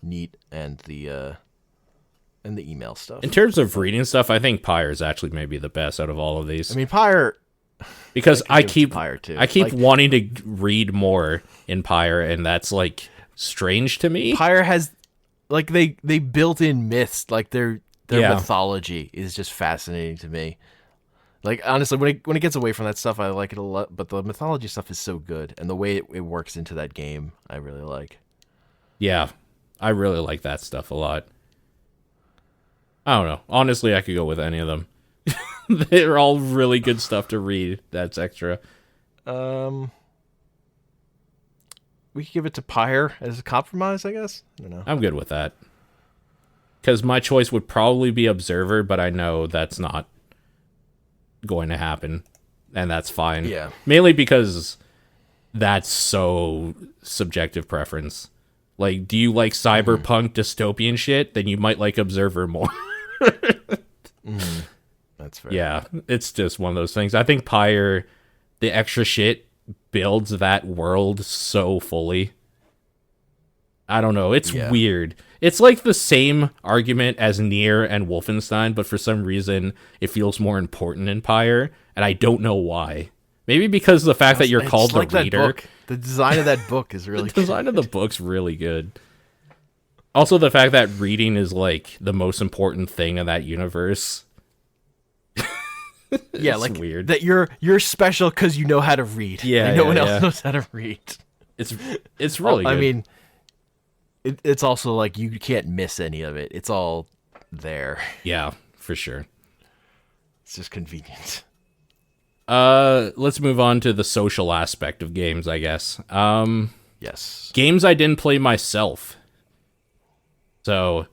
neat, and the email stuff. In terms of reading stuff, I think Pyre is actually maybe the best out of all of these. I mean, Pyre, because I give it to keep Pyre, too. I keep Like- wanting to read more in Pyre, and that's like strange to me. Pyre has like they built in myths, like their Yeah. mythology is just fascinating to me. Like honestly, when it gets away from that stuff, I like it a lot. But the mythology stuff is so good, and the way it works into that game, I really like. Yeah, I really like that stuff a lot. I don't know. Honestly, I could go with any of them. They're all really good stuff to read. That's extra. We could give it to Pyre as a compromise, I guess. I don't know. I'm good with that. Because my choice would probably be Observer, but I know that's not going to happen, and that's fine. Yeah. Mainly because that's so subjective preference. Like, do you like cyberpunk dystopian shit? Then you might like Observer more. That's fair. Yeah, it's just one of those things. I think Pyre, the extra shit, builds that world so fully. I don't know. It's weird. It's like the same argument as Nier and Wolfenstein, but for some reason it feels more important in Pyre, and I don't know why. Maybe because of the fact that you're It's called like the that reader. book. The design of that book is really The design of the book's really good. Also, the fact that reading is like the most important thing in that universe. yeah, It's like weird. that you're special because you know how to read. Yeah, and no one yeah. else knows how to read. It's really good. I mean, it's also like you can't miss any of it. It's all there. Yeah, for sure. It's just convenient. Let's move on to the social aspect of games, I guess. Yes. Games I didn't play myself. So,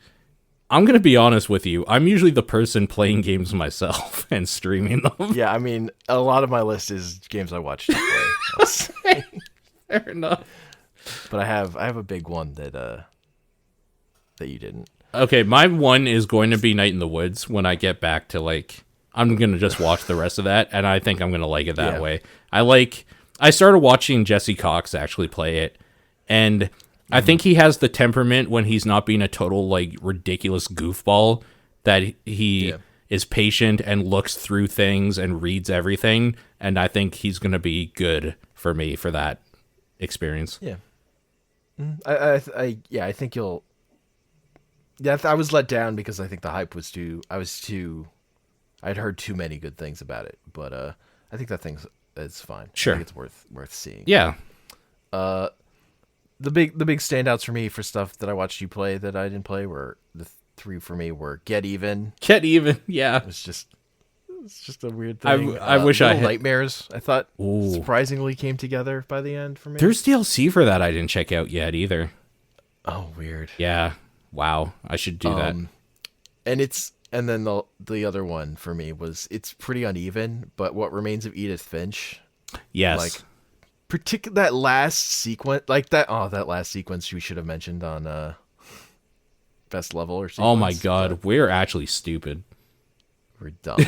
I'm going to be honest with you. I'm usually the person playing games myself and streaming them. Yeah, I mean, a lot of my list is games I watched play. Fair enough. But I have a big one that you didn't. Okay, my one is going to be Night in the Woods when I get back to, like, I'm going to just watch the rest of that, and I think I'm going to like it that way. I started watching Jesse Cox actually play it, and I think he has the temperament when he's not being a total, like, ridiculous goofball, that he is patient and looks through things and reads everything, and I think he's going to be good for me for that experience. Yeah. I think you'll. Yeah, I was let down because I think the hype was I'd heard too many good things about it, but I think that it's fine. Sure. I think it's worth seeing. Yeah. The big standouts for me for stuff that I watched you play that I didn't play were the three for me were Get Even. Get Even, yeah. It's just a weird thing. I wish I Little had... Nightmares, I thought, Ooh. surprisingly came together by the end for me. There's DLC for that I didn't check out yet either. Oh, weird. Yeah. Wow. I should do that. And then the other one for me was it's pretty uneven, but What Remains of Edith Finch. Yes. Like that last sequence, that last sequence we should have mentioned on best level or sequence. Oh my god, we're actually stupid. We're dumb.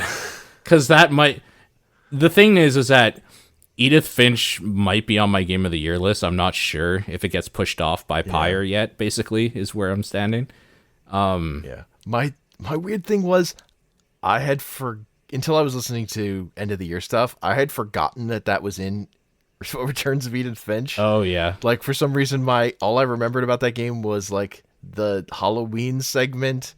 Because the thing is that Edith Finch might be on my Game of the Year list. I'm not sure if it gets pushed off by Pyre yet, basically, is where I'm standing. Yeah. My weird thing was until I was listening to end of the year stuff, I had forgotten that was in Returns of Edith Finch. Oh, yeah. Like for some reason all I remembered about that game was like the Halloween segment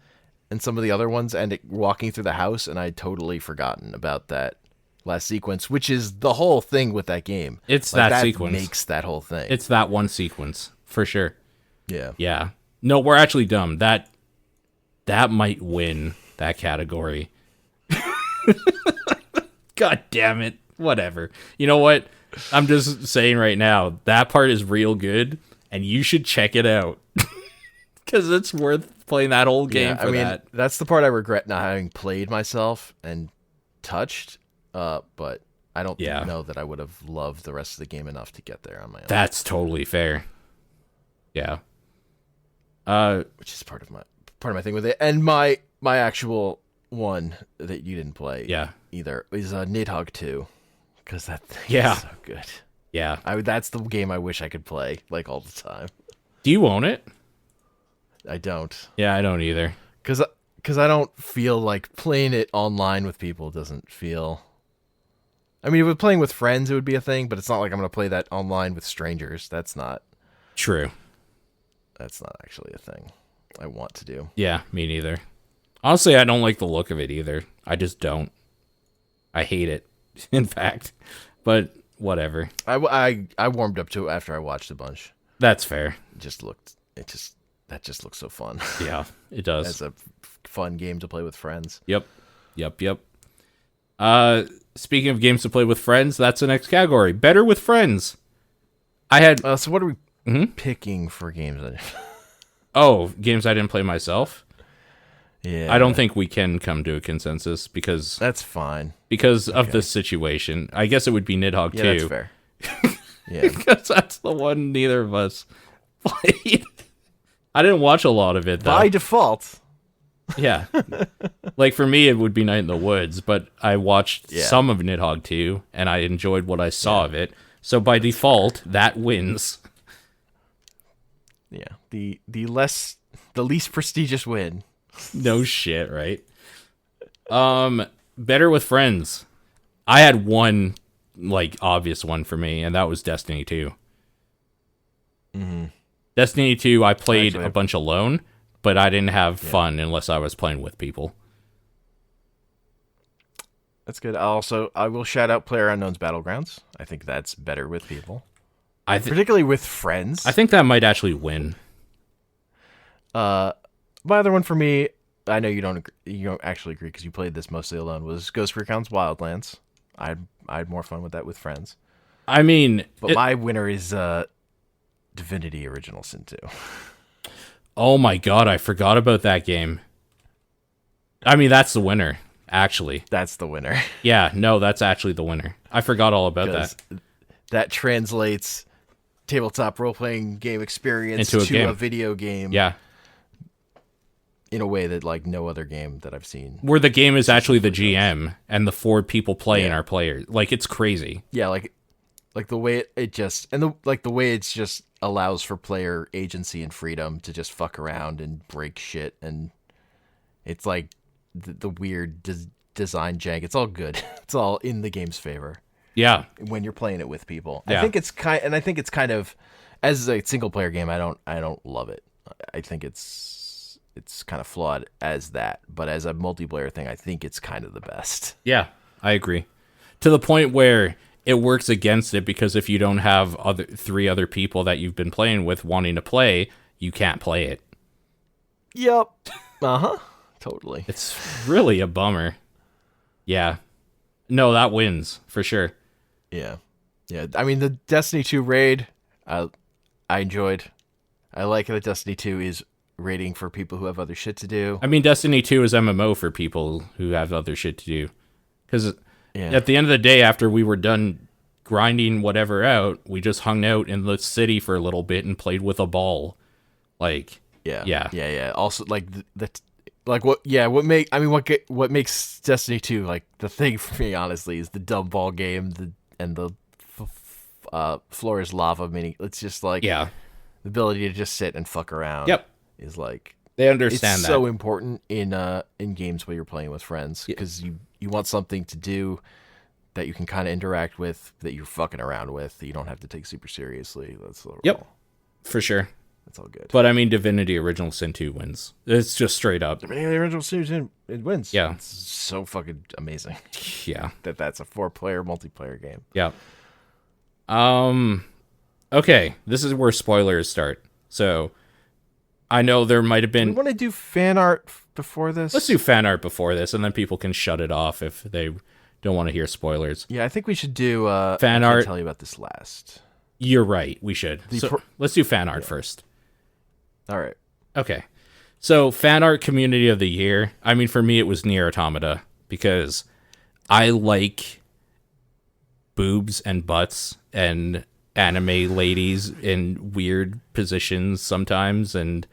and some of the other ones and walking through the house, and I'd totally forgotten about that last sequence, which is the whole thing with that game. It's like, that sequence. Makes that whole thing. It's that one sequence, for sure. Yeah. Yeah. No, we're actually dumb. That might win that category. God damn it. Whatever. You know what? I'm just saying right now, that part is real good, and you should check it out. Because it's worth playing that whole game for that. That's the part I regret not having played myself and touched, but I don't know that I would have loved the rest of the game enough to get there on my own. That's totally fair. Yeah. Which is part of my thing with it. And my actual one that you didn't play either is Nidhogg 2, because that thing is so good. Yeah. That's the game I wish I could play like all the time. Do you own it? I don't. Yeah, I don't either. Because I don't feel like playing it online with people doesn't feel... I mean, if we're playing with friends, it would be a thing, but it's not like I'm going to play that online with strangers. That's not... True. That's not actually a thing I want to do. Yeah, me neither. Honestly, I don't like the look of it either. I just don't. I hate it, in fact. But whatever. I warmed up to it after I watched a bunch. That's fair. That just looks so fun. Yeah, it does. It's a fun game to play with friends. Yep. Speaking of games to play with friends, that's the next category. Better with friends. I had... So what are we picking for games? Games I didn't play myself? Yeah. I don't think we can come to a consensus because... That's fine. Because of the situation. I guess it would be Nidhogg 2. Yeah, that's fair. Yeah. Because that's the one neither of us played. I didn't watch a lot of it, though. By default. Yeah. Like, for me, it would be Night in the Woods, but I watched some of Nidhogg 2, and I enjoyed what I saw of it. So, by default, that wins. Yeah. The least prestigious win. No shit, right? Better with friends. I had one, like, obvious one for me, and that was Destiny 2. Mm-hmm. Destiny 2, I played a bunch alone, but I didn't have fun unless I was playing with people. That's good. I will shout out PlayerUnknown's Battlegrounds. I think that's better with people. Particularly with friends. I think that might actually win. My other one for me, I know you don't actually agree because you played this mostly alone, was Ghost Recon's Wildlands. I had more fun with that with friends. I mean... But my winner is Divinity Original Sin 2. Oh my god, I forgot about that game. I mean, that's the winner, actually. That's the winner. Yeah, no, that's actually the winner. I forgot all about that. That translates tabletop role-playing game experience to a video game. Yeah. In a way that, like, no other game that I've seen. Where the game is actually the GM, and the 4 people playing are players. Like, it's crazy. Yeah, like the way it just... And the way it's just allows for player agency and freedom to just fuck around and break shit, and it's like the weird design jank. It's all good. It's all in the game's favor. Yeah, when you're playing it with people. Yeah. I think it's kind of as a single player game. I don't love it. I think it's kind of flawed as that, but as a multiplayer thing, I think it's kind of the best. Yeah, I agree. To the point where it works against it, because if you don't have 3 other people that you've been playing with wanting to play, you can't play it. Yep. Totally. It's really a bummer. Yeah. No, that wins for sure. Yeah. Yeah. I mean, the Destiny 2 raid, I enjoyed. I like that Destiny 2 is raiding for people who have other shit to do. I mean, Destiny 2 is MMO for people who have other shit to do. Because at the end of the day, after we were done grinding whatever out, we just hung out in the city for a little bit and played with a ball. Like, yeah. Also, like what makes Destiny 2 like the thing for me, honestly, is the dumb ball game, and the floor is lava mini. It's just like the ability to just sit and fuck around. Yep, is like they understand it's that. so important in games where you're playing with friends, because you want something to do that you can kind of interact with, that you're fucking around with, that you don't have to take super seriously. That's for sure. That's all good. But I mean, Divinity Original Sin 2 wins. It's just straight up. Divinity Original Sin, it wins. Yeah, it's so fucking amazing. Yeah, that's a 4-player multiplayer game. Yeah. Okay, this is where spoilers start. So, I know there might have We been. want to do fan art before this. Let's do fan art before this, and then people can shut it off if they don't want to hear spoilers. Yeah, I think we should do Fan I can't art. tell you about this last. You're right. We should. So, let's do fan art first. All right. Okay. So, fan art community of the year. I mean, for me, it was Nier Automata because I like boobs and butts and anime ladies in weird positions sometimes and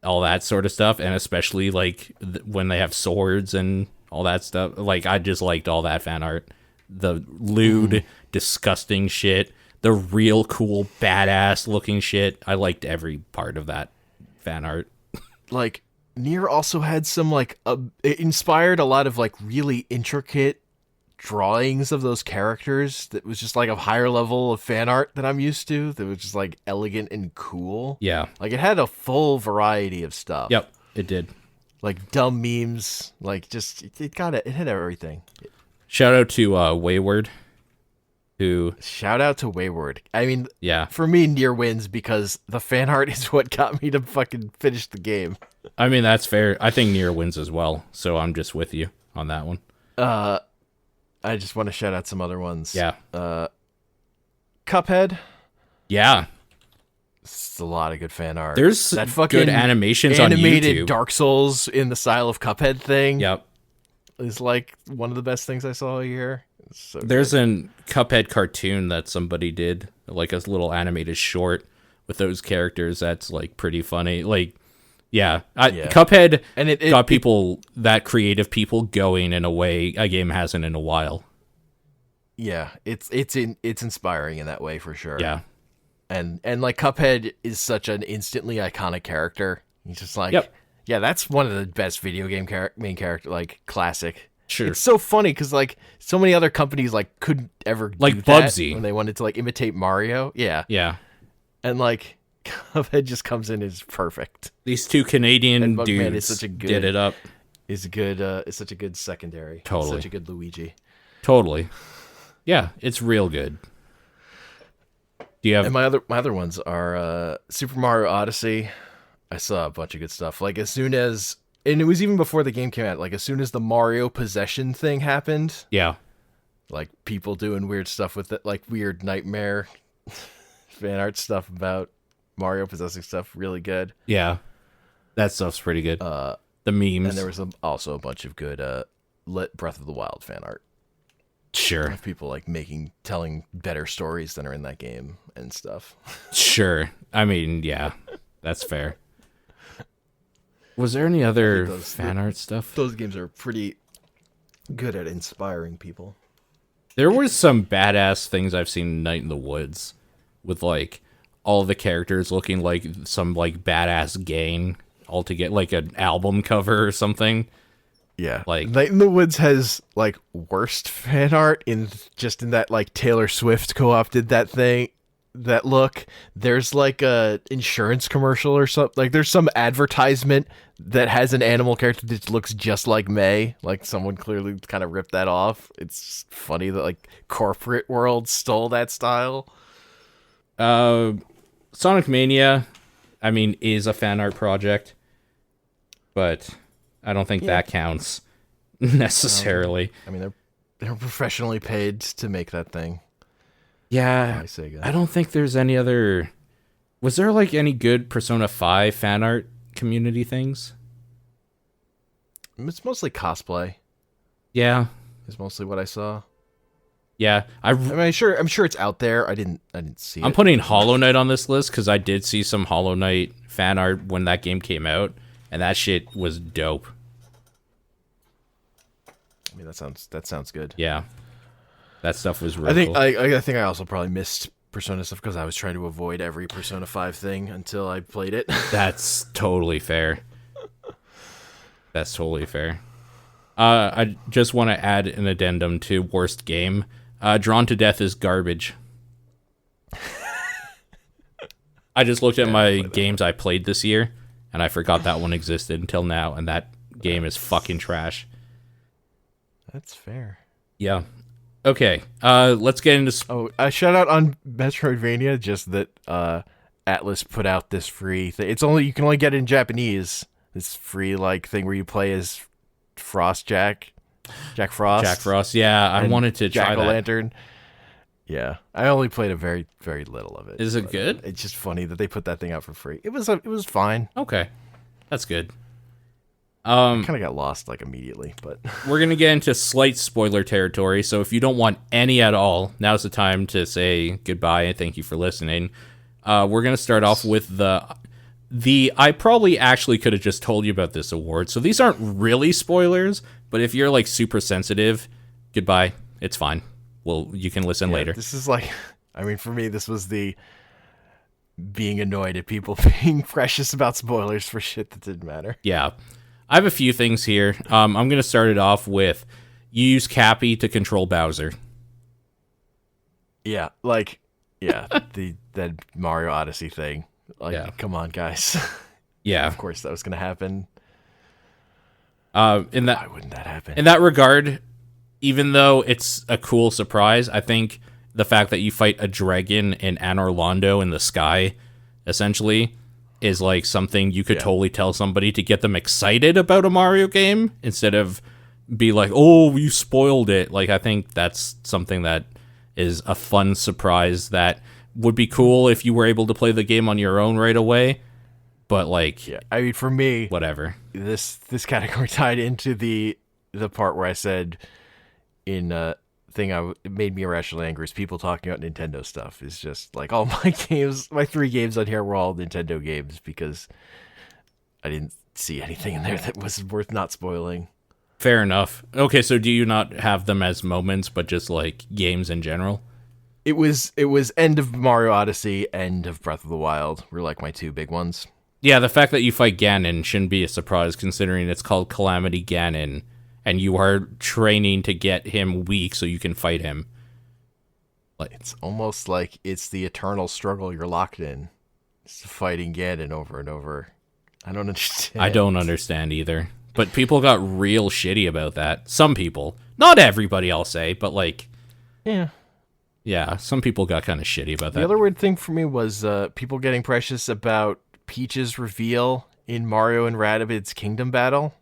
all that sort of stuff. And especially like when they have swords and all that stuff. Like, I just liked all that fan art. The lewd, disgusting shit. The real cool, badass looking shit. I liked every part of that fan art. Like Nier also had some like it inspired a lot of like really intricate drawings of those characters that was just like a higher level of fan art that I'm used to, that was just like elegant and cool. Yeah. Like it had a full variety of stuff. Yep, it did. Like dumb memes, like just it had everything. Shout out to Wayward, who Shout out to Wayward. I mean, yeah. for me, Nier wins because the fan art is what got me to fucking finish the game. I mean, that's fair. I think Nier wins as well, so I'm just with you on that one. I just want to shout out some other ones. Yeah. Cuphead. Yeah. It's a lot of good fan art. There's that fucking good animations on animated YouTube. Dark Souls in the style of Cuphead thing. Yep. Is like one of the best things I saw all year. It's so There's good. an Cuphead cartoon that somebody did, like a little animated short with those characters that's like pretty funny. Like, yeah. Cuphead And it got people, that creative people, going in a way a game hasn't in a while. Yeah, it's inspiring in that way for sure. Yeah. And like Cuphead is such an instantly iconic character. He's just like, Yep. yeah, that's one of the best video game main character, like classic. Sure. It's so funny because like so many other companies like couldn't ever Like do that Bubsy. when they wanted to like imitate Mario. Yeah, Yeah. and like Cuphead just comes in as perfect. These two Canadian And Bugman is dudes such a good- did it up. Is good. Is such a good secondary. Totally. Such a good Luigi. Totally. Yeah, it's real good. Do you have And my other ones are Super Mario Odyssey. I saw a bunch of good stuff. Like as soon as, and it was even before the game came out. Like as soon as the Mario possession thing happened, Yeah. like people doing weird stuff with it, like weird nightmare fan art stuff about Mario possessing stuff. Really good. Yeah. That stuff's pretty good. The memes. And there was also a bunch of good Breath of the Wild fan art. Sure. Of people like telling better stories than are in that game and stuff. Sure. I mean, yeah. That's fair. Was there any other those- fan art stuff? Those games are pretty good at inspiring people. There was some badass things I've seen in Night in the Woods with like all the characters looking like some like badass gang all together, like an album cover or something. Yeah, Like- Night in the Woods has like worst fan art in that like Taylor Swift co-opted that look. There's like a insurance commercial or something. Like there's some advertisement that has an animal character that looks just like May. Like someone clearly kind of ripped that off. It's funny that like corporate world stole that style. Sonic Mania, I mean, is a fan art project, but I don't think that counts necessarily. I mean they're professionally paid to make that thing. Yeah, By Sega. I don't think there's any other. Was there like any good Persona 5 fan art community things? It's mostly cosplay. Yeah, Is mostly what I saw. yeah. I mean, I'm sure it's out there. I didn't see I'm it. putting Hollow Knight on this list because I did see some Hollow Knight fan art when that game came out, and that shit was dope. I mean, that sounds good. Yeah, that stuff was real I think cool. I think I also probably missed Persona stuff because I was trying to avoid every Persona 5 thing until I played it. That's totally fair. That's totally fair. I just want to add an addendum to worst game. Drawn to Death is garbage. I just looked at my games I played this year, and I forgot that one existed until now, and that game is fucking trash. That's fair. Yeah. Okay. Let's get into. Oh, a shout out on Metroidvania, just that Atlas put out this free thing. You can only get it in Japanese. This free like thing where you play as Jack Frost. Jack Frost. Yeah, I wanted to try that. Jack-o'-lantern. Yeah, I only played a very, very little of it. Is it good? It's just funny that they put that thing out for free. It was fine. Okay, that's good. I kind of got lost like immediately, but We're gonna get into slight spoiler territory, so if you don't want any at all, now's the time to say goodbye and thank you for listening. We're gonna start off with the I probably actually could have just told you about this award, so these aren't really spoilers, but if you're like super sensitive, goodbye. It's fine. Well, you can listen later. This is like, I mean, for me, this was the being annoyed at people being precious about spoilers for shit that didn't matter. Yeah. I have a few things here. I'm going to start it off with you use Cappy to control Bowser. Yeah, that Mario Odyssey thing. Like, come on, guys. Yeah. Of course that was going to happen. Why wouldn't that happen? In that regard, even though it's a cool surprise, I think the fact that you fight a dragon in Anor Londo in the sky, essentially, is like something you could totally tell somebody to get them excited about a Mario game instead of be like, oh, you spoiled it. Like, I think that's something that is a fun surprise that would be cool if you were able to play the game on your own right away. But like, yeah, I mean, for me, whatever. This category tied into the part where I said in thing it made me irrationally angry is people talking about Nintendo stuff. Is just like all my games, my 3 games on here were all Nintendo games because I didn't see anything in there that was worth not spoiling. Fair enough. Okay, so do you not have them as moments, but just like games in general? It was end of Mario Odyssey, end of Breath of the Wild were like my 2 big ones. Yeah, the fact that you fight Ganon shouldn't be a surprise considering it's called Calamity Ganon, and you are training to get him weak so you can fight him. Like, it's almost like it's the eternal struggle you're locked in. It's fighting Ganon over and over. I don't understand. I don't understand either. But people got real shitty about that. Some people. Not everybody, I'll say, but like... Yeah, some people got kind of shitty about that. The other weird thing for me was people getting precious about Peach's reveal in Mario and Rabbids Kingdom Battle,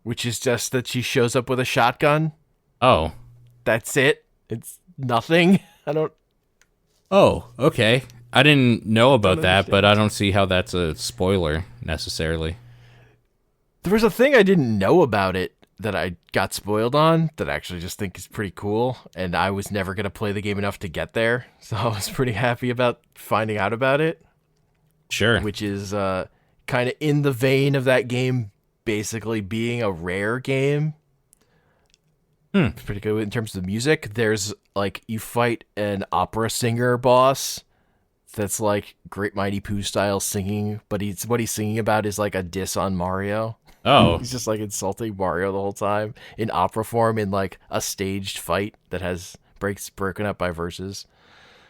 which is just that she shows up with a shotgun. Oh. That's it. It's nothing. I don't... Oh, okay. I didn't know about that, but I don't see how that's a spoiler, necessarily. There was a thing I didn't know about it that I got spoiled on that I actually just think is pretty cool, and I was never going to play the game enough to get there, so I was pretty happy about finding out about it. Sure. Which is kind of in the vein of that game basically being a rare game. It's pretty good in terms of the music. There's, like, you fight an opera singer boss that's, like, Great Mighty Pooh style singing, but what he's singing about is, like, a diss on Mario. Oh. He's just, like, insulting Mario the whole time in opera form in, like, a staged fight that has broken up by verses.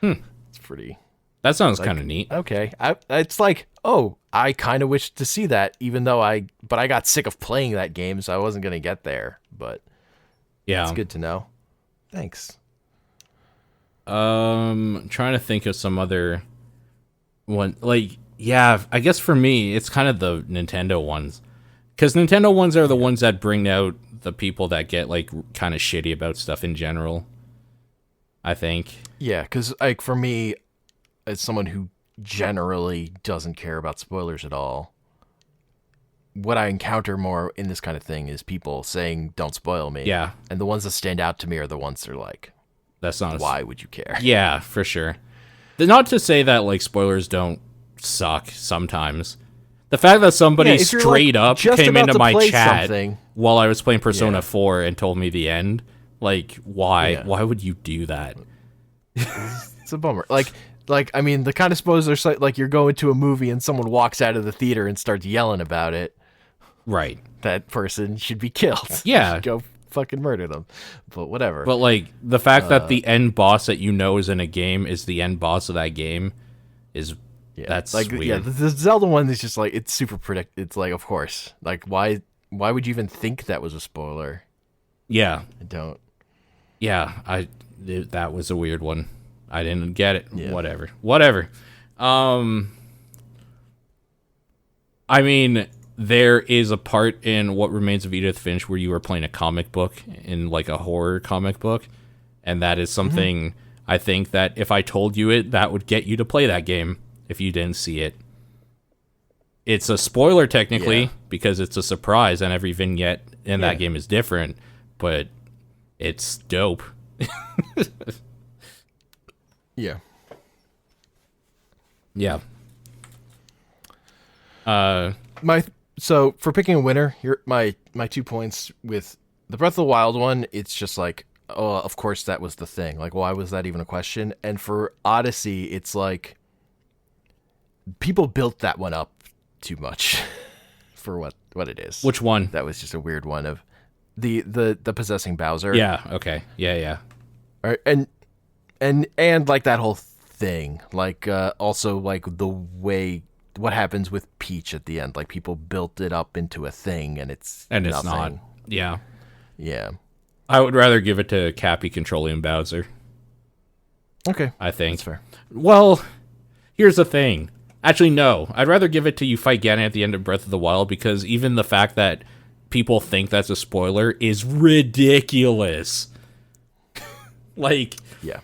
It's pretty... That sounds kind of neat. Okay. It's like, oh, I kind of wish to see that, even though I got sick of playing that game, so I wasn't going to get there. But yeah, it's good to know. Thanks. Trying to think of some other one. Like, yeah, I guess for me, it's kind of the Nintendo ones. Because Nintendo ones are the ones that bring out the people that get, like, kind of shitty about stuff in general, I think. Yeah, because, like, for me... as someone who generally doesn't care about spoilers at all, what I encounter more in this kind of thing is people saying, don't spoil me. Yeah. And the ones that stand out to me are the ones that are like, that's not why would you care? Yeah, for sure. Not to say that, like, spoilers don't suck sometimes. The fact that somebody straight up came into my chat while I was playing Persona 4 and told me the end, like, why? Yeah. Why would you do that? It's a bummer. Like, I mean, the kind of spoilers are like you're going to a movie and someone walks out of the theater and starts yelling about it. Right. That person should be killed. Yeah. Go fucking murder them. But whatever. But, like, the fact that the end boss that you know is in a game is the end boss of that game is... Yeah, that's like, weird. Yeah, the Zelda one is just like, it's super It's like, of course. Like, why would you even think that was a spoiler? Yeah. I don't. Yeah, that was a weird one. I didn't get it. Yeah. Whatever. I mean, there is a part in What Remains of Edith Finch where you are playing a comic book in like a horror comic book, and that is something I think that if I told you it, that would get you to play that game if you didn't see it. It's a spoiler technically because it's a surprise and every vignette in that game is different, but it's dope. Yeah. Yeah. So for picking a winner, here my 2 points with the Breath of the Wild one. It's just like, oh, of course that was the thing. Like, why was that even a question? And for Odyssey, it's like people built that one up too much for what it is. Which one? That was just a weird one of the possessing Bowser. Yeah. Okay. Yeah. All right, and like that whole thing, like also like the way what happens with Peach at the end, like people built it up into a thing and it's not. nothing. Yeah. I would rather give it to Cappy controlling Bowser. Okay, I think. that's fair. Well, here's the thing. Actually, no. I'd rather give it to you fight Ganon at the end of Breath of the Wild because even the fact that people think that's a spoiler is ridiculous. Like, yeah,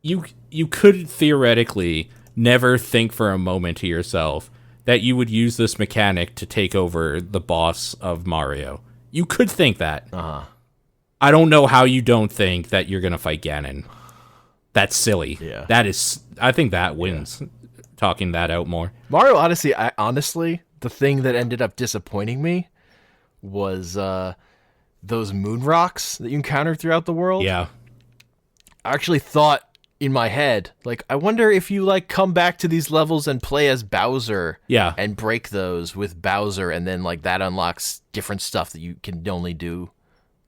you could theoretically never think for a moment to yourself that you would use this mechanic to take over the boss of Mario. You could think that. I don't know how you don't think that you're going to fight Ganon. That's silly. Yeah. I think that wins. Talking that out more. Mario Odyssey, honestly, the thing that ended up disappointing me was those moon rocks that you encounter throughout the world. Yeah. I actually thought in my head, like, I wonder if you like come back to these levels and play as Bowser, and break those with Bowser, and then like that unlocks different stuff that you can only do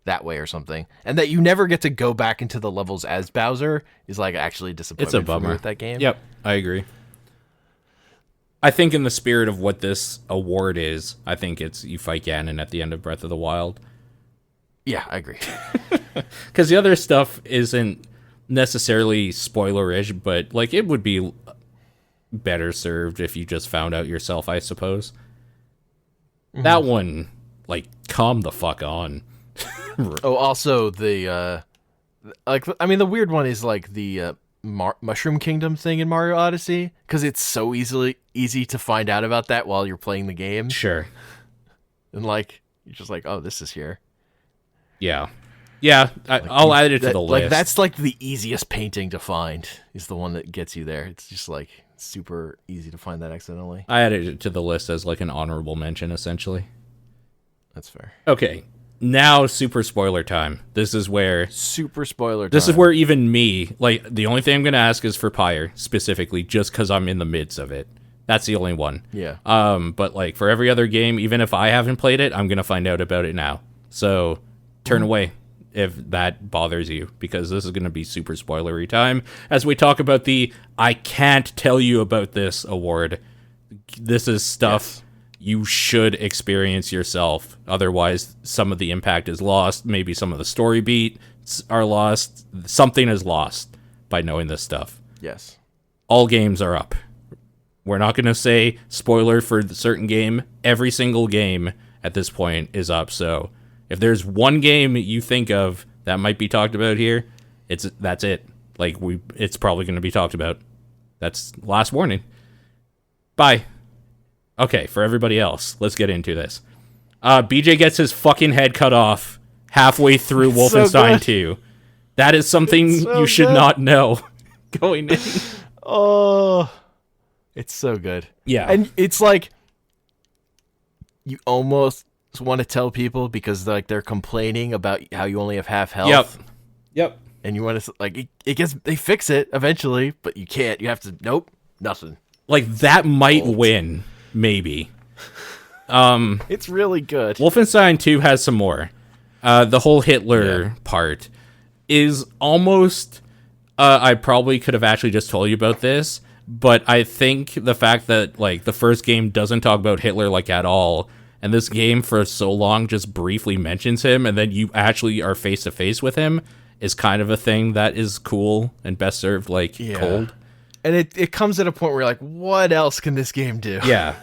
that way or something, and that you never get to go back into the levels as Bowser is like actually disappointing. It's a bummer with that game. Yep, I agree. I think in the spirit of what this award is, I think it's you fight Ganon at the end of Breath of the Wild. Yeah, I agree. Because the other stuff isn't necessarily spoilerish, but like it would be better served if you just found out yourself, I suppose. That one, like, calm the fuck on. Oh, also the the weird one is like the Mushroom Kingdom thing in Mario Odyssey, because it's so easy to find out about that while you're playing the game. Sure. And like you're just like, oh, this is here. Yeah. I'll add it to the list. Like that's like the easiest painting to find is the one that gets you there. It's just like super easy to find that accidentally. I added it to the list as like an honorable mention, essentially. That's fair. Okay. Now, super spoiler time. This is where even me, like, the only thing I'm going to ask is for Pyre, specifically, just because I'm in the midst of it. That's the only one. Yeah. But, like, for every other game, even if I haven't played it, I'm going to find out about it now. So, turn away if that bothers you, because this is going to be super spoilery time as we talk about the I can't tell you about this award. This is stuff you should experience yourself. Otherwise, some of the impact is lost. Maybe some of the story beats are lost. Something is lost by knowing this stuff. Yes. All games are up. We're not going to say spoiler for the certain game. Every single game at this point is up. So if there's one game you think of that might be talked about here, that's it. Like it's probably going to be talked about. That's last warning. Bye. Okay, for everybody else, let's get into this. BJ gets his fucking head cut off halfway through Wolfenstein 2. That is something you should not know going in. Oh, it's so good. Yeah. And it's like you almost want to tell people because like they're complaining about how you only have half health. Yep. And you want to like they fix it eventually, but you can't. You have to nothing. Like that might win. Maybe. It's really good. Wolfenstein 2 has some more. The whole Hitler part is almost... I probably could have actually just told you about this, but I think the fact that like the first game doesn't talk about Hitler like at all, and this game for so long just briefly mentions him, and then you actually are face-to-face with him, is kind of a thing that is cool and best served like cold. And it comes at a point where you're like, what else can this game do? Yeah.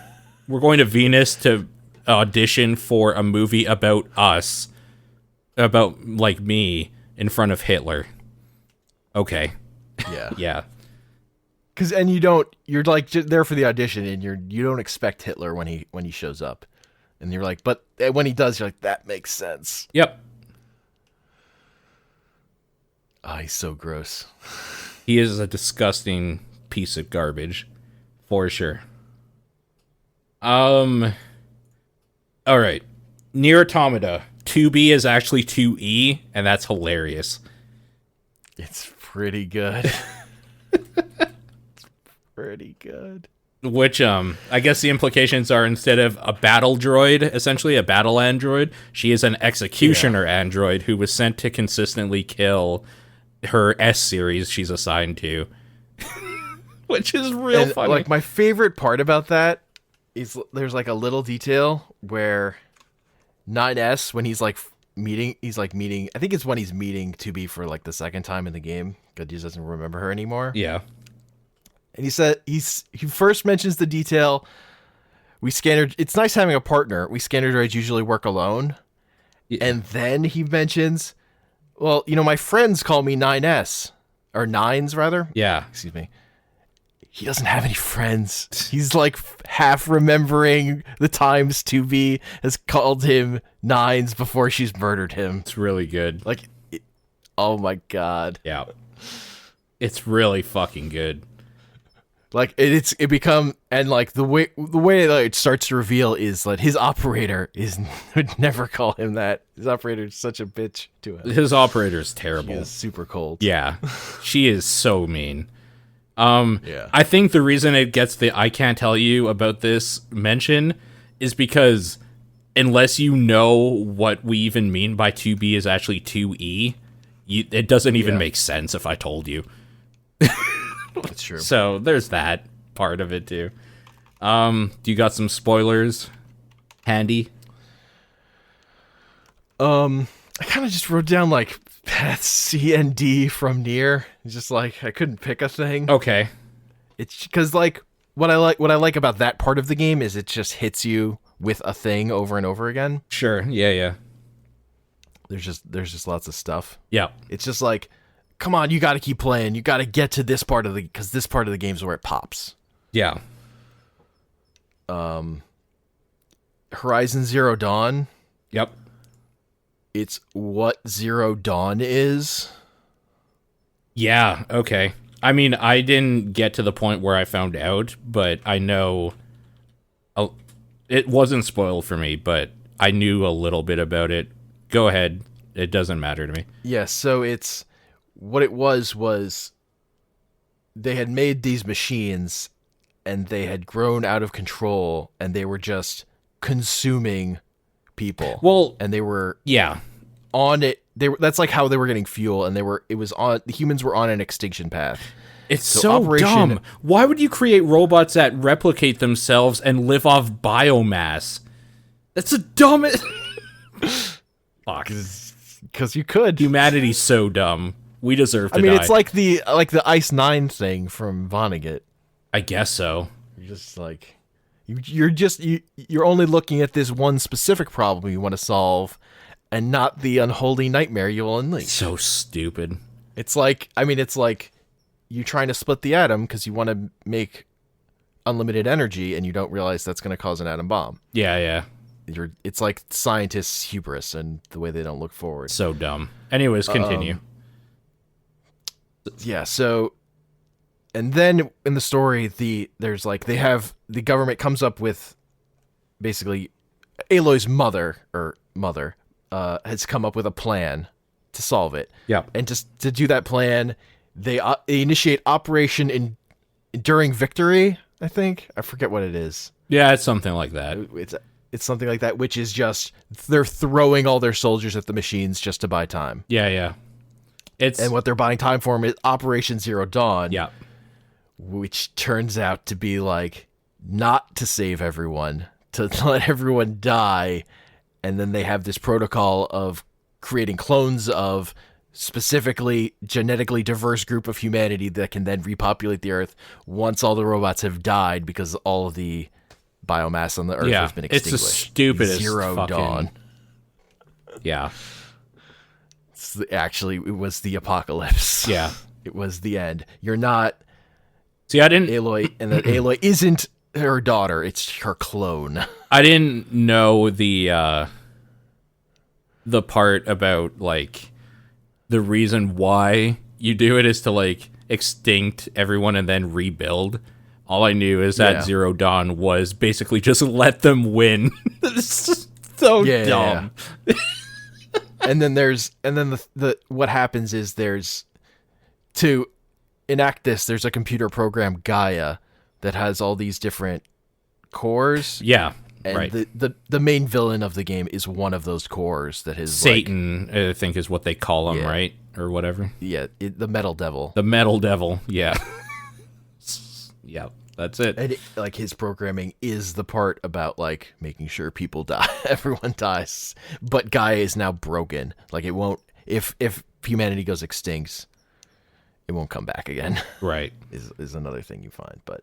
We're going to Venus to audition for a movie about us, about, like, me in front of Hitler. Okay. Yeah. Yeah. And you're like just there for the audition, and you don't expect Hitler when he shows up. And you're like, but when he does, you're like, that makes sense. Yep. Oh, he's so gross. He is a disgusting piece of garbage, for sure. All right. Nier Automata. 2B is actually 2E, and that's hilarious. It's pretty good. It's pretty good. Which, I guess the implications are instead of a battle droid, essentially a battle android, she is an executioner android who was sent to consistently kill her S series she's assigned to. Which is real funny. Like, my favorite part about that is there's like a little detail where 9S, when he's like meeting, I think it's when he's meeting 2B for like the second time in the game, because he doesn't remember her anymore. Yeah. And he said he first mentions the detail. It's nice having a partner. We scanner droids usually work alone. Yeah. And then he mentions, well, my friends call me 9S, or Nines rather. Yeah. Excuse me. He doesn't have any friends. He's like half remembering the times 2B has called him Nines before she's murdered him. It's really good. Like, oh my God. Yeah. It's really fucking good. Like it become, and like the way that it starts to reveal is that his operator would never call him that. His operator is such a bitch to him. His operator is terrible. She is super cold. Yeah. She is so mean. Yeah. I think the reason it gets the I can't tell you about this mention is because unless you know what we even mean by 2B is actually 2E, it doesn't even make sense if I told you. That's true. So there's that part of it too. Do you got some spoilers handy? I kind of just wrote down like path C and D from Nier. It's just like I couldn't pick a thing. Okay. It's because like what I like about that part of the game is it just hits you with a thing over and over again. Sure. Yeah. There's just lots of stuff. Yeah. It's just like, come on, you got to keep playing. You got to get to this part because this part of the game is where it pops. Yeah. Horizon Zero Dawn. Yep. It's what Zero Dawn is. Yeah, okay. I mean, I didn't get to the point where I found out, but I know it wasn't spoiled for me, but I knew a little bit about it. Go ahead. It doesn't matter to me. Yeah, so it's what it was they had made these machines and they had grown out of control and they were just consuming people. Well, and they were yeah. on it. That's like how they were getting fuel, and the humans were on an extinction path. It's so dumb. Why would you create robots that replicate themselves and live off biomass? That's the dumbest. Fuck. Because you could. Humanity's so dumb. We deserve to die. It's like the Ice 9 thing from Vonnegut. I guess so. You're just like you're only looking at this one specific problem you want to solve, and not the unholy nightmare you will unleash. So stupid. It's like you trying to split the atom because you want to make unlimited energy, and you don't realize that's going to cause an atom bomb. Yeah. It's like scientists' hubris and the way they don't look forward. So dumb. Anyways, continue. Yeah. So, and then in the story, the government comes up with basically Aloy's mother has come up with a plan to solve it. Yeah. And just to do that plan, they initiate Operation Enduring Victory, I think. I forget what it is. Yeah, it's something like that. It's something like that, which is just they're throwing all their soldiers at the machines just to buy time. Yeah. And what they're buying time for is Operation Zero Dawn. Yeah. Which turns out to be like not to save everyone, to let everyone die. And then they have this protocol of creating clones of specifically genetically diverse group of humanity that can then repopulate the Earth once all the robots have died because all of the biomass on the Earth has been it's extinguished. the stupidest Zero fucking... Dawn. Yeah. Actually, it was the apocalypse. Yeah. It was the end. You're not See, I didn't Aloy, and that Aloy isn't her daughter, it's her clone. I didn't know the part about like the reason why you do it is to like extinct everyone and then rebuild. All I knew is that Zero Dawn was basically just let them win. So dumb. Yeah. And then the what happens is there's to enact this, there's a computer program, Gaia, that has all these different cores. Yeah. And right. the main villain of the game is one of those cores that is Satan, I think is what they call him, right? Or whatever. Yeah, the Metal Devil. The Metal Devil, yeah. Yeah, that's it. And like his programming is the part about like making sure people die, everyone dies. But Gaia is now broken. Like it won't if humanity goes extinct, it won't come back again. Right. Is another thing you find, but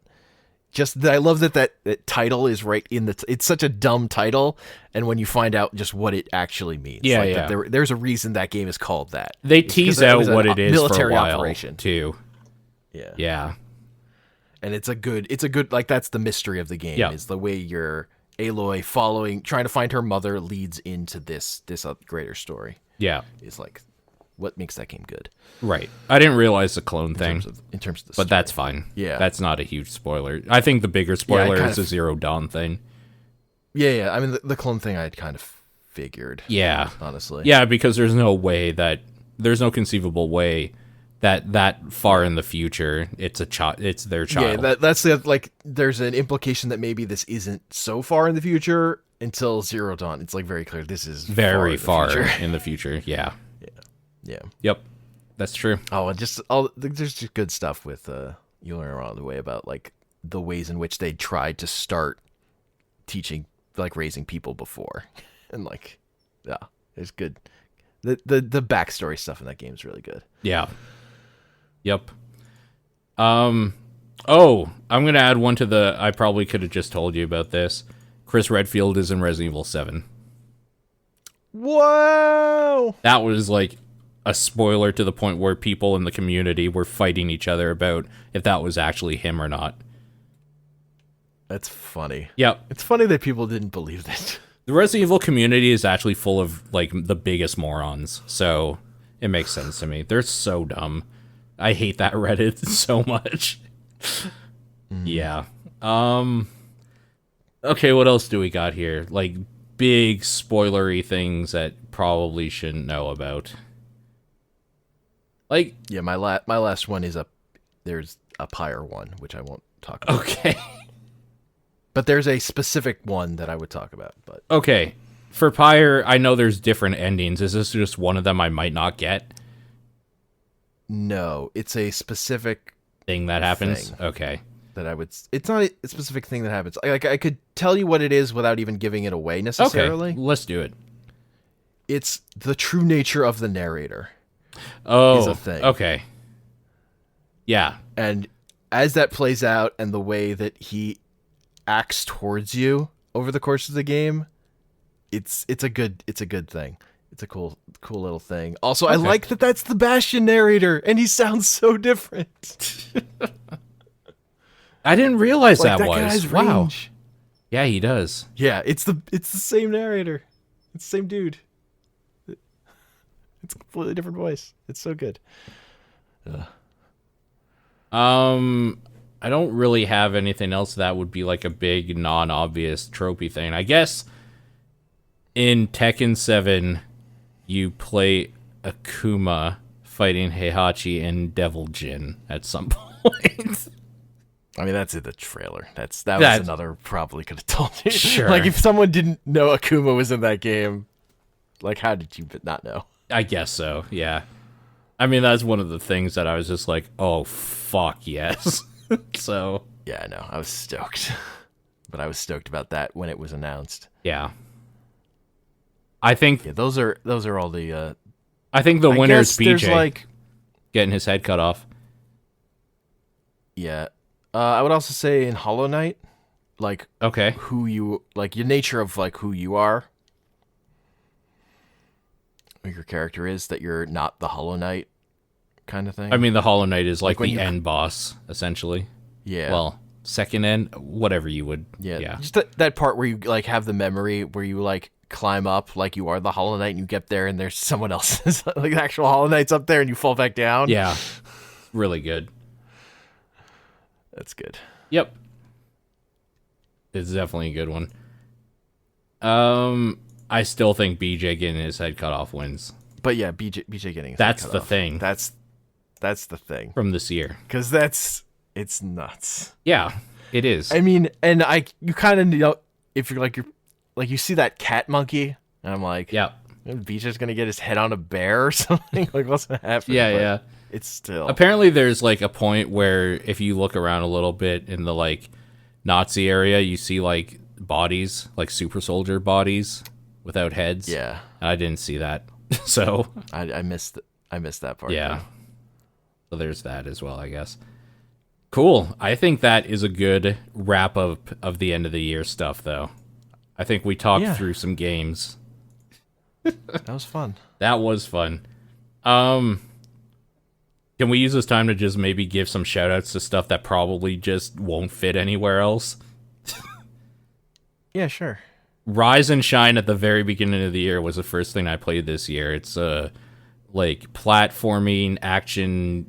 I love that title is right in it's such a dumb title, and when you find out just what it actually means, there's a reason that game is called that. They tease out what it is military for a while, operation too. Yeah. And it's a good like that's the mystery of the game is the way your Aloy trying to find her mother leads into this greater story. Yeah. Is like what makes that game good. Right. I didn't realize the clone thing. In terms of the story. But that's fine. Yeah. That's not a huge spoiler. I think the bigger spoiler is the Zero Dawn thing. Yeah. I mean, the clone thing I had kind of figured. Yeah. Honestly. Yeah, because there's no conceivable way that far in the future it's their child. Yeah, that's there's an implication that maybe this isn't so far in the future until Zero Dawn. It's like very clear this is very far in the future. Yeah. Yeah. Yep. That's true. Oh, and there's just good stuff with you learn along the way about like the ways in which they tried to start teaching, like raising people before, and like there's good. The backstory stuff in that game is really good. Yeah. Yep. I'm gonna add one to the. I probably could have just told you about this. Chris Redfield is in Resident Evil 7. Whoa! That was like a spoiler to the point where people in the community were fighting each other about if that was actually him or not. That's funny. Yep. It's funny that people didn't believe that. The Resident Evil community is actually full of like the biggest morons, so it makes sense to me. They're so dumb. I hate that Reddit so much. Yeah. Okay, what else do we got here? Like big spoilery things that probably shouldn't know about. Like my last one is there's a Pyre one, which I won't talk about. Okay. But there's a specific one that I would talk about. But okay. For Pyre, I know there's different endings. Is this just one of them I might not get? No, it's a specific thing that happens. Okay. That I would. It's not a specific thing that happens. I could tell you what it is without even giving it away necessarily. Okay, let's do it. It's the true nature of the narrator. Oh, is a thing. Okay. Yeah. And as that plays out and the way that he acts towards you over the course of the game, it's a good thing. It's a cool little thing. Also, okay. I like that that's the Bastion narrator and he sounds so different. I didn't realize like that was. Guy's wow. Range. Yeah, he does. Yeah, it's the same narrator. It's the same dude. It's a completely different voice. It's so good. I don't really have anything else that would be like a big non-obvious tropey thing. I guess in Tekken 7 you play Akuma fighting Heihachi and Devil Jin at some point. I mean, that's in the trailer. That was another probably could have told you. Sure. Like if someone didn't know Akuma was in that game, like how did you not know? I guess so, yeah. I mean, that's one of the things that I was just like, oh, fuck, yes. So. Yeah, I know. I was stoked. But I was stoked about that when it was announced. Yeah. I think. Yeah, those are all the. I think the I winner is guess there's BJ like, getting his head cut off. yeah. I would also say in Hollow Knight, like Okay. who you like your nature of like who you are, who your character is, that you're not the Hollow Knight kind of thing. I mean, the Hollow Knight is like when the you- end boss, essentially. yeah. Well, second end, whatever you would. yeah. Yeah. Just that part where you like have the memory where you like climb up like you are the Hollow Knight and you get there and there's someone else's like the actual Hollow Knight's up there and you fall back down. Yeah. Really good. That's good. Yep. It's definitely a good one. I still think BJ getting his head cut off wins But yeah, BJ getting his That's head cut the off. thing. That's the thing. from this year. Because it's nuts. Yeah, it is. I mean, and you kind of know if you're you see that cat monkey, and I'm like, Yeah. BJ's gonna get his head on a bear or something. Like, what's gonna happen? Yeah, But yeah. It's still Apparently there's like a point where if you look around a little bit in the like Nazi area, you see like bodies, like super soldier bodies without heads. yeah. And I didn't see that. So, I missed that part. yeah. though. So there's that as well, I guess. Cool. I think that is a good wrap up of the end of the year stuff though. I think we talked Yeah. through some games. That was fun. That was fun. Can we use this time to just maybe give some shout outs to stuff that probably just won't fit anywhere else? Yeah, sure. Rise and Shine at the very beginning of the year was the first thing I played this year. It's a like platforming action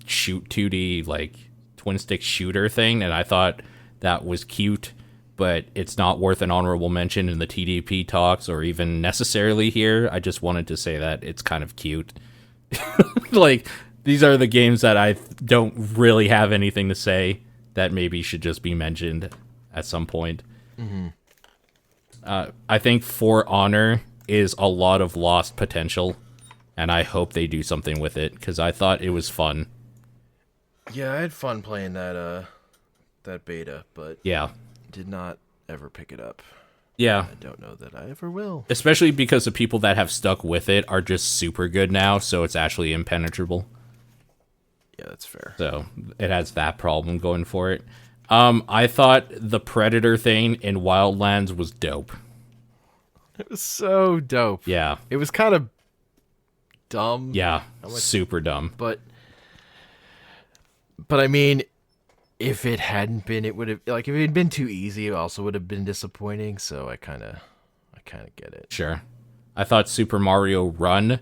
shoot 2D like twin stick shooter thing, and I thought that was cute, but it's not worth an honorable mention in the TDP talks or even necessarily here. I just wanted to say that it's kind of cute. Like, these are the games that I don't really have anything to say that maybe should just be mentioned at some point. I think For Honor is a lot of lost potential, and I hope they do something with it because I thought it was fun. Yeah, I had fun playing that beta, but Yeah. did not ever pick it up. Yeah. I don't know that I ever will. Especially because the people that have stuck with it are just super good now, so it's actually impenetrable. Yeah, that's fair. So it has that problem going for it. I thought the Predator thing in Wildlands was dope. It was so dope. Yeah. It was kind of dumb. Yeah. Super dumb. But I mean, if it hadn't been, it would have like if it had been too easy, it also would have been disappointing. So I kind of get it. Sure. I thought Super Mario Run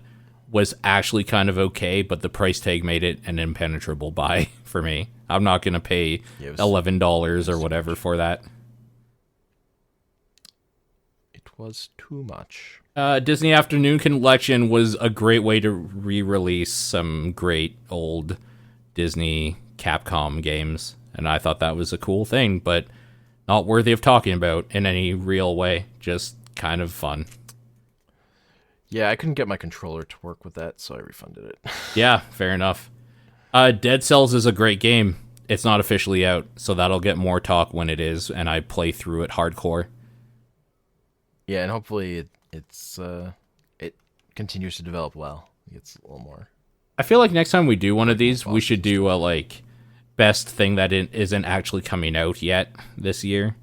was actually kind of okay, but the price tag made it an impenetrable buy for me. I'm not going to pay Yeah, it was- $11 or whatever for that. It was too much. Disney Afternoon Collection was a great way to re-release some great old Disney Capcom games, and I thought that was a cool thing, but not worthy of talking about in any real way. Just kind of fun. Yeah, I couldn't get my controller to work with that, so I refunded it. Yeah, fair enough. Dead Cells is a great game. It's not officially out, so that'll get more talk when it is, and I play through it hardcore. Yeah, and hopefully it continues to develop well. It's a little more. I feel like next time we do one of these, we should do a like best thing that isn't actually coming out yet this year,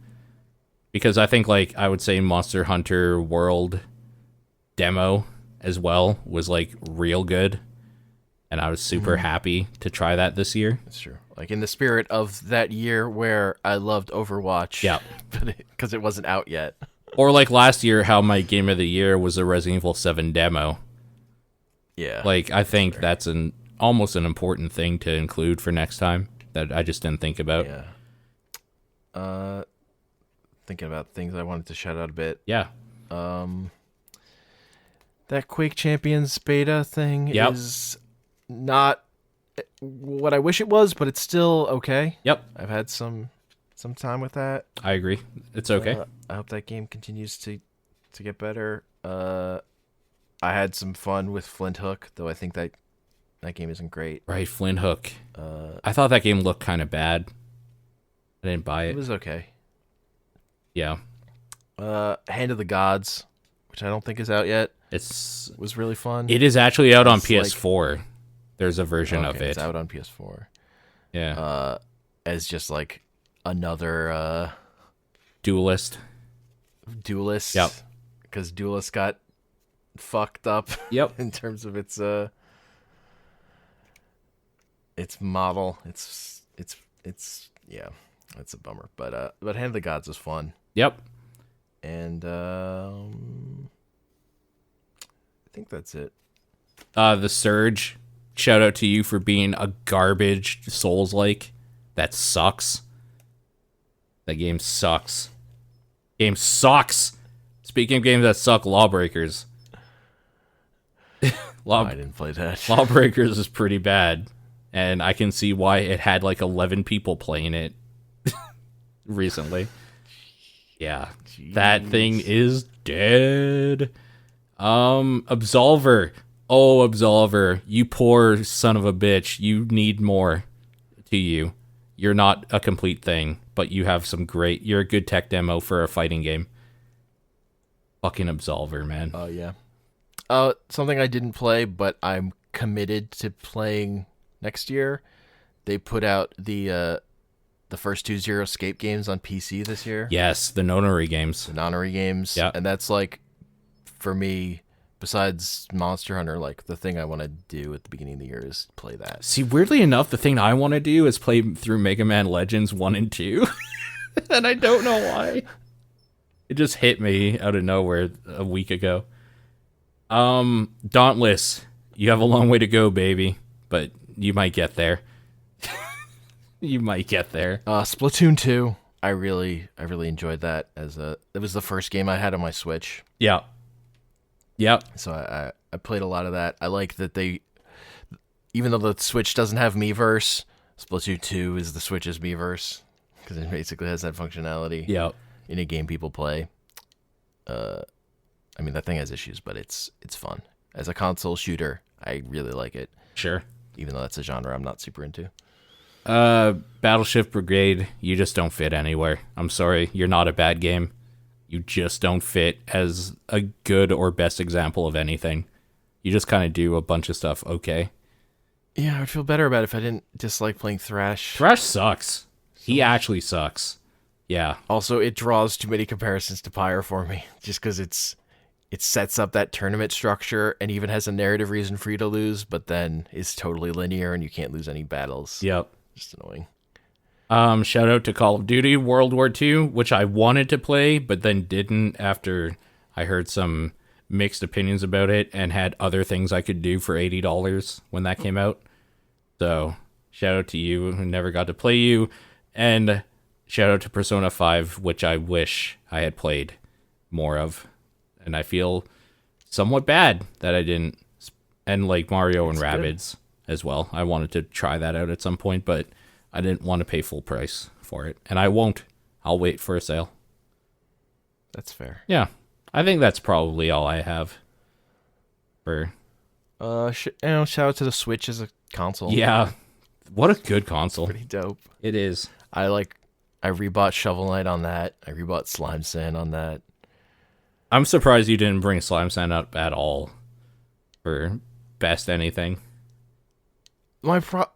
because I think like I would say Monster Hunter World demo as well was like real good, and I was super happy to try that this year. That's true. Like in the spirit of that year where I loved Overwatch. Yeah. Because it wasn't out yet. Or like last year, how my game of the year was a Resident Evil 7 demo. Yeah. Like, I think that's almost an important thing to include for next time that I just didn't think about. Yeah. Thinking about things I wanted to shout out a bit. Yeah. That Quake Champions beta thing Yep. is not what I wish it was, but it's still okay. Yep. I've had some time with that. I agree. It's okay. I hope that game continues to get better. I had some fun with Flint Hook, though I think that game isn't great. Right, Flint Hook. I thought that game looked kind of bad. I didn't buy It it. was okay. Yeah. Hand of the Gods which I don't think is out yet, It's was really fun. it is actually out on It's like- PS4. There's a version of Okay, it. it's out on PS4. Yeah. As just like another Duelist. Duelist. Yep. Because Duelist got fucked up Yep. in terms of its model. It's yeah, it's a bummer. But Hand of the Gods was fun. Yep. And I think that's it. The Surge. Shout out to you for being a garbage Souls-like. That sucks. That game sucks. Game sucks. Speaking of games that suck, Lawbreakers. I didn't play that. Lawbreakers is pretty bad, and I can see why it had like 11 people playing it recently. Yeah, that thing is dead. Absolver. Oh, Absolver, you poor son of a bitch. You need more to you. You're not a complete thing, but you have some great... You're a good tech demo for a fighting game. Fucking Absolver, man. Oh, yeah. Something I didn't play, but I'm committed to playing next year. They put out the first two Zero Escape games on PC this year. Yes, the Nonary games. The Nonary games. Yeah. And that's like, for me, besides Monster Hunter, like the thing I want to do at the beginning of the year is play that. See, weirdly enough, the thing I want to do is play through Mega Man Legends 1 and 2. And I don't know why. It just hit me out of nowhere a week ago. Dauntless. You have a long way to go, baby. But you might get there. You might get there. Splatoon 2. I really enjoyed that. It was the first game I had on my Switch. Yeah. Yep. So I played a lot of that. I like that they, even though the Switch doesn't have Miiverse, Splatoon 2 is the Switch's Miiverse, because it basically has that functionality Yep. in a game people play. I mean, that thing has issues, but it's fun. As a console shooter, I really like it, Sure. even though that's a genre I'm not super into. Battleship Brigade, you just don't fit anywhere. I'm sorry, you're not a bad game. You just don't fit as a good or best example of anything. You just kind of do a bunch of stuff okay. Yeah, I would feel better about it if I didn't dislike playing Thrash. Thrash sucks. He actually sucks. Yeah. Also, it draws too many comparisons to Pyre for me, just because it sets up that tournament structure and even has a narrative reason for you to lose, but then is totally linear and you can't lose any battles. Yep. Just annoying. Shout out to Call of Duty World War II, which I wanted to play, but then didn't after I heard some mixed opinions about it and had other things I could do for $80 when that came out. So, shout out to you who never got to play you, and shout out to Persona 5, which I wish I had played more of. And I feel somewhat bad that I didn't. And like Mario and Rabbids as well. I wanted to try that out at some point, but I didn't want to pay full price for it. And I won't. I'll wait for a sale. That's fair. Yeah. I think that's probably all I have for... shout out to the Switch as a console. Yeah. What a good console. Pretty dope. It is. I rebought Shovel Knight on that. I rebought Slime Sand on that. I'm surprised you didn't bring Slime Sand up at all for best anything.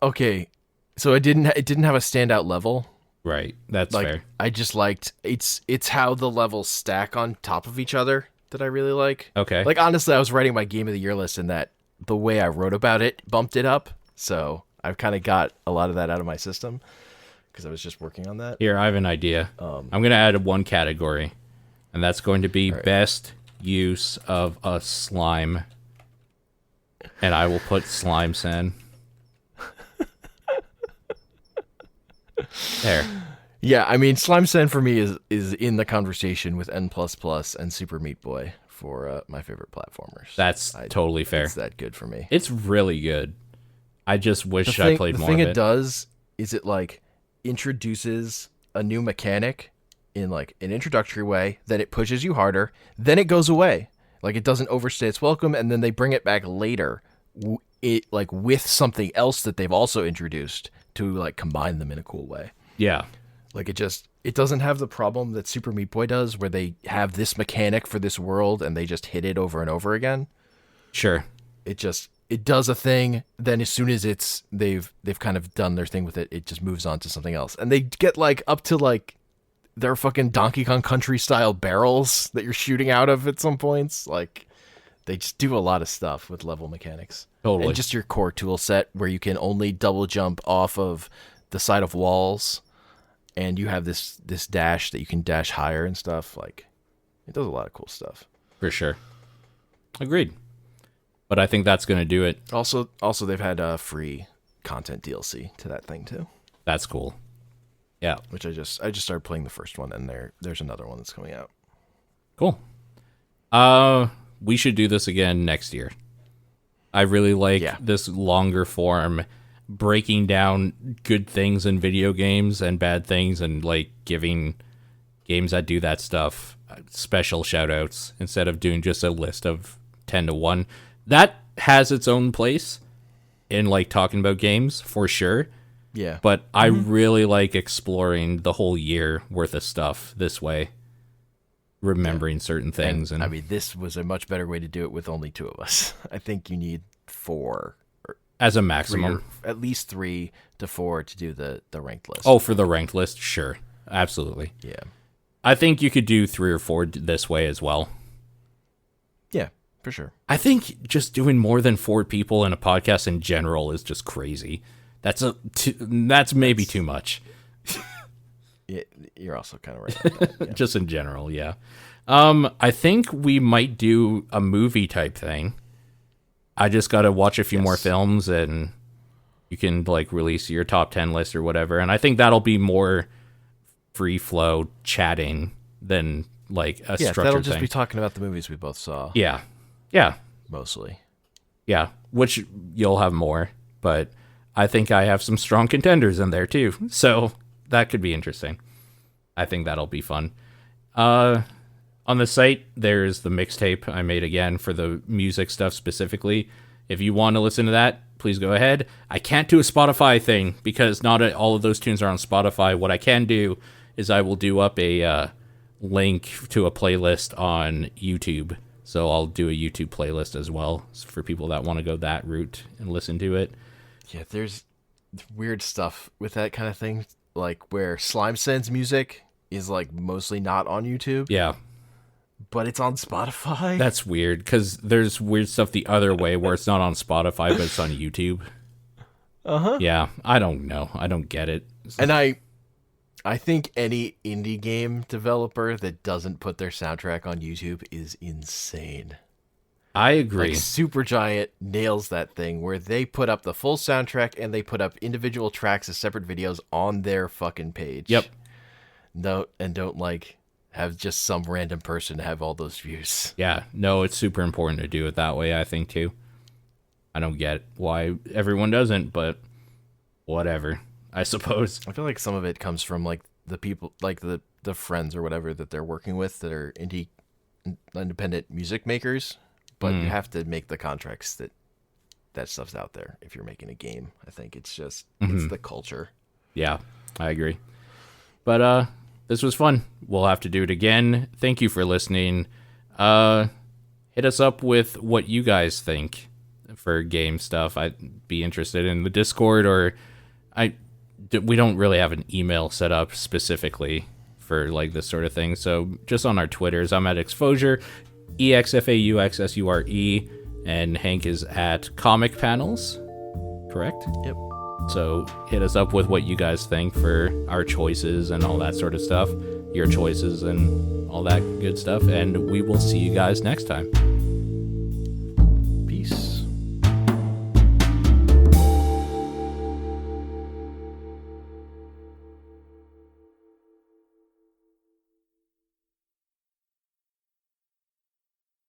Okay, so it didn't have a standout level. Right. That's Like, fair. I just liked it's how the levels stack on top of each other that I really like. Okay. Like, honestly, I was writing my Game of the Year list, and that the way I wrote about it bumped it up. So I've kind of got a lot of that out of my system because I was just working on that. Here, I have an idea. I'm going to add one category, and that's going to be best use of a slime. And I will put Slime Sand. There. Yeah, I mean, Slime Sand for me is in the conversation with N++ and Super Meat Boy for my favorite platformers. That's totally fair. It's that good for me. It's really good. I just wish I played more of it. The thing it does is it like introduces a new mechanic in like an introductory way, then it pushes you harder, then it goes away. Like, it doesn't overstay its welcome, and then they bring it back later, with something else that they've also introduced to like combine them in a cool way. Yeah. Like it doesn't have the problem that Super Meat Boy does, where they have this mechanic for this world and they just hit it over and over again. Sure. It does a thing, then as soon as they've kind of done their thing with it, it just moves on to something else. And they get like up to like their fucking Donkey Kong Country style barrels that you're shooting out of at some points. Like they just do a lot of stuff with level mechanics. Totally. And just your core tool set where you can only double jump off of the side of walls, and you have this dash that you can dash higher and stuff. Like it does a lot of cool stuff. For sure. Agreed. But I think that's going to do it. Also they've had free content DLC to that thing too. That's cool. Yeah. Which I just started playing the first one, and there's another one that's coming out. Cool. We should do this again next year. I really like this longer form, breaking down good things in video games and bad things, and like giving games that do that stuff special shout outs instead of doing just a list of 10 to 1. That has its own place in like talking about games for sure. Yeah. But I really like exploring the whole year worth of stuff this way, remembering certain things. And I mean, this was a much better way to do it with only 2 of us. I think you need 4 as a maximum, at least 3 to 4 to do the ranked list. Oh, for the ranked list, sure, absolutely. Yeah. I think you could do 3 or 4 this way as well. Yeah, for sure. I think just doing more than 4 people in a podcast in general is just crazy. That's maybe too much. Yeah, you're also kind of right about that, yeah. Just in general, yeah. I think we might do a movie type thing. I just got to watch a few more films, and you can like release your top 10 list or whatever. And I think that'll be more free flow chatting than like a structured thing. That'll just be talking about the movies we both saw. Yeah. Mostly. Yeah, which you'll have more, but I think I have some strong contenders in there too. So that could be interesting. I think that'll be fun. On the site, there's the mixtape I made again for the music stuff specifically. If you want to listen to that, please go ahead. I can't do a Spotify thing because not all of those tunes are on Spotify. What I can do is I will do up a link to a playlist on YouTube. So I'll do a YouTube playlist as well for people that want to go that route and listen to it. Yeah, there's weird stuff with that kind of thing, like where Slime Sends music is like mostly not on YouTube. Yeah. But it's on Spotify. That's weird because there's weird stuff the other way where it's not on Spotify, but it's on YouTube. Uh-huh. Yeah, I don't know. I don't get it. And I think any indie game developer that doesn't put their soundtrack on YouTube is insane. I agree. Like Supergiant nails that thing where they put up the full soundtrack and they put up individual tracks as separate videos on their fucking page. Yep. No, and don't like have just some random person have all those views. Yeah, no, it's super important to do it that way, I think, too. I don't get why everyone doesn't, but whatever, I suppose. I feel like some of it comes from like the people, like the friends or whatever that they're working with that are independent music makers, but you have to make the contracts that stuff's out there if you're making a game. I think it's just, it's the culture. Yeah, I agree. But, this was fun. We'll have to do it again. Thank you for listening. Hit us up with what you guys think for game stuff. I'd be interested in the Discord, or we don't really have an email set up specifically for like this sort of thing. So just on our Twitters, I'm at Exposure, EXFAUXSURE, and Hank is at Comic Panels. Correct? Yep. So hit us up with what you guys think for our choices and all that sort of stuff, your choices and all that good stuff, and we will see you guys next time.